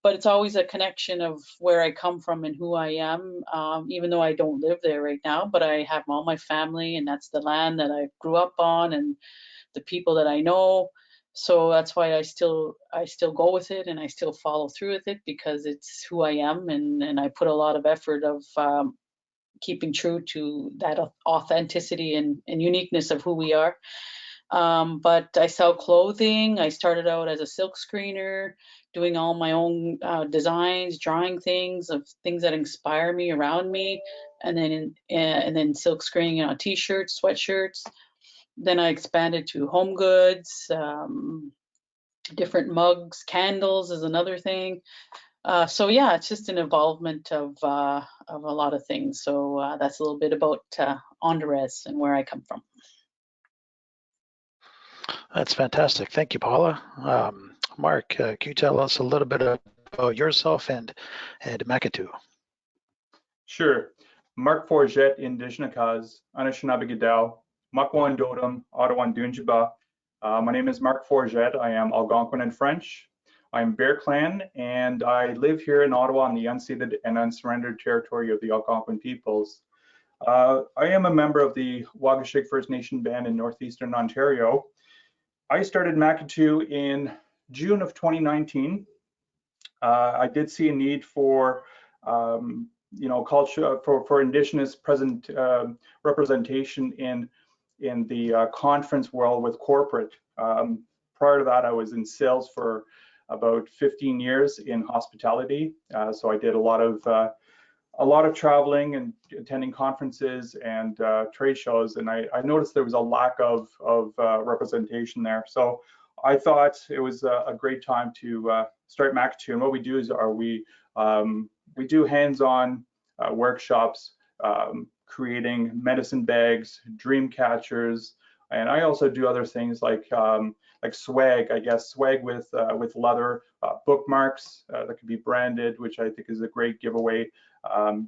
but it's always a connection of where I come from and who I am, even though I don't live there right now, but I have all my family, and that's the land that I grew up on and the people that I know. So that's why I still go with it, and I still follow through with it, because it's who I am, and I put a lot of effort of keeping true to that authenticity and uniqueness of who we are. But I sell clothing. I started out as a silk screener, doing all my own designs, drawing things of things that inspire me around me, and then silk screening on t-shirts, sweatshirts. Then I expanded to home goods, different mugs, candles is another thing. So yeah, it's just an involvement of a lot of things. So that's a little bit about Ondarez and where I come from. That's fantastic. Thank you, Paula. Mark, can you tell us a little bit about yourself and Makatu? Sure. Mark Forget, Indigenous, Anishinaabe, Makwan Dodam, Ottawa Dunjiba. My name is Mark Forget. I am Algonquin and French. I'm Bear Clan, and I live here in Ottawa on the unceded and unsurrendered territory of the Algonquin peoples. I am a member of the Waagashig First Nation Band in Northeastern Ontario. I started Makatu in June of 2019. I did see a need for culture for Indigenous present representation in the conference world with corporate. Prior to that, I was in sales for about 15 years in hospitality. So I did a lot of traveling and attending conferences and trade shows, and I noticed there was a lack of representation there. So I thought it was a great time to start Makatu. And what we do is we do hands-on workshops, creating medicine bags, dream catchers, and I also do other things like swag. I guess swag with leather, bookmarks that could be branded, which I think is a great giveaway.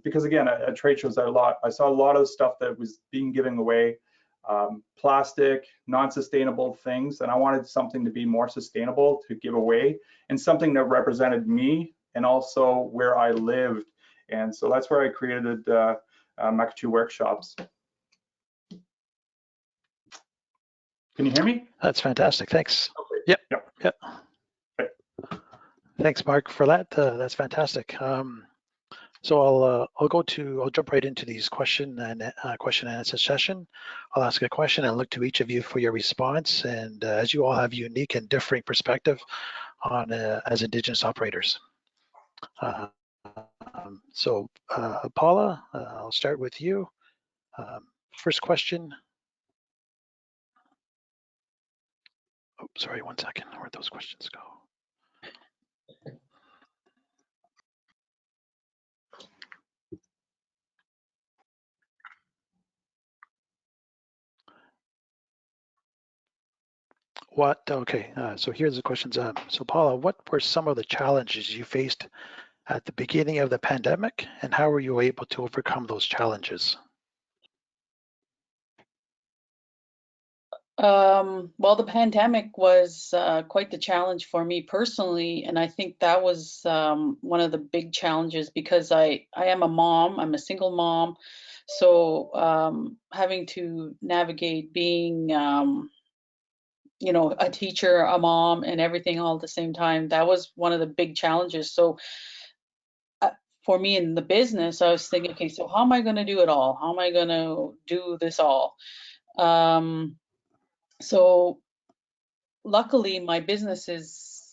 Because again, at trade shows, I saw a lot of stuff that was being given away, plastic, non-sustainable things, and I wanted something to be more sustainable to give away, and something that represented me and also where I lived. And so that's where I created Makatu workshops. Can you hear me? That's fantastic. Thanks. Okay. Yep. Okay. Thanks, Mark, for that. That's fantastic. So I'll jump right into these question and answer session. I'll ask a question and look to each of you for your response. And as you all have unique and differing perspective on as Indigenous operators. So Paula, I'll start with you. First question. Oh, sorry, 1 second. Where'd those questions go? So here's the questions. So Paula, what were some of the challenges you faced at the beginning of the pandemic, and how were you able to overcome those challenges? Well, the pandemic was quite the challenge for me personally, and I think that was one of the big challenges because I am a mom. I'm a single mom, so having to navigate being a teacher, a mom, and everything all at the same time, that was one of the big challenges. So for me in the business, I was thinking, okay, so how am I going to do it all? How am I going to do this all? So luckily my business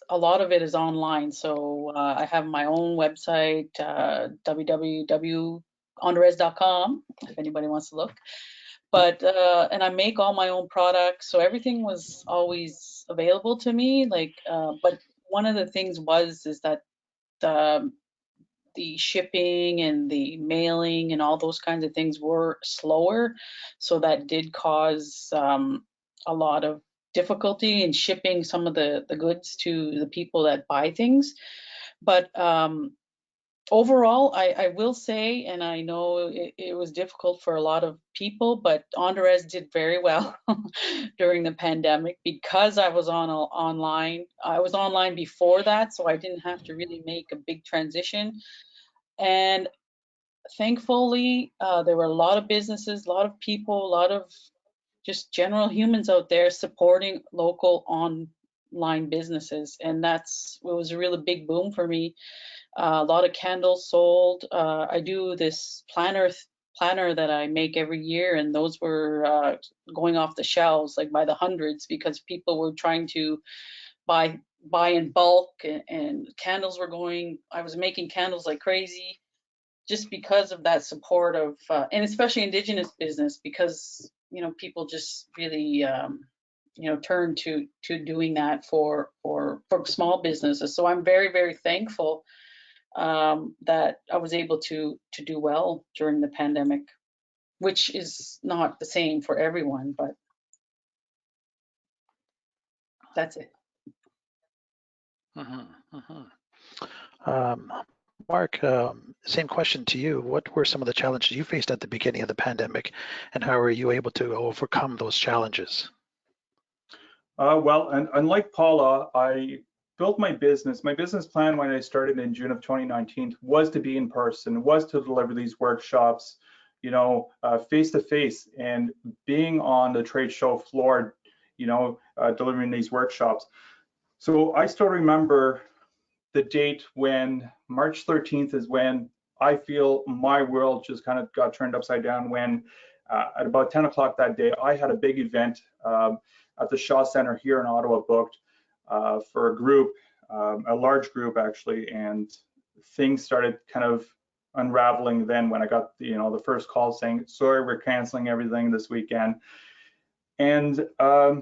a lot of it is online. So I have my own website, www.ondarez.com, if anybody wants to look. But and I make all my own products, so everything was always available to me. But one of the things is that the shipping and the mailing and all those kinds of things were slower, so that did cause a lot of difficulty in shipping some of the goods to the people that buy things. But overall, I will say, and I know it was difficult for a lot of people, but Ondarez did very well during the pandemic because I was online. I was online before that, so I didn't have to really make a big transition. And thankfully, there were a lot of businesses, a lot of people, a lot of just general humans out there supporting local online businesses, and it was a really big boom for me. A lot of candles sold. I do this planner that I make every year, and those were going off the shelves like by the hundreds because people were trying to buy in bulk, and candles were going. I was making candles like crazy just because of that support of, and especially Indigenous business, because people just really turn to doing that for small businesses. So I'm very, very thankful that I was able to do well during the pandemic, which is not the same for everyone, but that's it. Mark, same question to you. What were some of the challenges you faced at the beginning of the pandemic, and how were you able to overcome those challenges? Well, and unlike Paula, I built my business. My business plan when I started in June of 2019 was to be in person, was to deliver these workshops, face to face, and being on the trade show floor, delivering these workshops. So I still remember the date when March 13th is when I feel my world just kind of got turned upside down when at about 10 o'clock that day, I had a big event at the Shaw Center here in Ottawa booked for a group, a large group actually, and things started kind of unraveling then when I got the first call saying, sorry, we're canceling everything this weekend. And I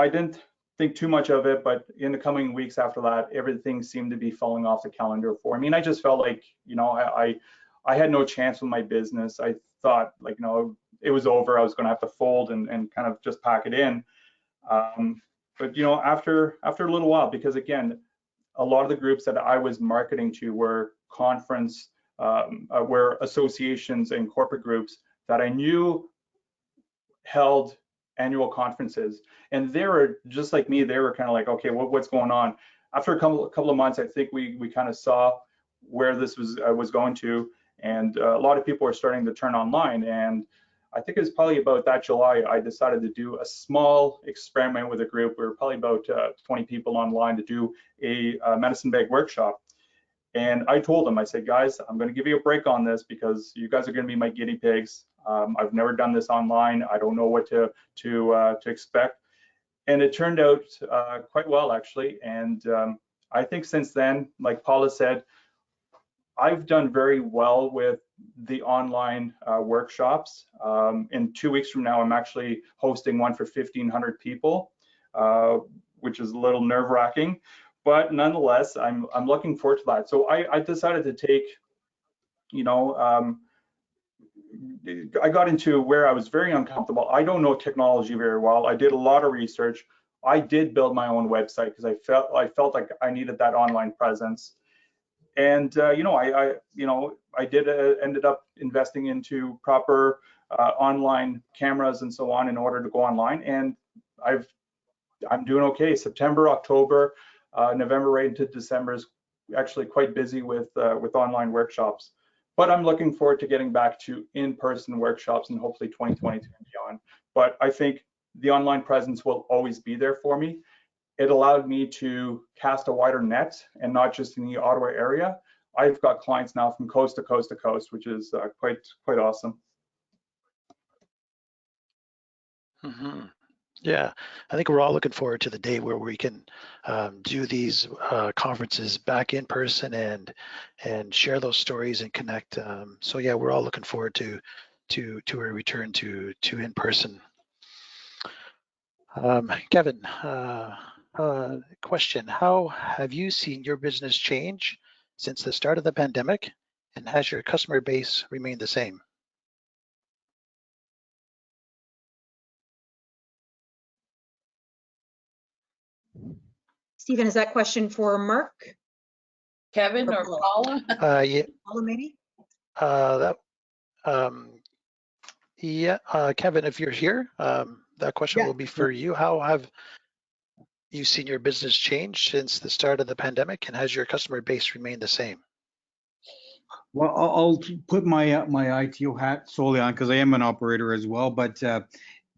didn't think too much of it, but in the coming weeks after that, everything seemed to be falling off the calendar for me. And I just felt like, I had no chance with my business. I thought like, it was over. I was going to have to fold and kind of just pack it in. But after a little while, because again, a lot of the groups that I was marketing to were were associations and corporate groups that I knew held annual conferences, and they were just like me. They were kind of like, okay, what's going on? After a couple of months, I think we kind of saw where this was going to, and a lot of people were starting to turn online. And I think it was probably about that July, I decided to do a small experiment with a group. We were probably about 20 people online to do a medicine bag workshop. And I told them, I said, guys, I'm going to give you a break on this because you guys are going to be my guinea pigs. I've never done this online. I don't know what to expect. And it turned out quite well, actually. And I think since then, like Paula said, I've done very well with the online workshops. In 2 weeks from now, I'm actually hosting one for 1,500 people, which is a little nerve-wracking. But nonetheless, I'm looking forward to that. So I decided to take, I got into where I was very uncomfortable. I don't know technology very well. I did a lot of research. I did build my own website because I felt like I needed that online presence. And I did ended up investing into proper online cameras and so on in order to go online. And I'm doing okay. September, October, November right into December is actually quite busy with online workshops. But I'm looking forward to getting back to in-person workshops and hopefully 2022 and beyond. But I think the online presence will always be there for me. It allowed me to cast a wider net and not just in the Ottawa area. I've got clients now from coast to coast to coast, which is quite awesome. Yeah, I think we're all looking forward to the day where we can do these conferences back in person and share those stories and connect. So yeah, we're all looking forward to a return to in person. Kevin, question: how have you seen your business change since the start of the pandemic, and has your customer base remained the same? Stephen, is that question for Mark? Kevin or Paula? Yeah. Paula, maybe? Kevin, if you're here, that question will be for you. How have you seen your business change since the start of the pandemic, and has your customer base remained the same? Well, I'll put my ITO hat solely on because I am an operator as well. But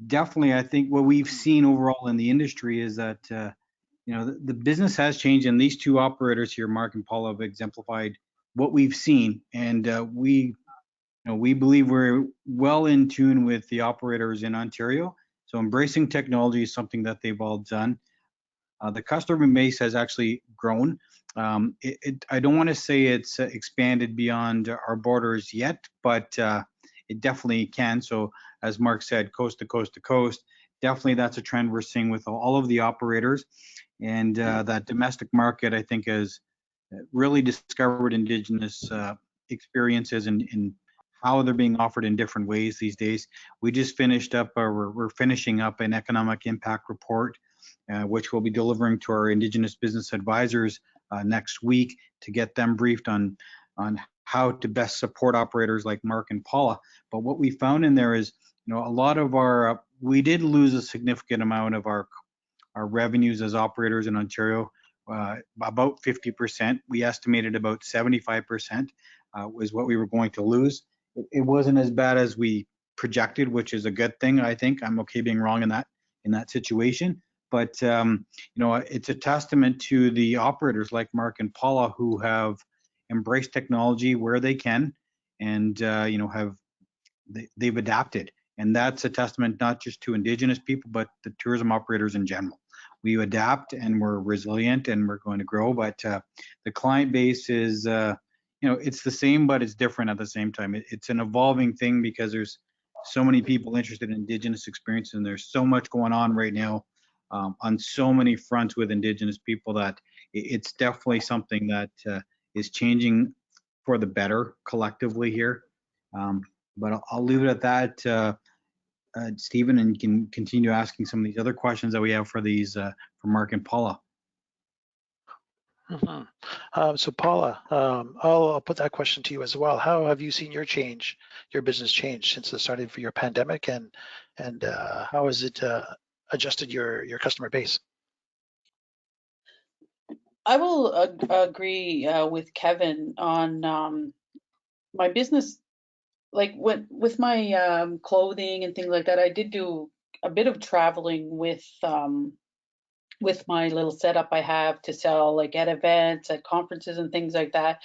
definitely, I think what we've seen overall in the industry is that the business has changed, and these two operators here, Mark and Paul, have exemplified what we've seen. And we we believe we're well in tune with the operators in Ontario. So embracing technology is something that they've all done. The customer base has actually grown. I don't want to say it's expanded beyond our borders yet, but it definitely can. So as Mark said, coast to coast to coast, definitely that's a trend we're seeing with all of the operators. And that domestic market, I think, has really discovered Indigenous experiences and how they're being offered in different ways these days. We just finished up, or we're finishing up an economic impact report, which we'll be delivering to our Indigenous business advisors next week to get them briefed on how to best support operators like Mark and Paula. But what we found in there is, a lot of our, we did lose a significant amount of our revenues as operators in Ontario, about 50%. We estimated about 75% was what we were going to lose. It wasn't as bad as we projected, which is a good thing. I think I'm okay being wrong in that situation. But it's a testament to the operators like Mark and Paula who have embraced technology where they can, and they've adapted. And that's a testament not just to Indigenous people, but the tourism operators in general. We adapt and we're resilient and we're going to grow. But the client base is, it's the same, but it's different at the same time. It's an evolving thing because there's so many people interested in Indigenous experiences, and there's so much going on right now on so many fronts with Indigenous people that it's definitely something that is changing for the better collectively here. But I'll leave it at that, Stephen, and you can continue asking some of these other questions that we have for these for Mark and Paula. So Paula, I'll put that question to you as well. How have you seen your business change since the start of your pandemic, and how has it adjusted your customer base? I will agree with Kevin on my business. Like with my clothing and things like that, I did do a bit of traveling with my little setup I have to sell, like at events, at conferences and things like that.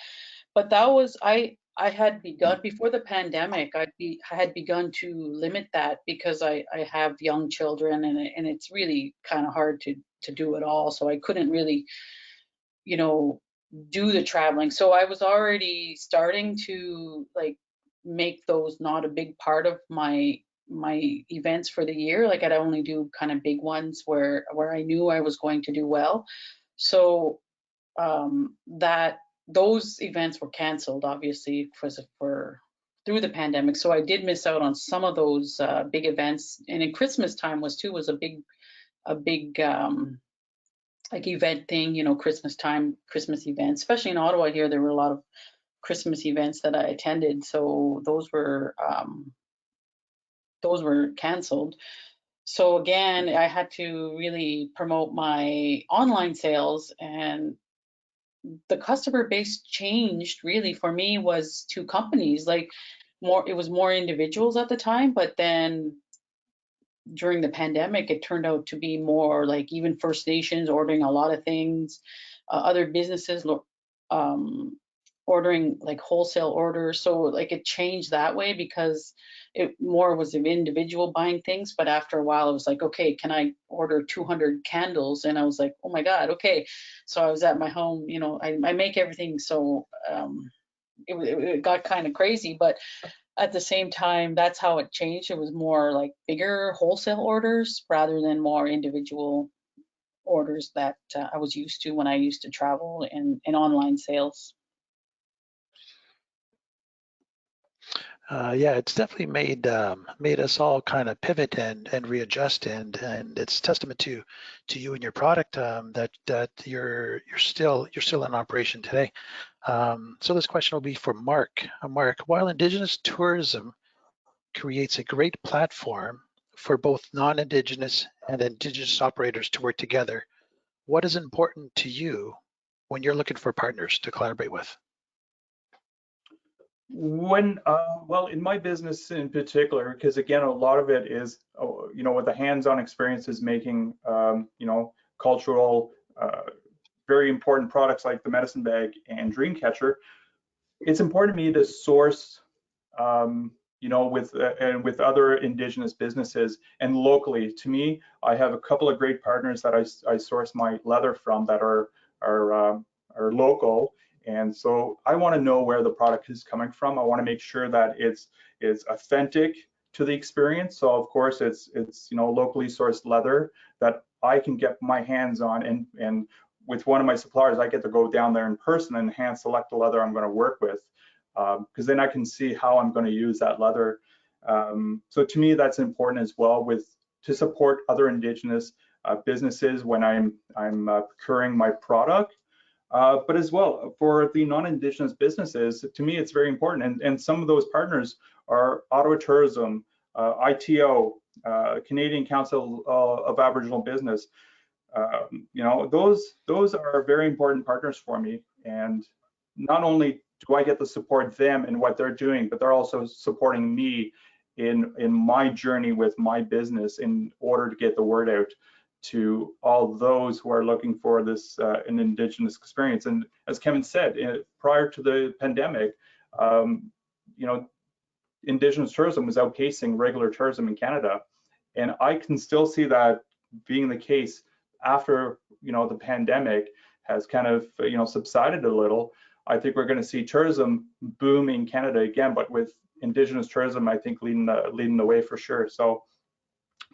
But that was, I had begun before the pandemic, I had begun to limit that because I have young children, and it's really kind of hard to do it all. So I couldn't really, do the traveling. So I was already starting to like make those not a big part of my events for the year. Like I'd only do kind of big ones where I knew I was going to do well. So those events were canceled, obviously, through the pandemic. So I did miss out on some of those big events. And in Christmas time was a big like event thing, Christmas time, Christmas events, especially in Ottawa here, there were a lot of Christmas events that I attended. So those were canceled. So again, I had to really promote my online sales, and the customer base changed really for me was two companies. Like it was more individuals at the time, but then during the pandemic, it turned out to be more like even First Nations ordering a lot of things, other businesses ordering like wholesale orders. So like it changed that way because it more was of individual buying things. But after a while, it was like, okay, can I order 200 candles? And I was like, oh my God, okay. So I was at my home, I make everything. So it got kind of crazy, but at the same time, that's how it changed. It was more like bigger wholesale orders rather than more individual orders that I was used to when I used to travel in online sales. Yeah, it's definitely made us all kind of pivot and readjust, and it's testament to you and your product that you're still in operation today. So this question will be for Mark. Mark, while Indigenous tourism creates a great platform for both non-Indigenous and Indigenous operators to work together, what is important to you when you're looking for partners to collaborate with? Well, in my business in particular, because again, a lot of it is, with the hands-on experiences making, cultural, very important products like the medicine bag and dream catcher, it's important to me to source you know, with other Indigenous businesses and locally. To me, I have a couple of great partners that I source my leather from that are local, and so I want to know where the product is coming from. I want to make sure that it's authentic to the experience. So of course it's you know, locally sourced leather that I can get my hands on, and with one of my suppliers I get to go down there in person and hand select the leather I'm going to work with, because then I can see how I'm going to use that leather. So to me that's important as well, to support other Indigenous businesses when I'm procuring my product. But as well for the non-Indigenous businesses, to me it's very important, and some of those partners are Ottawa Tourism, ITO, Canadian Council of Aboriginal Business. You know, those are very important partners for me, and not only do I get to support them in what they're doing, but they're also supporting me in my journey with my business in order to get the word out to all those who are looking for this an Indigenous experience. And as Kevin said, prior to the pandemic, you know, Indigenous tourism was outpacing regular tourism in Canada, and I can still see that being the case after, you know, the pandemic has kind of, you know, subsided a little. I think we're going to see tourism boom in Canada again, but with Indigenous tourism, I think leading the way for sure. So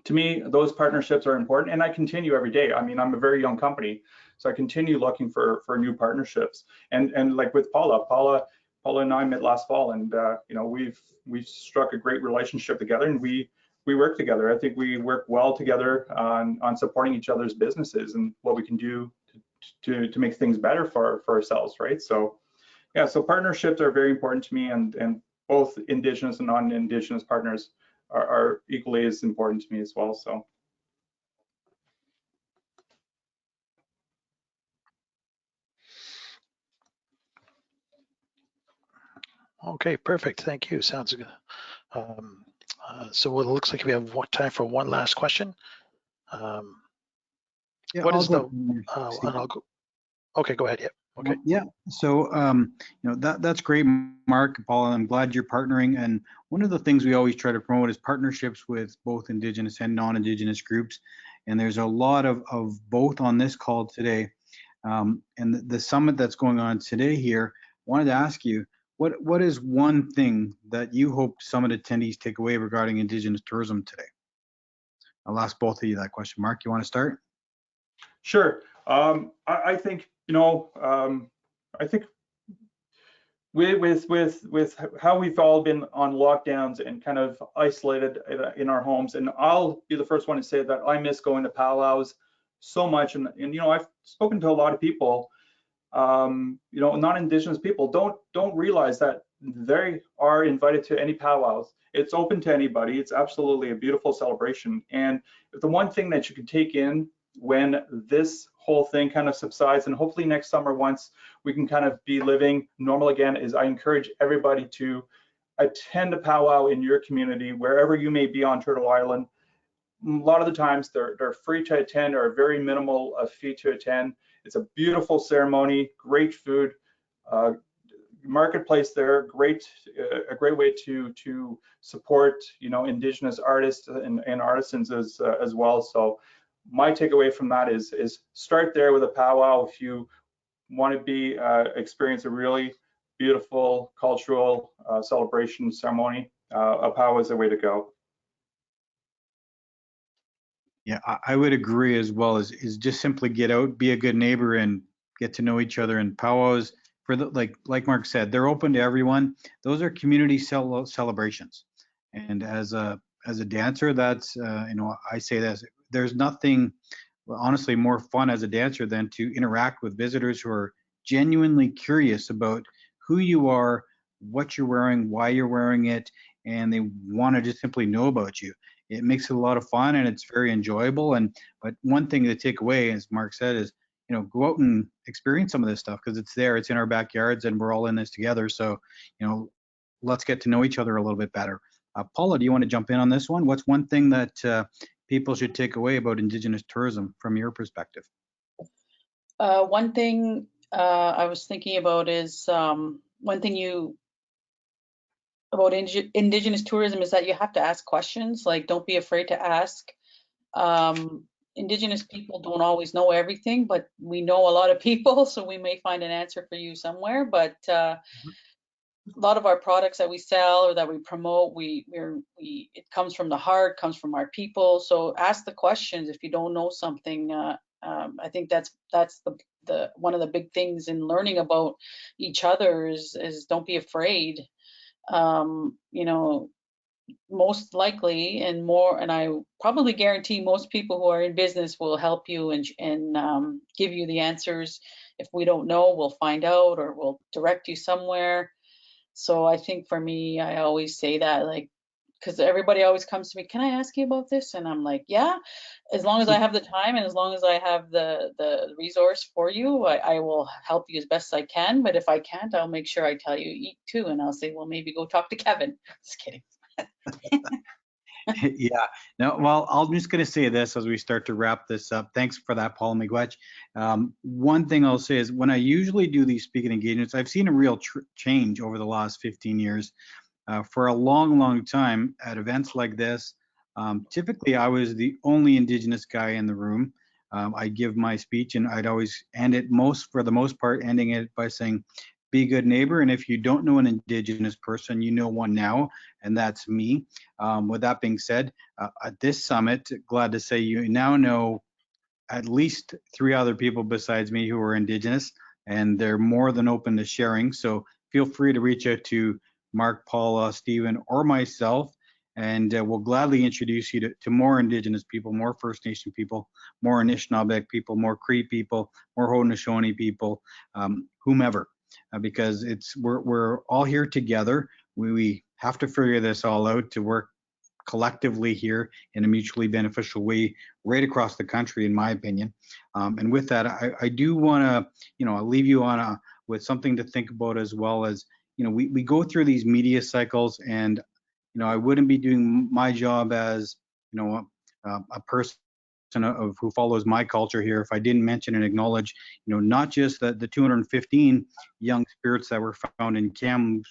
to me, those partnerships are important, and I continue every day. I mean, I'm a very young company, so I continue looking for new partnerships. And like with Paula and I met last fall, and you know, we've struck a great relationship together, and we work together. I think we work well together on supporting each other's businesses and what we can do to make things better for ourselves, right? So yeah, so partnerships are very important to me, and both Indigenous and non-Indigenous partners are equally as important to me as well. So. Okay, perfect. Thank you. Sounds good. So it looks like we have time for one last question. Yeah, what I'll is go. and I'll go. Okay, go ahead. Yeah. Okay. Yeah. So, you know, that's great, Mark, Paul. I'm glad you're partnering. And one of the things we always try to promote is partnerships with both Indigenous and non-Indigenous groups. And there's a lot of both on this call today. And the summit that's going on today here, wanted to ask you, what is one thing that you hope summit attendees take away regarding Indigenous tourism today? I'll ask both of you that question. Mark, you want to start? Sure. I think, you know, I think with how we've all been on lockdowns and kind of isolated in our homes, and I'll be the first one to say that I miss going to powwows so much. And you know, I've spoken to a lot of people, you know, non-Indigenous people don't realize that they are invited to any powwows. It's open to anybody. It's absolutely a beautiful celebration. And the one thing that you can take in when this whole thing kind of subsides, and hopefully next summer, once we can kind of be living normal again, is I encourage everybody to attend a powwow in your community, wherever you may be on Turtle Island. A lot of the times they're free to attend, or a very minimal fee to attend. It's a beautiful ceremony, great food, marketplace there, a great way to support, you know, Indigenous artists and artisans as well. So my takeaway from that is start there with a powwow. If you want to experience a really beautiful cultural celebration ceremony, a powwow is the way to go. Yeah, I would agree as well. Is just simply get out, be a good neighbor, and get to know each other. And powwows, for the like Mark said, they're open to everyone. Those are community celebrations. And as a dancer, that's you know, I say this. There's nothing, honestly, more fun as a dancer than to interact with visitors who are genuinely curious about who you are, what you're wearing, why you're wearing it, and they want to just simply know about you. It makes it a lot of fun, and it's very enjoyable. But one thing to take away, as Mark said, is, you know, go out and experience some of this stuff, because it's there, it's in our backyards, and we're all in this together. So, you know, let's get to know each other a little bit better. Paula, do you want to jump in on this one? What's one thing that people should take away about Indigenous tourism from your perspective? One thing I was thinking about is one thing about Indigenous tourism is that you have to ask questions. Like, don't be afraid to ask. Indigenous people don't always know everything, but we know a lot of people, so we may find an answer for you somewhere. But a lot of our products that we sell or that we promote, it comes from the heart, comes from our people. So ask the questions if you don't know something. I think that's the one of the big things in learning about each other is don't be afraid. You know, most likely and I probably guarantee most people who are in business will help you and give you the answers. If we don't know, we'll find out or we'll direct you somewhere. So I think for me, I always say that, like, because everybody always comes to me, can I ask you about this? And I'm like, yeah, as long as I have the time and as long as I have the resource for you, I will help you as best I can. But if I can't, I'll make sure I tell you eat too. And I'll say, well, maybe go talk to Kevin. Just kidding. Yeah. No, well, I'm just going to say this as we start to wrap this up. Thanks for that, Paul Miigwech. One thing I'll say is when I usually do these speaking engagements, I've seen a real change over the last 15 years. For a long time at events like this, typically I was the only Indigenous guy in the room. I'd give my speech and I'd always end it for the most part, ending it by saying, be a good neighbor. And if you don't know an Indigenous person, you know one now, and that's me. With that being said, at this summit, glad to say you now know at least 3 other people besides me who are Indigenous, and they're more than open to sharing. So feel free to reach out to Mark, Paula, Stephen, or myself, and we'll gladly introduce you to more Indigenous people, more First Nation people, more Anishinaabe people, more Cree people, more Haudenosaunee people, whomever. Because we're all here together. We have to figure this all out to work collectively here in a mutually beneficial way right across the country, in my opinion. And with that, I do want to, I'll leave you on with something to think about, as well as, we go through these media cycles, and, I wouldn't be doing my job as, a person who follows my culture here if I didn't mention and acknowledge, not just the 215 young spirits that were found in camps,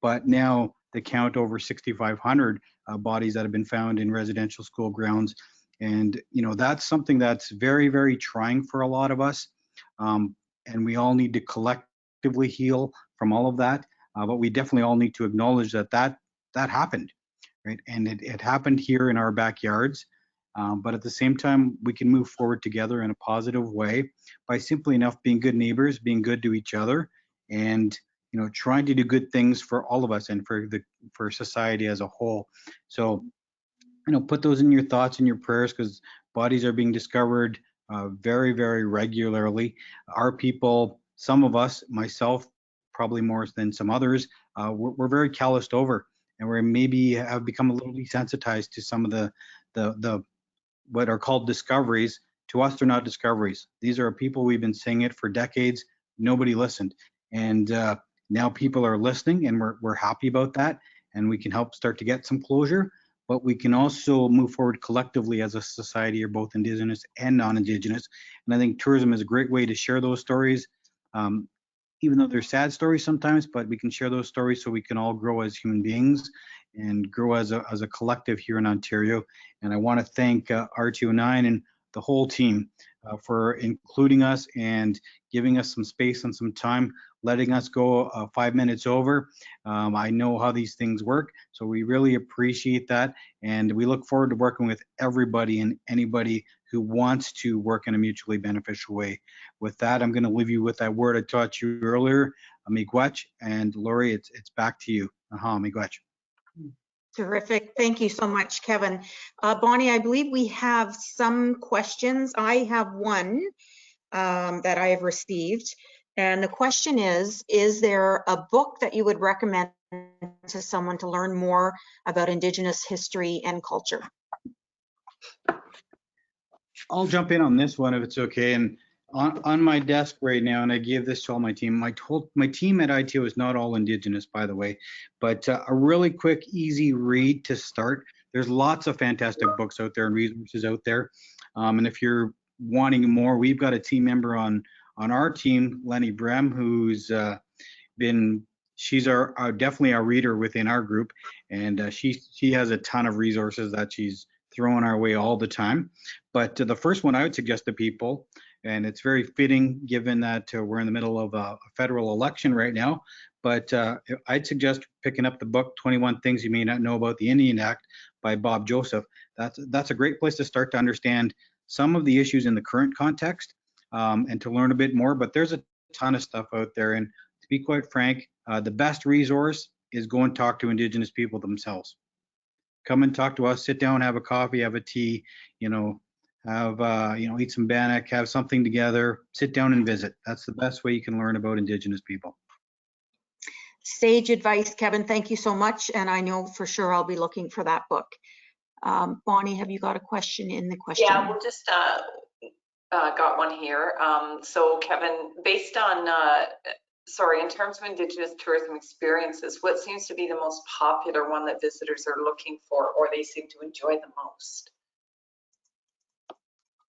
but now the count over 6,500 bodies that have been found in residential school grounds. And, that's something that's very, very trying for a lot of us. And we all need to collectively heal from all of that. But we definitely all need to acknowledge that happened, right? And it happened here in our backyards. But at the same time, we can move forward together in a positive way by simply enough being good neighbors, being good to each other, and trying to do good things for all of us and for society as a whole. So, put those in your thoughts and your prayers, because bodies are being discovered very, very regularly. Our people, some of us, myself, probably more than some others, we're very calloused over, and we maybe have become a little desensitized to some of the what are called discoveries. To us, they're not discoveries. These are people, we've been saying it for decades. Nobody listened. And now people are listening, and we're happy about that. And we can help start to get some closure, but we can also move forward collectively as a society, or both Indigenous and non-Indigenous. And I think tourism is a great way to share those stories, even though they're sad stories sometimes, but we can share those stories so we can all grow as human beings and grow as a collective here in Ontario. And I want to thank R209 and the whole team for including us and giving us some space and some time, letting us go 5 minutes over. I know how these things work, so we really appreciate that. And we look forward to working with everybody and anybody who wants to work in a mutually beneficial way. With that, I'm going to leave you with that word I taught you earlier, miigwech. And Lori, it's back to you. Miigwech. Terrific. Thank you so much, Kevin. Bonnie, I believe we have some questions. I have one that I have received. And the question is there a book that you would recommend to someone to learn more about Indigenous history and culture? I'll jump in on this one if it's okay. And on my desk right now, and I give this to all my team. My team at ITO is not all Indigenous, by the way, but a really quick, easy read to start. There's lots of fantastic books out there and resources out there. And if you're wanting more, we've got a team member on our team, Lenny Brem, who's been she's definitely our reader within our group, and she has a ton of resources that she's throwing our way all the time. But the first one I would suggest to people, and it's very fitting given that we're in the middle of a federal election right now, but I'd suggest picking up the book 21 Things You May Not Know About the Indian Act by Bob Joseph. That's a great place to start to understand some of the issues in the current context, and to learn a bit more. But there's a ton of stuff out there, and to be quite frank, the best resource is go and talk to Indigenous people themselves. Come and talk to us, sit down, have a coffee, have a tea, have, eat some bannock, have something together, sit down and visit. That's the best way you can learn about Indigenous people. Sage advice, Kevin. Thank you so much. And I know for sure I'll be looking for that book. Bonnie, have you got a question in the question? Yeah, we'll just got one here. So Kevin, based on, in terms of Indigenous tourism experiences, what seems to be the most popular one that visitors are looking for, or they seem to enjoy the most?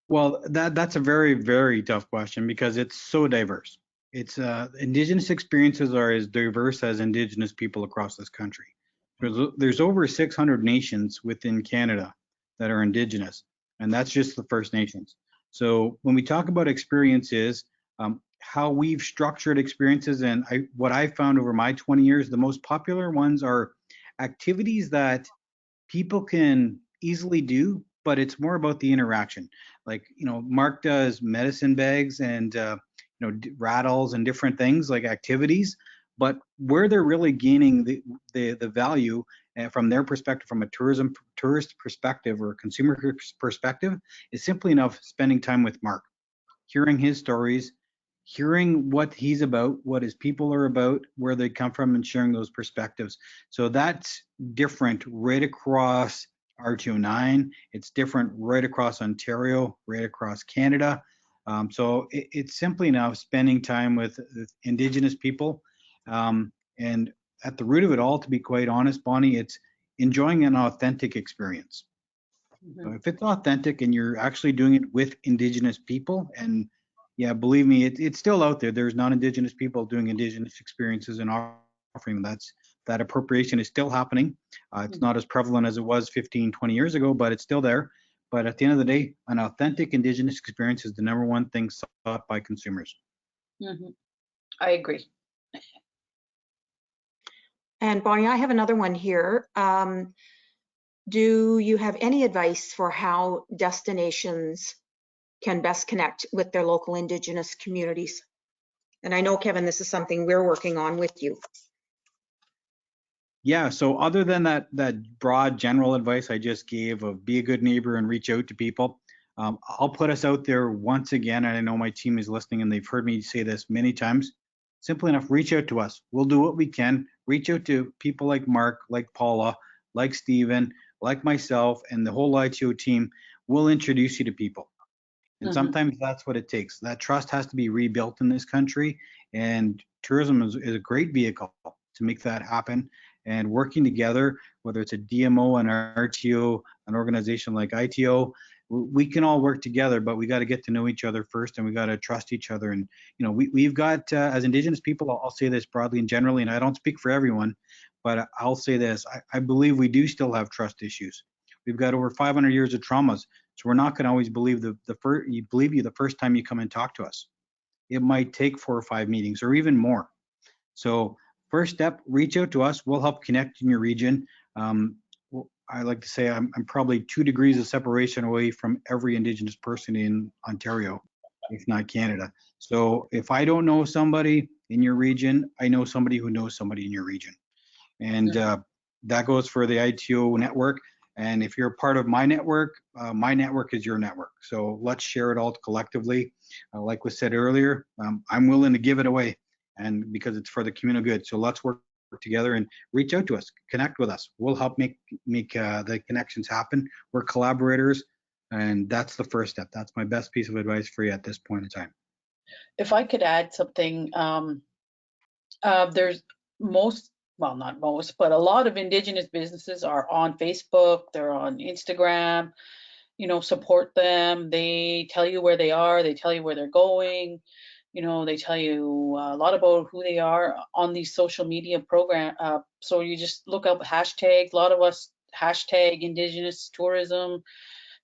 Well, that's a very, very tough question because it's so diverse. It's Indigenous experiences are as diverse as Indigenous people across this country. There's over 600 nations within Canada that are Indigenous, and that's just the First Nations. So when we talk about experiences, how we've structured experiences, and what I've found over my 20 years, the most popular ones are activities that people can easily do, but it's more about the interaction. Like, Mark does medicine bags and, rattles and different things like activities, but where they're really gaining the value from their perspective, from a tourist perspective or consumer perspective, is simply enough spending time with Mark, hearing his stories, hearing what he's about, what his people are about, where they come from, and sharing those perspectives. So that's different right across R209. It's different right across Ontario, right across Canada. So it's simply now spending time with Indigenous people. And at the root of it all, to be quite honest, Bonnie, it's enjoying an authentic experience. Mm-hmm. So if it's authentic and you're actually doing it with Indigenous people, and yeah, believe me, it's still out there. There's non-Indigenous people doing Indigenous experiences and offering that appropriation is still happening. It's not as prevalent as it was 15, 20 years ago, but it's still there. But at the end of the day, an authentic Indigenous experience is the #1 thing sought by consumers. Mm-hmm. I agree. And Bonnie, I have another one here. Do you have any advice for how destinations can best connect with their local Indigenous communities? And I know, Kevin, this is something we're working on with you. Yeah, so other than that broad general advice I just gave of be a good neighbor and reach out to people, I'll put us out there once again, and I know my team is listening and they've heard me say this many times. Simply enough, reach out to us. We'll do what we can. Reach out to people like Mark, like Paula, like Stephen, like myself, and the whole ITO team. We'll introduce you to people. And sometimes that's what it takes. That trust has to be rebuilt in this country, and tourism is a great vehicle to make that happen. And working together, whether it's a DMO, an RTO, an organization like ITO, we can all work together, but we got to get to know each other first, and we got to trust each other. And we've got as Indigenous people, I'll say this broadly and generally, and I don't speak for everyone, but I'll say this: I believe we do still have trust issues. We've got over 500 years of traumas, so we're not going to always believe the first time you come and talk to us. It might take 4 or 5 meetings or even more. So first step, reach out to us. We'll help connect in your region. I like to say I'm probably 2 degrees of separation away from every Indigenous person in Ontario, if not Canada. So if I don't know somebody in your region, I know somebody who knows somebody in your region. And that goes for the ITO network. And if you're a part of my network is your network. So let's share it all collectively. Like was said earlier, I'm willing to give it away, and because it's for the communal good. So let's work together and reach out to us, connect with us. We'll help make the connections happen. We're collaborators, and that's the first step. That's my best piece of advice for you at this point in time. If I could add something, there's not most, but a lot of Indigenous businesses are on Facebook, they're on Instagram, support them. They tell you where they are, they tell you where they're going, they tell you a lot about who they are on these social media program. So you just look up hashtags. A lot of us hashtag Indigenous tourism.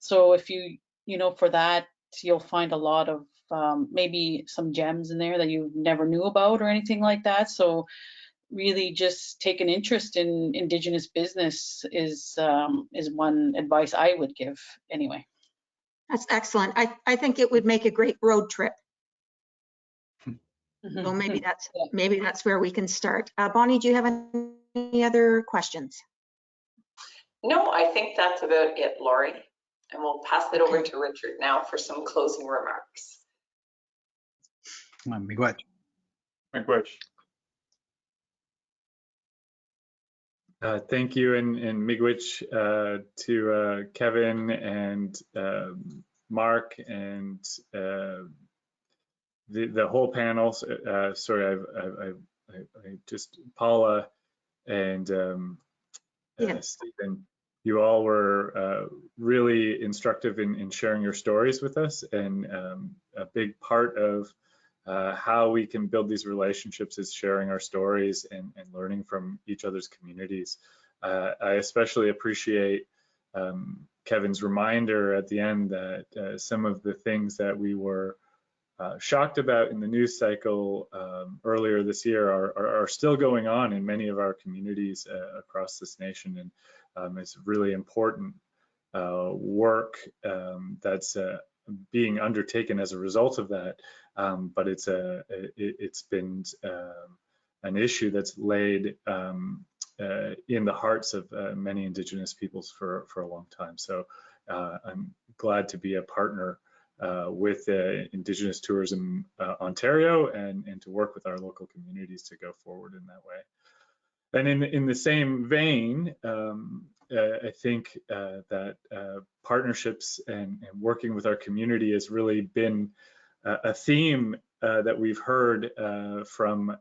So if you, for that, you'll find a lot of maybe some gems in there that you never knew about or anything like that. So really just take an interest in Indigenous business is one advice I would give anyway. That's excellent. I think it would make a great road trip. So maybe that's where we can start. Bonnie, do you have any other questions? No, I think that's about it, Lori. And we'll pass it over to Richard now for some closing remarks. Miigwech. Thank you, and miigwech to Kevin and Mark and the whole panel. Sorry, I just Paula and Stephen. You all were really instructive in sharing your stories with us, and a big part of how we can build these relationships is sharing our stories and learning from each other's communities. I especially appreciate Kevin's reminder at the end that some of the things that we were shocked about in the news cycle earlier this year are still going on in many of our communities across this nation, and it's really important work that's being undertaken as a result of that. But it's been an issue that's laid in the hearts of many Indigenous peoples for a long time. So I'm glad to be a partner with Indigenous Tourism Ontario and to work with our local communities to go forward in that way. And in the same vein, I think that partnerships and working with our community has really been a theme that we've heard from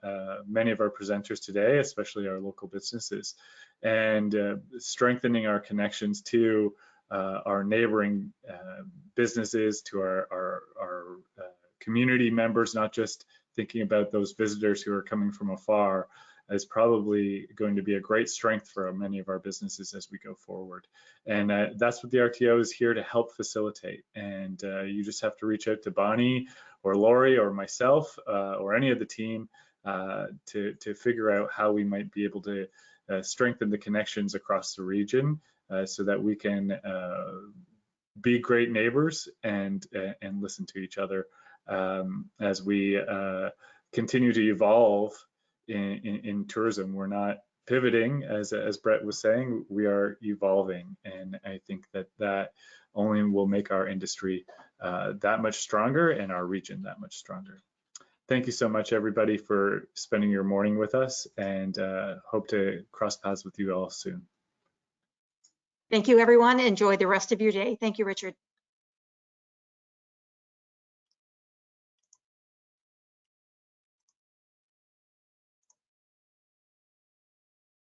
many of our presenters today, especially our local businesses, and strengthening our connections to our neighboring businesses, to our community members, not just thinking about those visitors who are coming from afar, is probably going to be a great strength for many of our businesses as we go forward. And that's what the RTO is here to help facilitate. And you just have to reach out to Bonnie or Lori or myself or any of the team to figure out how we might be able to strengthen the connections across the region so that we can be great neighbors and listen to each other as we continue to evolve in tourism. We're not pivoting, as Brett was saying, we are evolving, and I think that only will make our industry that much stronger and our region that much stronger. Thank you so much, everybody, for spending your morning with us, and hope to cross paths with you all soon. Thank you, everyone. Enjoy the rest of your day. Thank you, Richard.